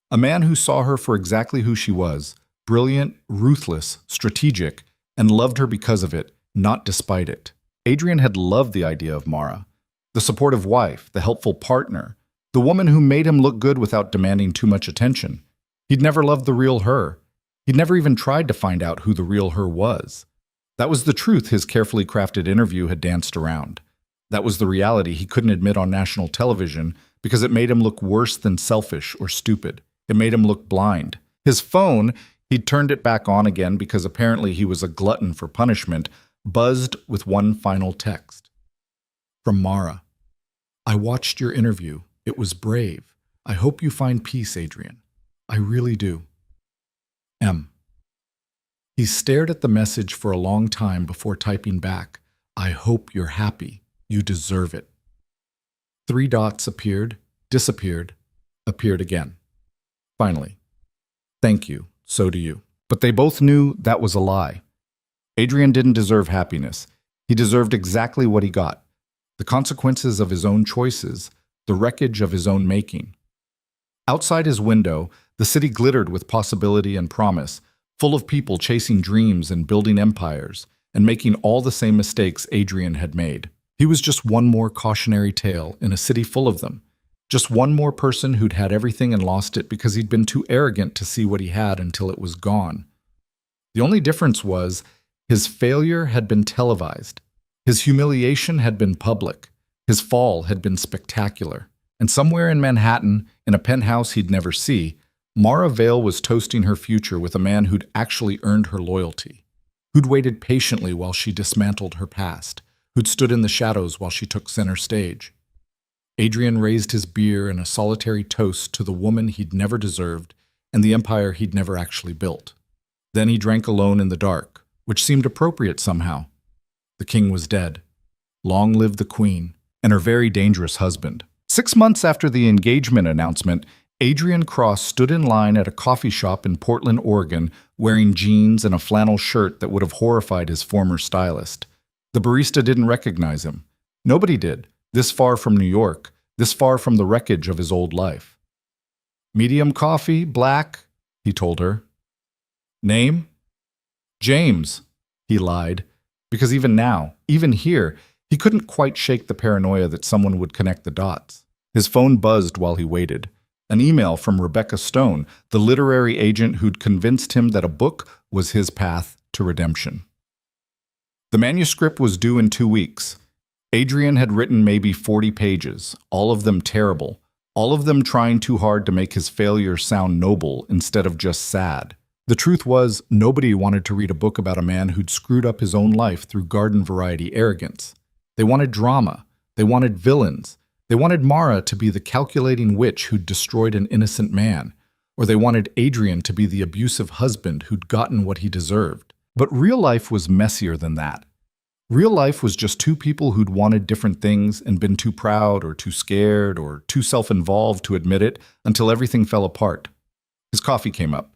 A man who saw her for exactly who she was, brilliant, ruthless, strategic, and loved her because of it, not despite it. Adrian had loved the idea of Mara, the supportive wife, the helpful partner, the woman who made him look good without demanding too much attention. He'd never loved the real her. He'd never even tried to find out who the real her was. That was the truth his carefully crafted interview had danced around. That was the reality he couldn't admit on national television because it made him look worse than selfish or stupid. It made him look blind. His phone, he'd turned it back on again because apparently he was a glutton for punishment, buzzed with one final text. From Mara. I watched your interview. It was brave. I hope you find peace, Adrian. I really do. M. He stared at the message for a long time before typing back, I hope you're happy. You deserve it. 3 dots appeared, disappeared, appeared again. Finally, thank you, so do you. But they both knew that was a lie. Adrian didn't deserve happiness. He deserved exactly what he got. The consequences of his own choices, the wreckage of his own making. Outside his window, the city glittered with possibility and promise, full of people chasing dreams and building empires, and making all the same mistakes Adrian had made. He was just one more cautionary tale in a city full of them. Just one more person who'd had everything and lost it because he'd been too arrogant to see what he had until it was gone. The only difference was his failure had been televised. His humiliation had been public. His fall had been spectacular. And somewhere in Manhattan, in a penthouse he'd never see, Mara Vale was toasting her future with a man who'd actually earned her loyalty, who'd waited patiently while she dismantled her past, who'd stood in the shadows while she took center stage. Adrian raised his beer in a solitary toast to the woman he'd never deserved and the empire he'd never actually built. Then he drank alone in the dark, which seemed appropriate somehow. The king was dead. Long live the queen and her very dangerous husband. 6 months after the engagement announcement, Adrian Cross stood in line at a coffee shop in Portland, Oregon, wearing jeans and a flannel shirt that would have horrified his former stylist. The barista didn't recognize him. Nobody did, this far from New York, this far from the wreckage of his old life. Medium coffee, black, he told her. Name? James, he lied, because even now, even here, he couldn't quite shake the paranoia that someone would connect the dots. His phone buzzed while he waited. An email from Rebecca Stone, the literary agent who'd convinced him that a book was his path to redemption. The manuscript was due in 2 weeks. Adrian had written maybe 40 pages, all of them terrible, all of them trying too hard to make his failure sound noble instead of just sad. The truth was, nobody wanted to read a book about a man who'd screwed up his own life through garden-variety arrogance. They wanted drama. They wanted villains. They wanted Mara to be the calculating witch who'd destroyed an innocent man, or they wanted Adrian to be the abusive husband who'd gotten what he deserved. But real life was messier than that. Real life was just 2 people who'd wanted different things and been too proud or too scared or too self-involved to admit it until everything fell apart. His coffee came up.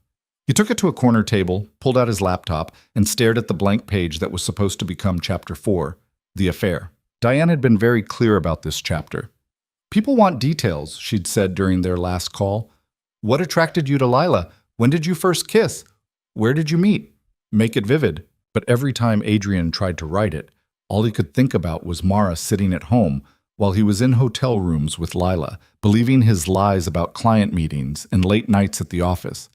He took it to a corner table, pulled out his laptop, and stared at the blank page that was supposed to become Chapter 4, The Affair. Diane had been very clear about this chapter. People want details, she'd said during their last call. What attracted you to Lila? When did you first kiss? Where did you meet? Make it vivid. But every time Adrian tried to write it, all he could think about was Mara sitting at home while he was in hotel rooms with Lila, believing his lies about client meetings and late nights at the office.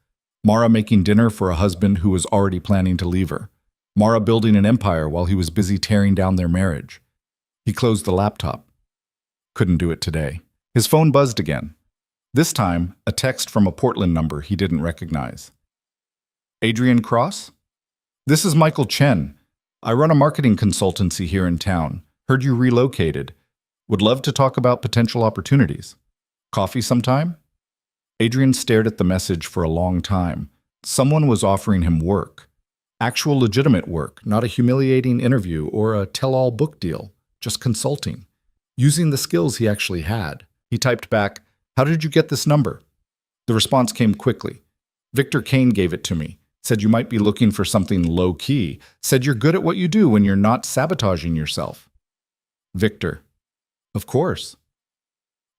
Mara making dinner for a husband who was already planning to leave her. Mara building an empire while he was busy tearing down their marriage. He closed the laptop. Couldn't do it today. His phone buzzed again. This time, a text from a Portland number he didn't recognize. Adrian Cross? This is Michael Chen. I run a marketing consultancy here in town. Heard you relocated. Would love to talk about potential opportunities. Coffee sometime? Adrian stared at the message for a long time. Someone was offering him work. Actual legitimate work, not a humiliating interview or a tell-all book deal, just consulting. Using the skills he actually had. He typed back, "How did you get this number?" The response came quickly. "Victor Kane gave it to me. Said you might be looking for something low-key. Said you're good at what you do when you're not sabotaging yourself." Victor. Of course.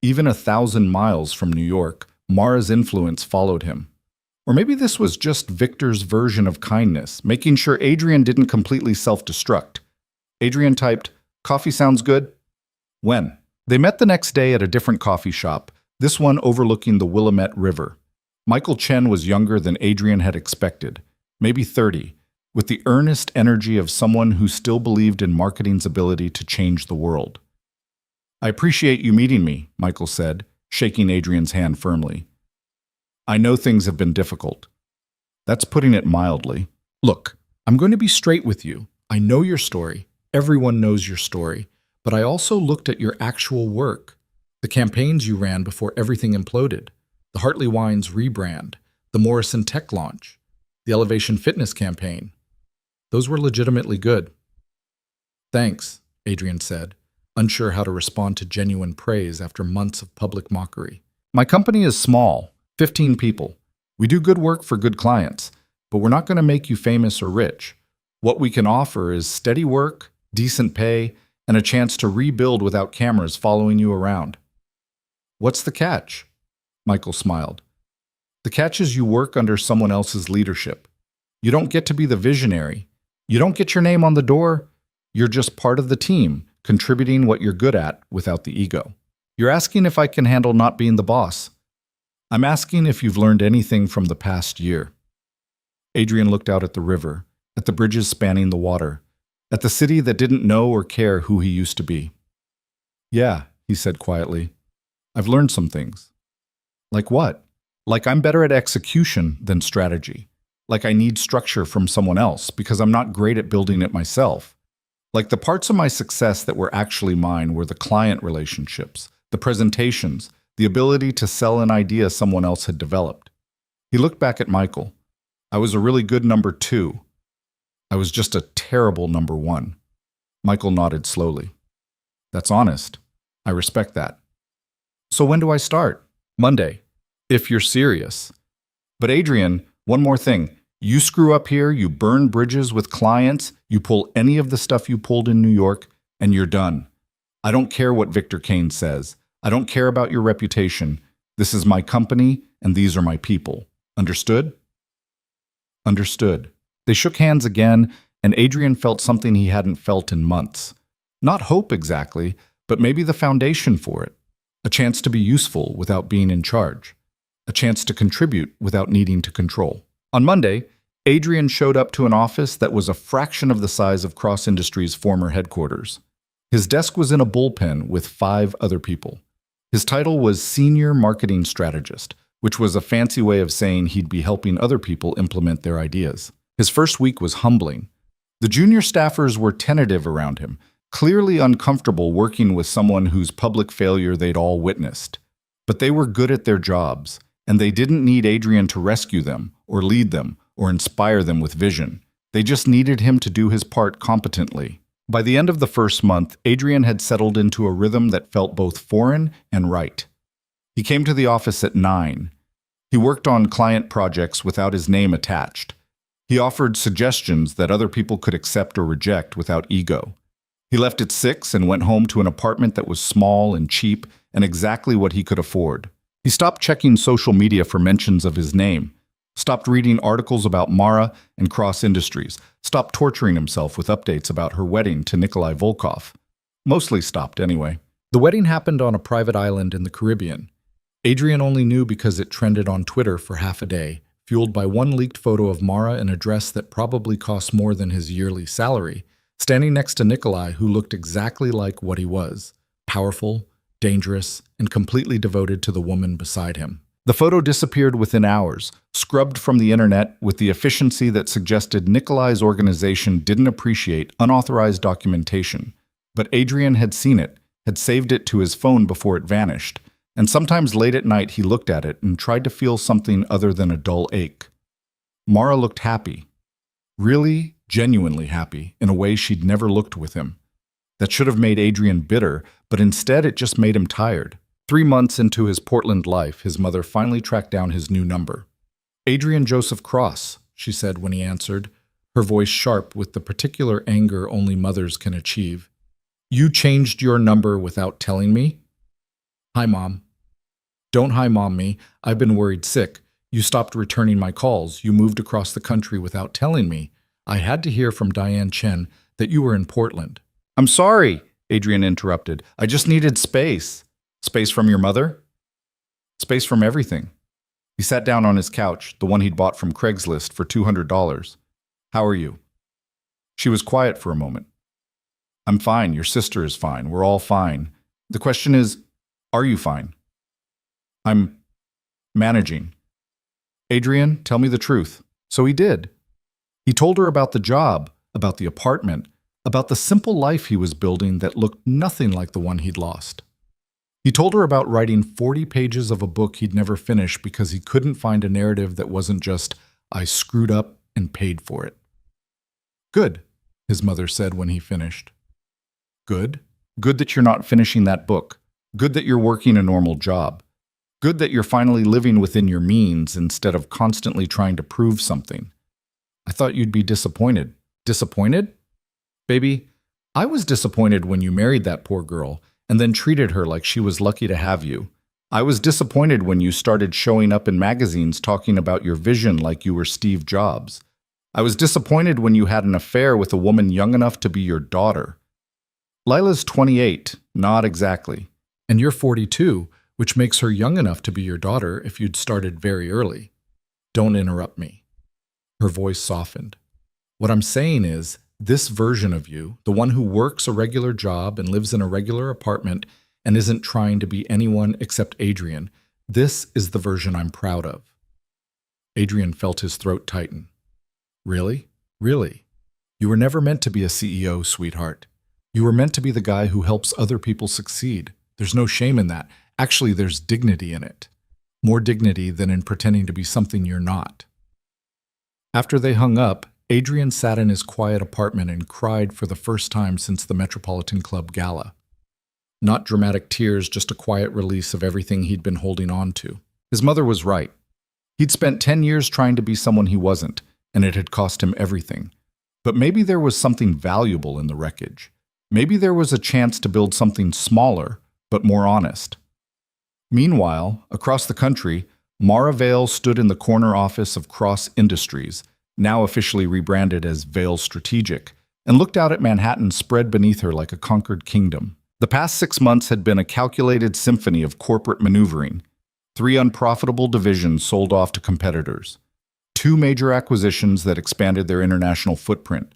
Even 1,000 miles from New York, Mara's influence followed him. Or maybe this was just Victor's version of kindness, making sure Adrian didn't completely self-destruct. Adrian typed, "Coffee sounds good." When? They met the next day at a different coffee shop, this one overlooking the Willamette River. Michael Chen was younger than Adrian had expected, maybe 30, with the earnest energy of someone who still believed in marketing's ability to change the world. "I appreciate you meeting me," Michael said, shaking Adrian's hand firmly. "I know things have been difficult." That's putting it mildly. "Look, I'm going to be straight with you. I know your story. Everyone knows your story. But I also looked at your actual work. The campaigns you ran before everything imploded. The Hartley Wines rebrand. The Morrison Tech launch. The Elevation Fitness campaign. Those were legitimately good." "Thanks," Adrian said, unsure how to respond to genuine praise after months of public mockery. "My company is small, 15 people. We do good work for good clients, but we're not going to make you famous or rich. What we can offer is steady work, decent pay, and a chance to rebuild without cameras following you around." "What's the catch?" Michael smiled. "The catch is you work under someone else's leadership. You don't get to be the visionary. You don't get your name on the door. You're just part of the team, contributing what you're good at without the ego. You're asking if I can handle not being the boss. I'm asking if you've learned anything from the past year." Adrian looked out at the river, at the bridges spanning the water, at the city that didn't know or care who he used to be. "Yeah," he said quietly. "I've learned some things." "Like what?" "Like I'm better at execution than strategy. Like I need structure from someone else because I'm not great at building it myself. Like the parts of my success that were actually mine were the client relationships, the presentations, the ability to sell an idea someone else had developed." He looked back at Michael. "I was a really good number 2. I was just a terrible number 1. Michael nodded slowly. "That's honest. I respect that." "So when do I start?" "Monday, if you're serious." "But Adrian, one more thing. You screw up here, you burn bridges with clients, you pull any of the stuff you pulled in New York, and you're done. I don't care what Victor Kane says. I don't care about your reputation. This is my company, and these are my people. Understood?" Understood. They shook hands again, and Adrian felt something he hadn't felt in months. Not hope exactly, but maybe the foundation for it. A chance to be useful without being in charge. A chance to contribute without needing to control. On Monday, Adrian showed up to an office that was a fraction of the size of Cross Industries' former headquarters. His desk was in a bullpen with 5 other people. His title was Senior Marketing Strategist, which was a fancy way of saying he'd be helping other people implement their ideas. His first week was humbling. The junior staffers were tentative around him, clearly uncomfortable working with someone whose public failure they'd all witnessed. But they were good at their jobs, and they didn't need Adrian to rescue them, or lead them, or inspire them with vision. They just needed him to do his part competently. By the end of the first month, Adrian had settled into a rhythm that felt both foreign and right. He came to the office at 9. He worked on client projects without his name attached. He offered suggestions that other people could accept or reject without ego. He left at 6 and went home to an apartment that was small and cheap and exactly what he could afford. He stopped checking social media for mentions of his name. stopped reading articles about Mara and Cross Industries, stopped torturing himself with updates about her wedding to Nikolai Volkov. Mostly stopped, anyway. The wedding happened on a private island in the Caribbean. Adrian only knew because it trended on Twitter for half a day, fueled by one leaked photo of Mara in a dress that probably cost more than his yearly salary, standing next to Nikolai, who looked exactly like what he was: powerful, dangerous, and completely devoted to the woman beside him. The photo disappeared within hours, scrubbed from the internet with the efficiency that suggested Nikolai's organization didn't appreciate unauthorized documentation. But Adrian had seen it, had saved it to his phone before it vanished, and sometimes late at night he looked at it and tried to feel something other than a dull ache. Mara looked happy. Really, genuinely happy, in a way she'd never looked with him. That should have made Adrian bitter, but instead it just made him tired. 3 months into his Portland life, his mother finally tracked down his new number. "Adrian Joseph Cross," she said when he answered, her voice sharp with the particular anger only mothers can achieve. "You changed your number without telling me?" "Hi, Mom." "Don't hi, Mom me. I've been worried sick. You stopped returning my calls. You moved across the country without telling me. I had to hear from Diane Chen that you were in Portland." "I'm sorry," Adrian interrupted. "I just needed space." "Space from your mother?" "Space from everything." He sat down on his couch, the one he'd bought from Craigslist for $200. "How are you?" She was quiet for a moment. "I'm fine. Your sister is fine. We're all fine. The question is, are you fine?" "I'm managing." "Adrian, tell me the truth." So he did. He told her about the job, about the apartment, about the simple life he was building that looked nothing like the one he'd lost. He told her about writing 40 pages of a book he'd never finish because he couldn't find a narrative that wasn't just, "I screwed up and paid for it." "Good," his mother said when he finished. "Good? Good that you're not finishing that book. Good that you're working a normal job. Good that you're finally living within your means instead of constantly trying to prove something. I thought you'd be disappointed." "Disappointed?" "Baby, I was disappointed when you married that poor girl and then treated her like she was lucky to have you. I was disappointed when you started showing up in magazines talking about your vision like you were Steve Jobs. I was disappointed when you had an affair with a woman young enough to be your daughter. Lila's 28, not exactly. And you're 42, which makes her young enough to be your daughter if you'd started very early. Don't interrupt me." Her voice softened. "What I'm saying is, this version of you, the one who works a regular job and lives in a regular apartment and isn't trying to be anyone except Adrian, this is the version I'm proud of." Adrian felt his throat tighten. "Really? Really? You were never meant to be a CEO, sweetheart. You were meant to be the guy who helps other people succeed. There's no shame in that. Actually, there's dignity in it. More dignity than in pretending to be something you're not." After they hung up, Adrian sat in his quiet apartment and cried for the first time since the Metropolitan Club gala. Not dramatic tears, just a quiet release of everything he'd been holding on to. His mother was right. He'd spent 10 years trying to be someone he wasn't, and it had cost him everything. But maybe there was something valuable in the wreckage. Maybe there was a chance to build something smaller, but more honest. Meanwhile, across the country, Mara Vale stood in the corner office of Cross Industries, now officially rebranded as Vale Strategic, and looked out at Manhattan spread beneath her like a conquered kingdom. The past 6 months had been a calculated symphony of corporate maneuvering. 3 unprofitable divisions sold off to competitors. 2 major acquisitions that expanded their international footprint.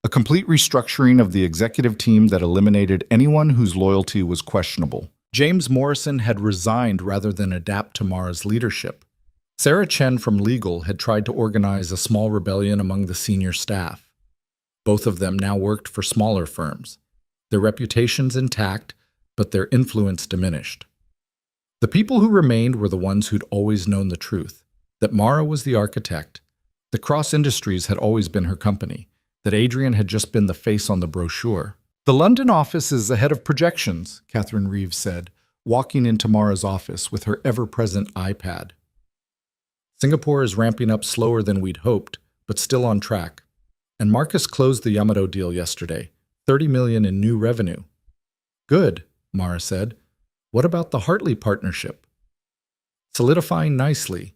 A complete restructuring of the executive team that eliminated anyone whose loyalty was questionable. James Morrison had resigned rather than adapt to Mara's leadership. Sarah Chen from legal had tried to organize a small rebellion among the senior staff. Both of them now worked for smaller firms, their reputations intact, but their influence diminished. The people who remained were the ones who'd always known the truth, that Mara was the architect, that Cross Industries had always been her company, that Adrian had just been the face on the brochure. "The London office is ahead of projections," Catherine Reeves said, walking into Mara's office with her ever-present iPad. "Singapore is ramping up slower than we'd hoped, but still on track. And Marcus closed the Yamato deal yesterday, $30 million in new revenue." "Good," Mara said. "What about the Hartley partnership?" "Solidifying nicely.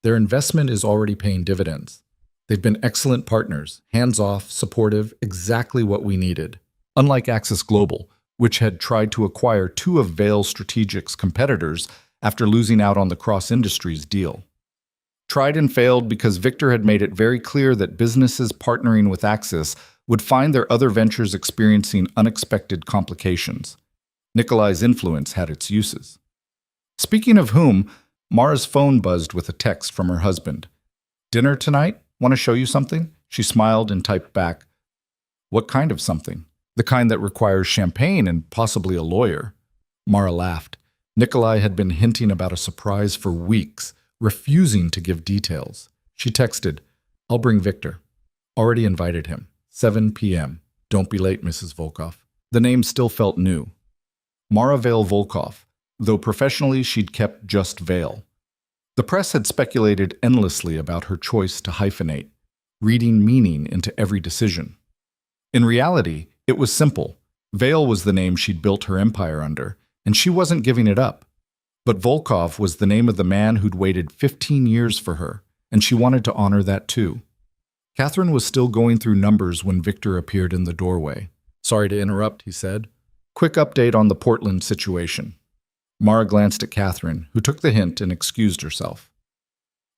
Their investment is already paying dividends. They've been excellent partners, hands-off, supportive, exactly what we needed. Unlike Axis Global, which had tried to acquire two of Vail Strategic's competitors after losing out on the Cross Industries deal. Tried and failed because Victor had made it very clear that businesses partnering with Axis would find their other ventures experiencing unexpected complications. Nikolai's influence had its uses. Speaking of whom, Mara's phone buzzed with a text from her husband. "Dinner tonight? Want to show you something?" She smiled and typed back, "What kind of something?" "The kind that requires champagne and possibly a lawyer." Mara laughed. Nikolai had been hinting about a surprise for weeks, refusing to give details. She texted, "I'll bring Victor. Already invited him. 7 p.m. Don't be late, Mrs. Volkov." The name still felt new. Mara Vail Volkov, though professionally she'd kept just Vail. The press had speculated endlessly about her choice to hyphenate, reading meaning into every decision. In reality, it was simple. Vail was the name she'd built her empire under, and she wasn't giving it up. But Volkov was the name of the man who'd waited 15 years for her, and she wanted to honor that too. Catherine was still going through numbers when Victor appeared in the doorway. "Sorry to interrupt," he said. "Quick update on the Portland situation." Mara glanced at Catherine, who took the hint and excused herself.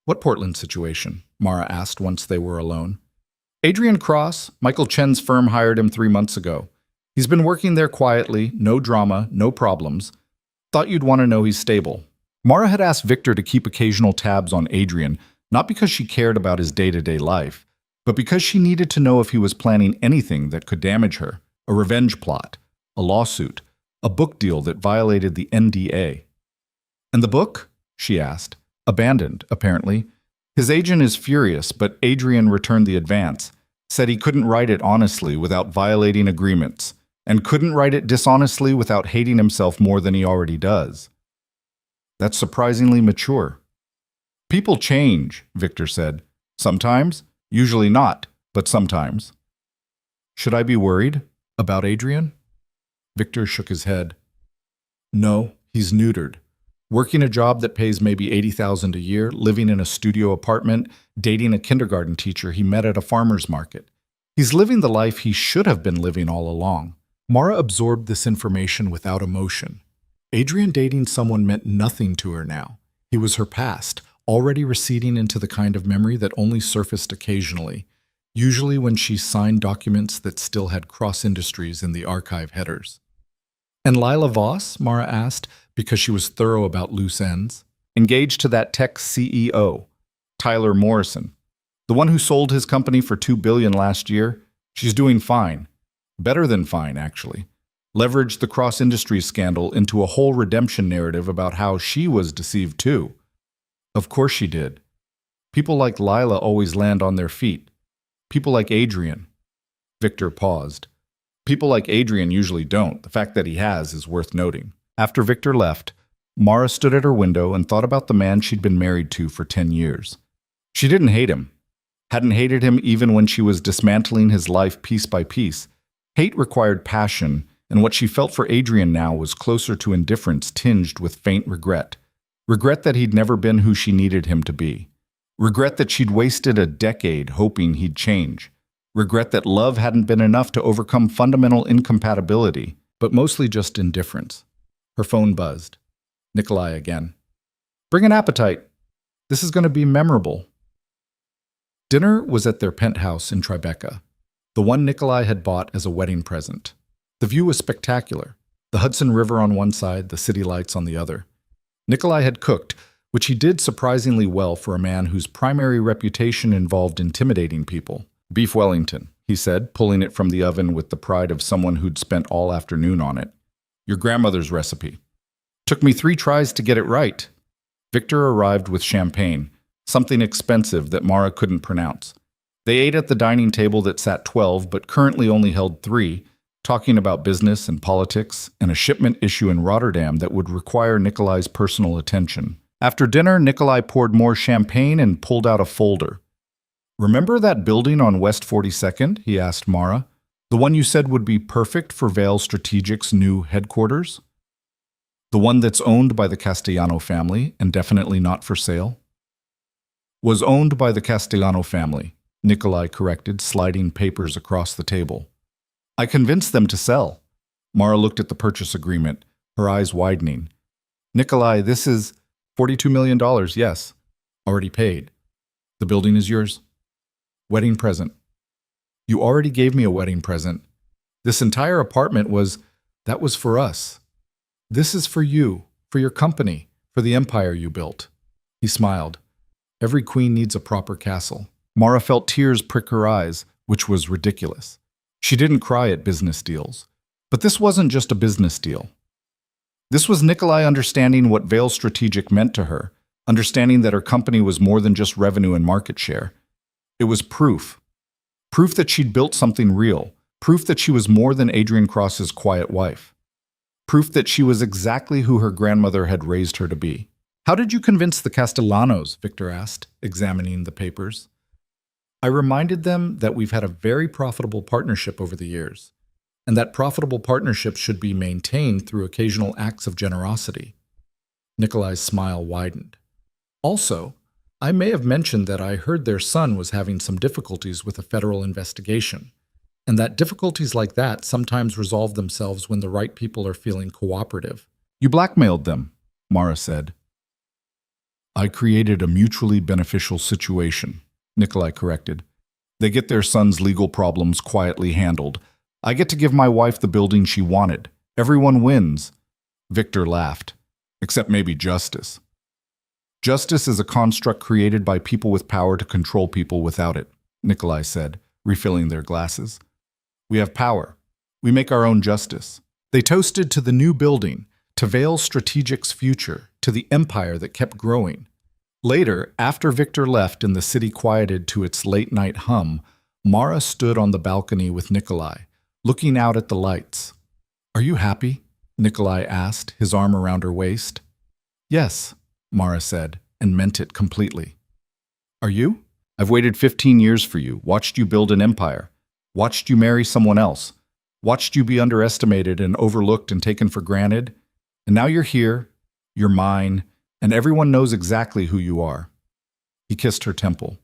"What Portland situation?" Mara asked once they were alone. "Adrian Cross, Michael Chen's firm hired him 3 months ago. He's been working there quietly, no drama, no problems. Thought you'd want to know he's stable." Mara had asked Victor to keep occasional tabs on Adrian, not because she cared about his day-to-day life, but because she needed to know if he was planning anything that could damage her, a revenge plot, a lawsuit, a book deal that violated the NDA. "And the book?" she asked. "Abandoned, apparently. His agent is furious, but Adrian returned the advance, said he couldn't write it honestly without violating agreements, and couldn't write it dishonestly without hating himself more than he already does." "That's surprisingly mature." "People change," Victor said. "Sometimes, usually not, but sometimes." "Should I be worried about Adrian?" Victor shook his head. "No, he's neutered. Working a job that pays maybe $80,000 a year, living in a studio apartment, dating a kindergarten teacher he met at a farmer's market. He's living the life he should have been living all along." Mara absorbed this information without emotion. Adrian dating someone meant nothing to her now. He was her past, already receding into the kind of memory that only surfaced occasionally, usually when she signed documents that still had Cross Industries in the archive headers. "And Lila Voss?" Mara asked, because she was thorough about loose ends. "Engaged to that tech CEO, Tyler Morrison. The one who sold his company for $2 billion last year. She's doing fine. Better than fine, actually. Leveraged the Cross Industries scandal into a whole redemption narrative about how she was deceived too. Of course she did. People like Lila always land on their feet. People like Adrian." Victor paused. "People like Adrian usually don't. The fact that he has is worth noting." After Victor left, Mara stood at her window and thought about the man she'd been married to for 10 years. She didn't hate him. Hadn't hated him even when she was dismantling his life piece by piece. Hate required passion, and what she felt for Adrian now was closer to indifference tinged with faint regret. Regret that he'd never been who she needed him to be. Regret that she'd wasted a decade hoping he'd change. Regret that love hadn't been enough to overcome fundamental incompatibility, but mostly just indifference. Her phone buzzed. Nikolai again. "Bring an appetite. This is going to be memorable." Dinner was at their penthouse in Tribeca, the one Nikolai had bought as a wedding present. The view was spectacular. The Hudson River on one side, the city lights on the other. Nikolai had cooked, which he did surprisingly well for a man whose primary reputation involved intimidating people. "Beef Wellington," he said, pulling it from the oven with the pride of someone who'd spent all afternoon on it. "Your grandmother's recipe. Took me 3 tries to get it right." Victor arrived with champagne, something expensive that Mara couldn't pronounce. They ate at the dining table that sat 12 but currently only held 3, talking about business and politics and a shipment issue in Rotterdam that would require Nikolai's personal attention. After dinner, Nikolai poured more champagne and pulled out a folder. "Remember that building on West 42nd?" he asked Mara. "The one you said would be perfect for Vail Strategic's new headquarters? The one that's owned by the Castellano family and definitely not for sale?" Was owned by the Castellano family, Nikolai corrected, sliding papers across the table. I convinced them to sell. Mara looked at the purchase agreement, her eyes widening. Nikolai, this is $42 million, yes. Already paid. The building is yours. Wedding present. You already gave me a wedding present. This entire apartment that was for us. This is for you, for your company, for the empire you built. He smiled. Every queen needs a proper castle. Mara felt tears prick her eyes, which was ridiculous. She didn't cry at business deals. But this wasn't just a business deal. This was Nikolai understanding what Vale Strategic meant to her, understanding that her company was more than just revenue and market share. It was proof. Proof that she'd built something real. Proof that she was more than Adrian Cross's quiet wife. Proof that she was exactly who her grandmother had raised her to be. How did you convince the Castellanos? Victor asked, examining the papers. I reminded them that we've had a very profitable partnership over the years, and that profitable partnerships should be maintained through occasional acts of generosity. Nikolai's smile widened. Also, I may have mentioned that I heard their son was having some difficulties with a federal investigation, and that difficulties like that sometimes resolve themselves when the right people are feeling cooperative. You blackmailed them, Mara said. I created a mutually beneficial situation, Nikolai corrected. They get their son's legal problems quietly handled. I get to give my wife the building she wanted. Everyone wins. Victor laughed. Except maybe justice. Justice is a construct created by people with power to control people without it, Nikolai said, refilling their glasses. We have power. We make our own justice. They toasted to the new building, to Vale Strategic's future, to the empire that kept growing. Later, after Victor left and the city quieted to its late-night hum, Mara stood on the balcony with Nikolai, looking out at the lights. Are you happy? Nikolai asked, his arm around her waist. Yes, Mara said, and meant it completely. Are you? I've waited 15 years for you, watched you build an empire, watched you marry someone else, watched you be underestimated and overlooked and taken for granted, and now you're here, you're mine, and everyone knows exactly who you are. He kissed her temple.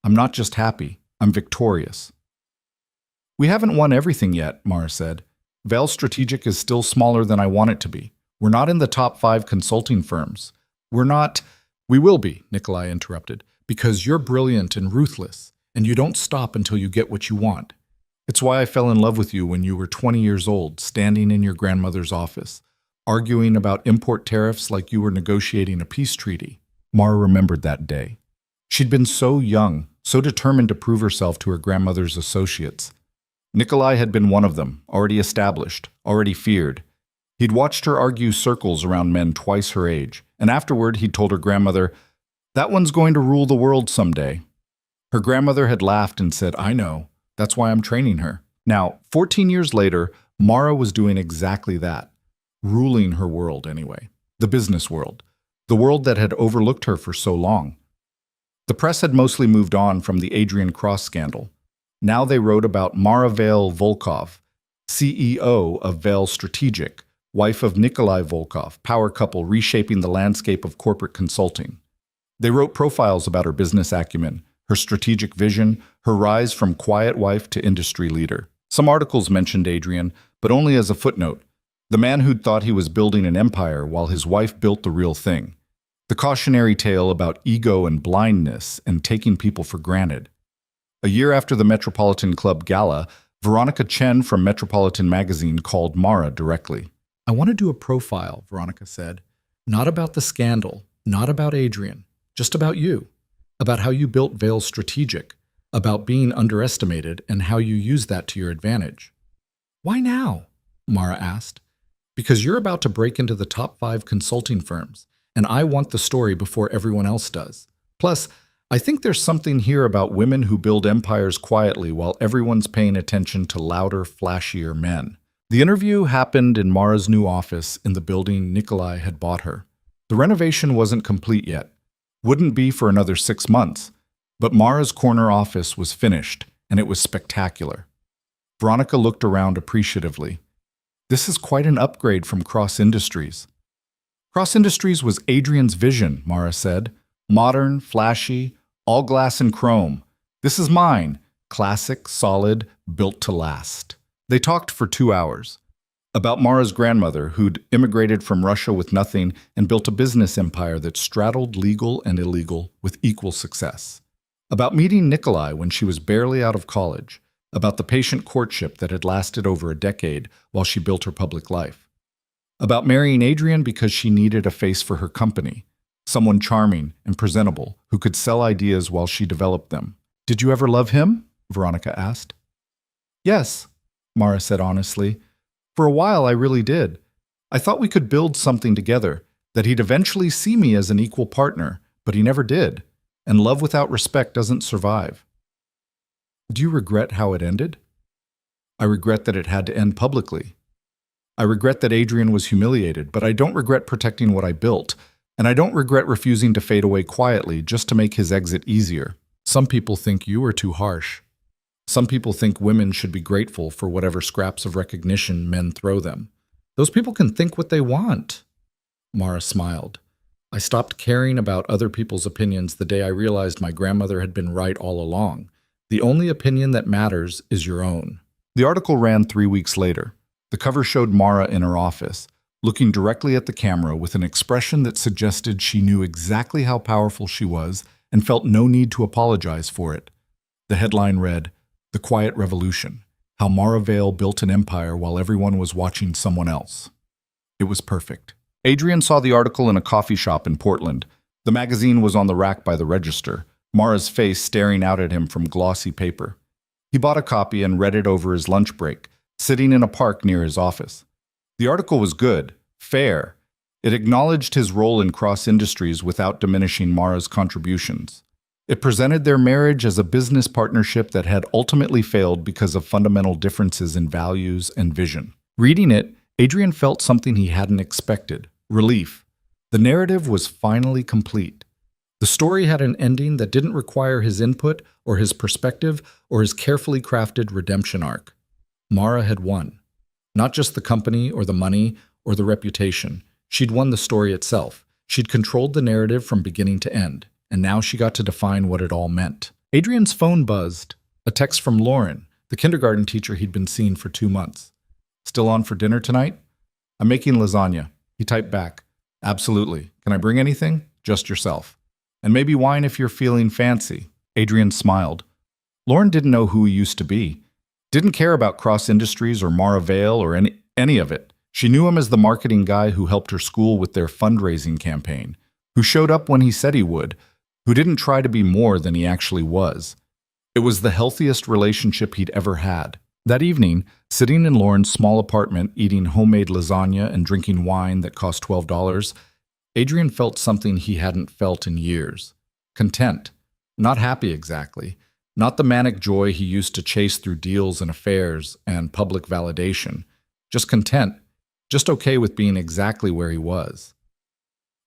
I'm not just happy, I'm victorious. We haven't won everything yet, Mara said. Vale Strategic is still smaller than I want it to be. We're not in the top 5 consulting firms. We will be, Nikolai interrupted, because you're brilliant and ruthless, and you don't stop until you get what you want. It's why I fell in love with you when you were 20 years old, standing in your grandmother's office, arguing about import tariffs like you were negotiating a peace treaty. Mara remembered that day. She'd been so young, so determined to prove herself to her grandmother's associates. Nikolai had been one of them, already established, already feared. He'd watched her argue circles around men twice her age, and afterward he'd told her grandmother, "That one's going to rule the world someday." Her grandmother had laughed and said, "I know. That's why I'm training her." Now, 14 years later, Mara was doing exactly that, ruling her world anyway, the business world, the world that had overlooked her for so long. The press had mostly moved on from the Adrian Cross scandal. Now they wrote about Mara Vale Volkov, CEO of Vale Strategic, wife of Nikolai Volkov, power couple reshaping the landscape of corporate consulting. They wrote profiles about her business acumen, her strategic vision, her rise from quiet wife to industry leader. Some articles mentioned Adrian, but only as a footnote, the man who'd thought he was building an empire while his wife built the real thing. The cautionary tale about ego and blindness and taking people for granted. A year after the Metropolitan Club Gala, Veronica Chen from Metropolitan Magazine called Mara directly. I want to do a profile, Veronica said. Not about the scandal, not about Adrian, just about you. About how you built Vale Strategic, about being underestimated and how you use that to your advantage. Why now? Mara asked. Because you're about to break into the top 5 consulting firms, and I want the story before everyone else does. Plus, I think there's something here about women who build empires quietly while everyone's paying attention to louder, flashier men. The interview happened in Mara's new office in the building Nikolai had bought her. The renovation wasn't complete yet. Wouldn't be for another 6 months. But Mara's corner office was finished, and it was spectacular. Veronica looked around appreciatively. This is quite an upgrade from Cross Industries. Cross Industries was Adrian's vision, Mara said. Modern, flashy, all glass and chrome. This is mine. Classic, solid, built to last. They talked for 2 hours. About Mara's grandmother, who'd immigrated from Russia with nothing and built a business empire that straddled legal and illegal with equal success. About meeting Nikolai when she was barely out of college. About the patient courtship that had lasted over a decade while she built her public life. About marrying Adrian because she needed a face for her company. Someone charming and presentable who could sell ideas while she developed them. "Did you ever love him?" Veronica asked. "Yes," Mara said honestly. "For a while I really did. I thought we could build something together, that he'd eventually see me as an equal partner, but he never did. And love without respect doesn't survive." "Do you regret how it ended?" "I regret that it had to end publicly. I regret that Adrian was humiliated, but I don't regret protecting what I built. And I don't regret refusing to fade away quietly just to make his exit easier. Some people think you are too harsh. Some people think women should be grateful for whatever scraps of recognition men throw them. Those people can think what they want." Mara smiled. "I stopped caring about other people's opinions the day I realized my grandmother had been right all along. The only opinion that matters is your own." The article ran 3 weeks later. The cover showed Mara in her office, looking directly at the camera with an expression that suggested she knew exactly how powerful she was and felt no need to apologize for it. The headline read, "The Quiet Revolution: How Mara Vale Built an Empire While Everyone Was Watching Someone Else." It was perfect. Adrian saw the article in a coffee shop in Portland. The magazine was on the rack by the register, Mara's face staring out at him from glossy paper. He bought a copy and read it over his lunch break, sitting in a park near his office. The article was good, fair. It acknowledged his role in Cross Industries without diminishing Mara's contributions. It presented their marriage as a business partnership that had ultimately failed because of fundamental differences in values and vision. Reading it, Adrian felt something he hadn't expected: relief. The narrative was finally complete. The story had an ending that didn't require his input or his perspective or his carefully crafted redemption arc. Mara had won. Not just the company or the money or the reputation. She'd won the story itself. She'd controlled the narrative from beginning to end, and now she got to define what it all meant. Adrian's phone buzzed. A text from Lauren, the kindergarten teacher he'd been seeing for 2 months. "Still on for dinner tonight?" "I'm making lasagna." He typed back, "Absolutely. Can I bring anything?" "Just yourself. And maybe wine if you're feeling fancy." Adrian smiled. Lauren didn't know who he used to be. Didn't care about Cross Industries or Mara Vale or any of it. She knew him as the marketing guy who helped her school with their fundraising campaign, who showed up when he said he would, who didn't try to be more than he actually was. It was the healthiest relationship he'd ever had. That evening, sitting in Lauren's small apartment, eating homemade lasagna and drinking wine that cost $12, Adrian felt something he hadn't felt in years. Content. Not happy exactly. Not the manic joy he used to chase through deals and affairs and public validation. Just content. Just okay with being exactly where he was.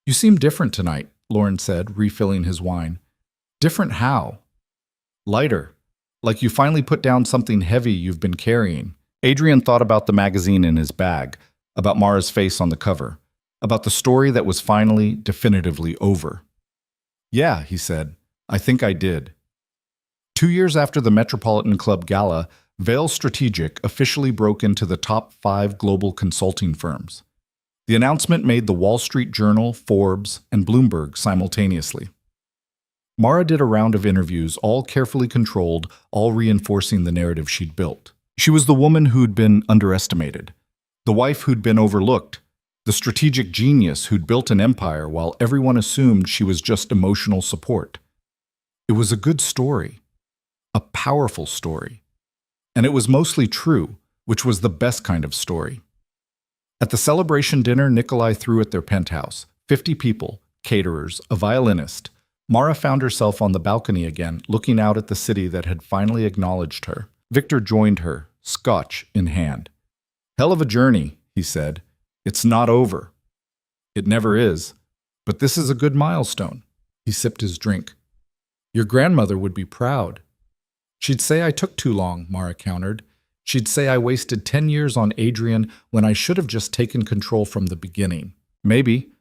"You seem different tonight," Lauren said, refilling his wine. "Different how?" "Lighter. Like you finally put down something heavy you've been carrying." Adrian thought about the magazine in his bag, about Mara's face on the cover, about the story that was finally, definitively over. "Yeah," he said, "I think I did." 2 years after the Metropolitan Club Gala, Vail Strategic officially broke into the top 5 global consulting firms. The announcement made the Wall Street Journal, Forbes, and Bloomberg simultaneously. Mara did a round of interviews, all carefully controlled, all reinforcing the narrative she'd built. She was the woman who'd been underestimated, the wife who'd been overlooked, the strategic genius who'd built an empire while everyone assumed she was just emotional support. It was a good story, a powerful story. And it was mostly true, which was the best kind of story. At the celebration dinner Nikolai threw at their penthouse, 50 people, caterers, a violinist, Mara found herself on the balcony again, looking out at the city that had finally acknowledged her. Victor joined her, scotch in hand. "Hell of a journey," he said. "It's not over." "It never is. But this is a good milestone." He sipped his drink. "Your grandmother would be proud." "She'd say I took too long," Mara countered. "She'd say I wasted 10 years on Adrian when I should have just taken control from the beginning." "Maybe.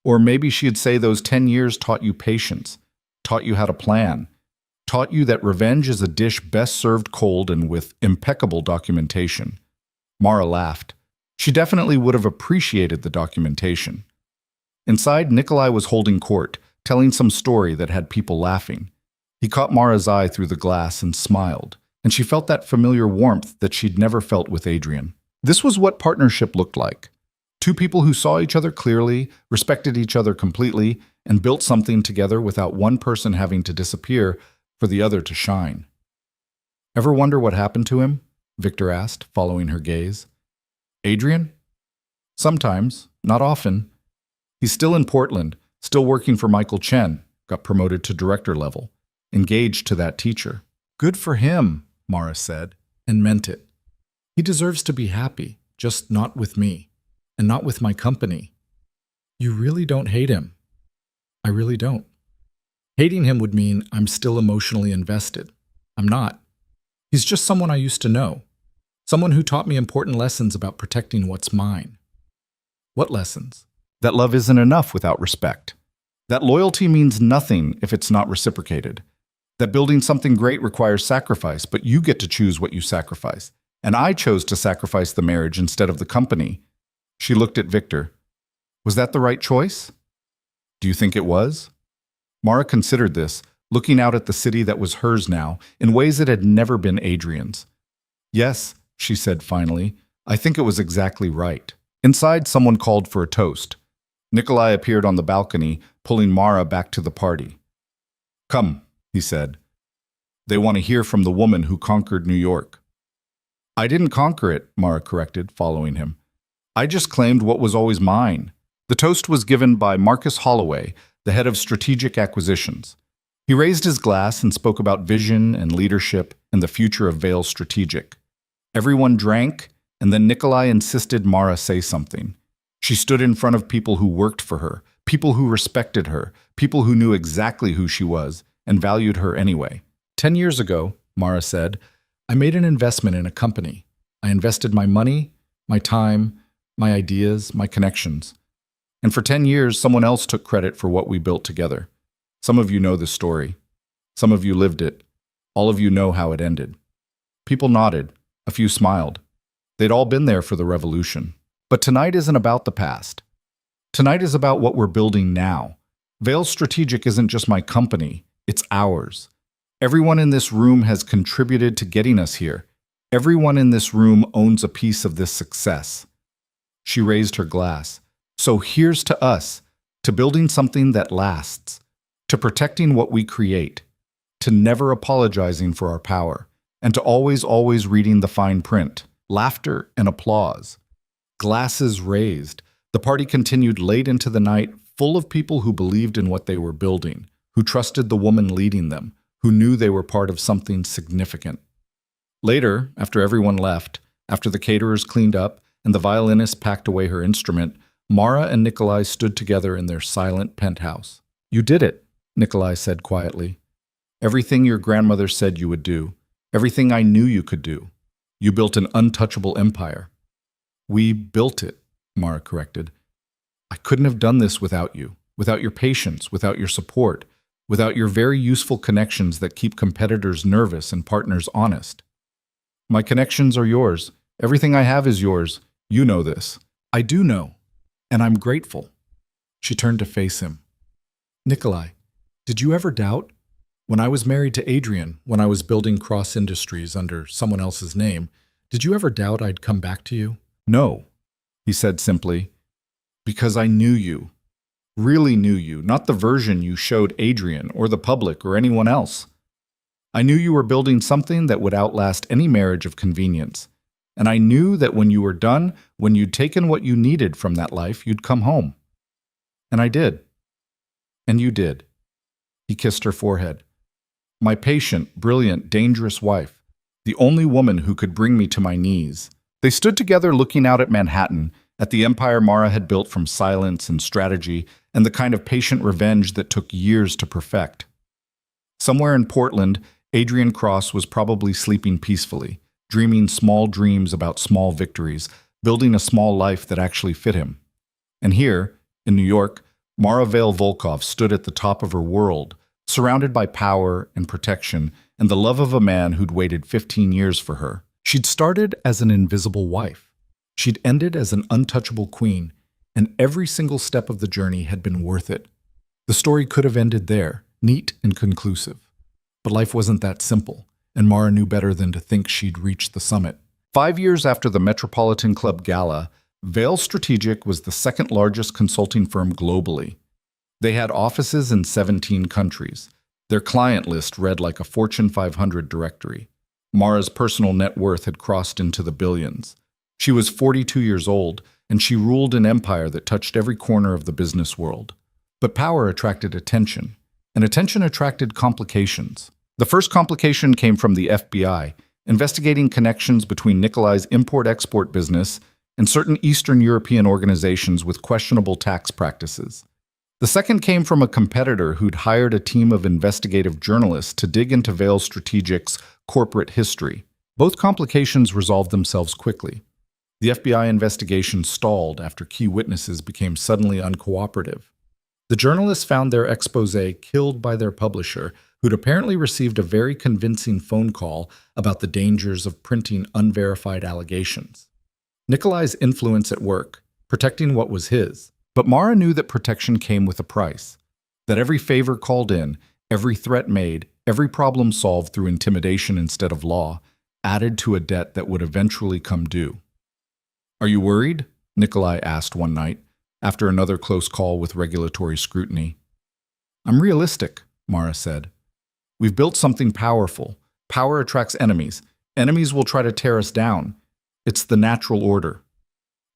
Or maybe she'd say those 10 years taught you patience, taught you how to plan, taught you that revenge is a dish best served cold and with impeccable documentation. Mara laughed. She definitely would have appreciated the documentation. Inside, Nikolai was holding court, telling some story that had people laughing. He caught Mara's eye through the glass and smiled, and she felt that familiar warmth that she'd never felt with Adrian. This was what partnership looked like. Two people who saw each other clearly, respected each other completely, and built something together without one person having to disappear for the other to shine. Ever wonder what happened to him? Victor asked, following her gaze. Adrian? Sometimes, not often. He's still in Portland, still working for Michael Chen, got promoted to director level, engaged to that teacher. Good for him, Mara said, and meant it. He deserves to be happy, just not with me, and not with my company. You really don't hate him. I really don't. Hating him would mean I'm still emotionally invested. I'm not. He's just someone I used to know. Someone who taught me important lessons about protecting what's mine. What lessons? That love isn't enough without respect. That loyalty means nothing if it's not reciprocated. That building something great requires sacrifice, but you get to choose what you sacrifice. And I chose to sacrifice the marriage instead of the company. She looked at Victor. Was that the right choice? Do you think it was? Mara considered this, looking out at the city that was hers now, in ways that had never been Adrian's. Yes, she said finally, I think it was exactly right. Inside, someone called for a toast. Nikolai appeared on the balcony, pulling Mara back to the party. Come, he said. They want to hear from the woman who conquered New York. I didn't conquer it, Mara corrected, following him. I just claimed what was always mine. The toast was given by Marcus Holloway, the head of strategic acquisitions. He raised his glass and spoke about vision and leadership and the future of Vail Strategic. Everyone drank, and then Nikolai insisted Mara say something. She stood in front of people who worked for her, people who respected her, people who knew exactly who she was and valued her anyway. 10 years ago, Mara said, I made an investment in a company. I invested my money, my time, my ideas, my connections. And for 10 years, someone else took credit for what we built together. Some of you know this story. Some of you lived it. All of you know how it ended. People nodded. A few smiled. They'd all been there for the revolution. But tonight isn't about the past. Tonight is about what we're building now. Vail Strategic isn't just my company. It's ours. Everyone in this room has contributed to getting us here. Everyone in this room owns a piece of this success. She raised her glass. So here's to us, to building something that lasts, to protecting what we create, to never apologizing for our power, and to always reading the fine print, laughter and applause. Glasses raised. The party continued late into the night, full of people who believed in what they were building, who trusted the woman leading them, who knew they were part of something significant. Later, after everyone left, after the caterers cleaned up and the violinist packed away her instrument, Mara and Nikolai stood together in their silent penthouse. You did it, Nikolai said quietly. Everything your grandmother said you would do. Everything I knew you could do. You built an untouchable empire. We built it, Mara corrected. I couldn't have done this without you, without your patience, without your support, without your very useful connections that keep competitors nervous and partners honest. My connections are yours. Everything I have is yours. You know this. I do know. And I'm grateful. She turned to face him. Nikolai, did you ever doubt? When I was married to Adrian, when I was building Cross Industries under someone else's name, did you ever doubt I'd come back to you? No, he said simply. Because I knew you. Really knew you, not the version you showed Adrian or the public or anyone else. I knew you were building something that would outlast any marriage of convenience. And I knew that when you were done, when you'd taken what you needed from that life, you'd come home. And I did. And you did. He kissed her forehead. My patient, brilliant, dangerous wife, the only woman who could bring me to my knees. They stood together looking out at Manhattan, at the empire Mara had built from silence and strategy, and the kind of patient revenge that took years to perfect. Somewhere in Portland, Adrian Cross was probably sleeping peacefully, dreaming small dreams about small victories, building a small life that actually fit him. And here, in New York, Mara Vale Volkov stood at the top of her world, surrounded by power and protection and the love of a man who'd waited 15 years for her. She'd started as an invisible wife. She'd ended as an untouchable queen, and every single step of the journey had been worth it. The story could have ended there, neat and conclusive. But life wasn't that simple, and Mara knew better than to think she'd reached the summit. 5 years after the Metropolitan Club Gala, Vale Strategic was the second largest consulting firm globally. They had offices in 17 countries. Their client list read like a Fortune 500 directory. Mara's personal net worth had crossed into the billions. She was 42 years old, and she ruled an empire that touched every corner of the business world. But power attracted attention, and attention attracted complications. The first complication came from the FBI, investigating connections between Nikolai's import-export business and certain Eastern European organizations with questionable tax practices. The second came from a competitor who'd hired a team of investigative journalists to dig into Vale Strategic's corporate history. Both complications resolved themselves quickly. The FBI investigation stalled after key witnesses became suddenly uncooperative. The journalists found their exposé killed by their publisher, who'd apparently received a very convincing phone call about the dangers of printing unverified allegations. Nikolai's influence at work, protecting what was his. But Mara knew that protection came with a price, that every favor called in, every threat made, every problem solved through intimidation instead of law, added to a debt that would eventually come due. "Are you worried?" Nikolai asked one night, after another close call with regulatory scrutiny. "I'm realistic," Mara said. "We've built something powerful. Power attracts enemies. Enemies will try to tear us down. It's the natural order.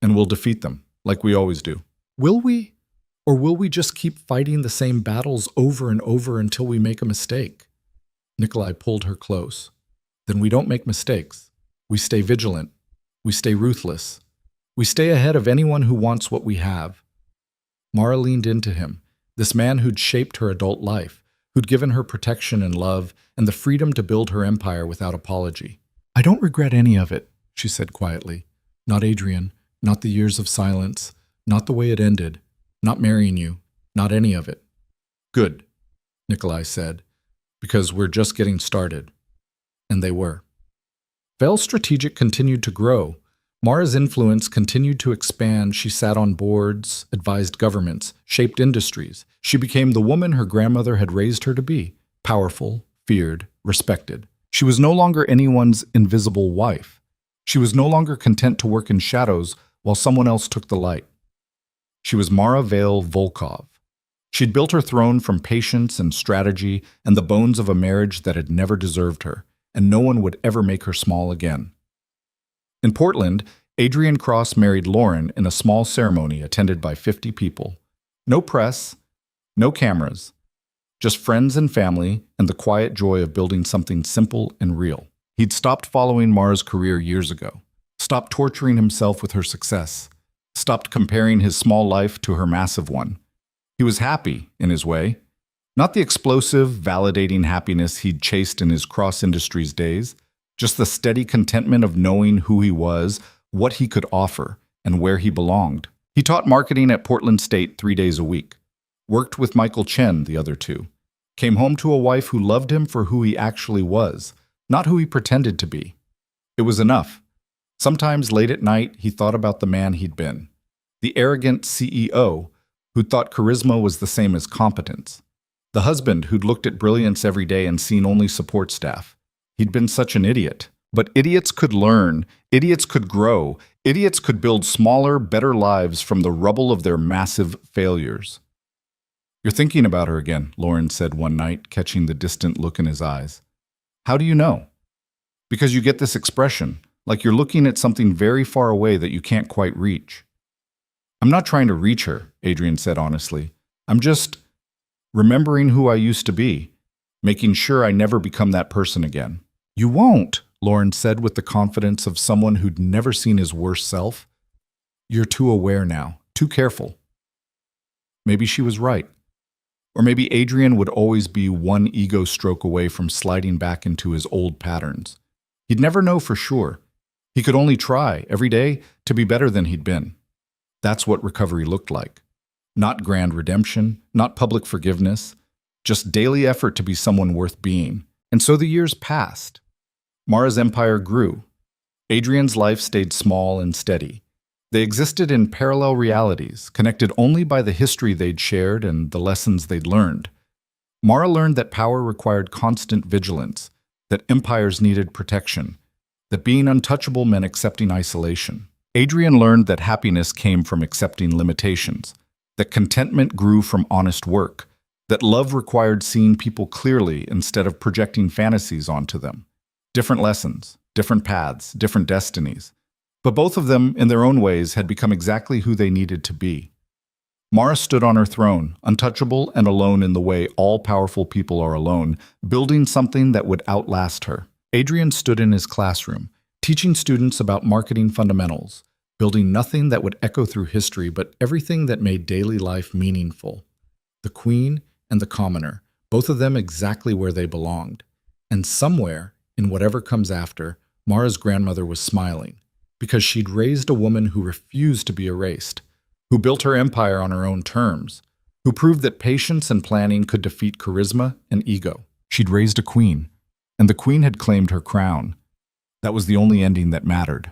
And we'll defeat them, like we always do." "Will we? Or will we just keep fighting the same battles over and over until we make a mistake?" Nikolai pulled her close. "Then we don't make mistakes. We stay vigilant. We stay ruthless. We stay ahead of anyone who wants what we have." Mara leaned into him, this man who'd shaped her adult life, who'd given her protection and love and the freedom to build her empire without apology. "I don't regret any of it," she said quietly. "Not Adrian, not the years of silence, not the way it ended, not marrying you, not any of it." "Good," Nikolai said, "because we're just getting started." And they were. Vale Strategic continued to grow. Mara's influence continued to expand. She sat on boards, advised governments, shaped industries. She became the woman her grandmother had raised her to be, powerful, feared, respected. She was no longer anyone's invisible wife. She was no longer content to work in shadows while someone else took the light. She was Mara Vale Volkov. She'd built her throne from patience and strategy and the bones of a marriage that had never deserved her, and no one would ever make her small again. In Portland, Adrian Cross married Lauren in a small ceremony attended by 50 people. No press, no cameras, just friends and family and the quiet joy of building something simple and real. He'd stopped following Mara's career years ago, stopped torturing himself with her success, stopped comparing his small life to her massive one. He was happy, in his way. Not the explosive, validating happiness he'd chased in his cross-industries days, just the steady contentment of knowing who he was, what he could offer, and where he belonged. He taught marketing at Portland State 3 days a week, worked with Michael Chen the other 2, came home to a wife who loved him for who he actually was, not who he pretended to be. It was enough. Sometimes late at night, he thought about the man he'd been, the arrogant CEO who thought charisma was the same as competence, the husband who'd looked at brilliance every day and seen only support staff. He'd been such an idiot. But idiots could learn, idiots could grow, idiots could build smaller, better lives from the rubble of their massive failures. "You're thinking about her again," Lauren said one night, catching the distant look in his eyes. "How do you know?" "Because you get this expression, like you're looking at something very far away that you can't quite reach." "I'm not trying to reach her," Adrian said honestly. "I'm just remembering who I used to be, making sure I never become that person again." "You won't," Lauren said with the confidence of someone who'd never seen his worst self. "You're too aware now, too careful." Maybe she was right. Or maybe Adrian would always be one ego stroke away from sliding back into his old patterns. He'd never know for sure. He could only try, every day, to be better than he'd been. That's what recovery looked like. Not grand redemption, not public forgiveness, just daily effort to be someone worth being. And so the years passed. Mara's empire grew. Adrian's life stayed small and steady. They existed in parallel realities, connected only by the history they'd shared and the lessons they'd learned. Mara learned that power required constant vigilance, that empires needed protection, that being untouchable meant accepting isolation. Adrian learned that happiness came from accepting limitations, that contentment grew from honest work, that love required seeing people clearly instead of projecting fantasies onto them. Different lessons, different paths, different destinies. But both of them, in their own ways, had become exactly who they needed to be. Mara stood on her throne, untouchable and alone in the way all-powerful people are alone, building something that would outlast her. Adrian stood in his classroom, teaching students about marketing fundamentals, building nothing that would echo through history, but everything that made daily life meaningful. The queen and the commoner, both of them exactly where they belonged. And somewhere, in whatever comes after, Mara's grandmother was smiling, because she'd raised a woman who refused to be erased, who built her empire on her own terms, who proved that patience and planning could defeat charisma and ego. She'd raised a queen, and the queen had claimed her crown. That was the only ending that mattered.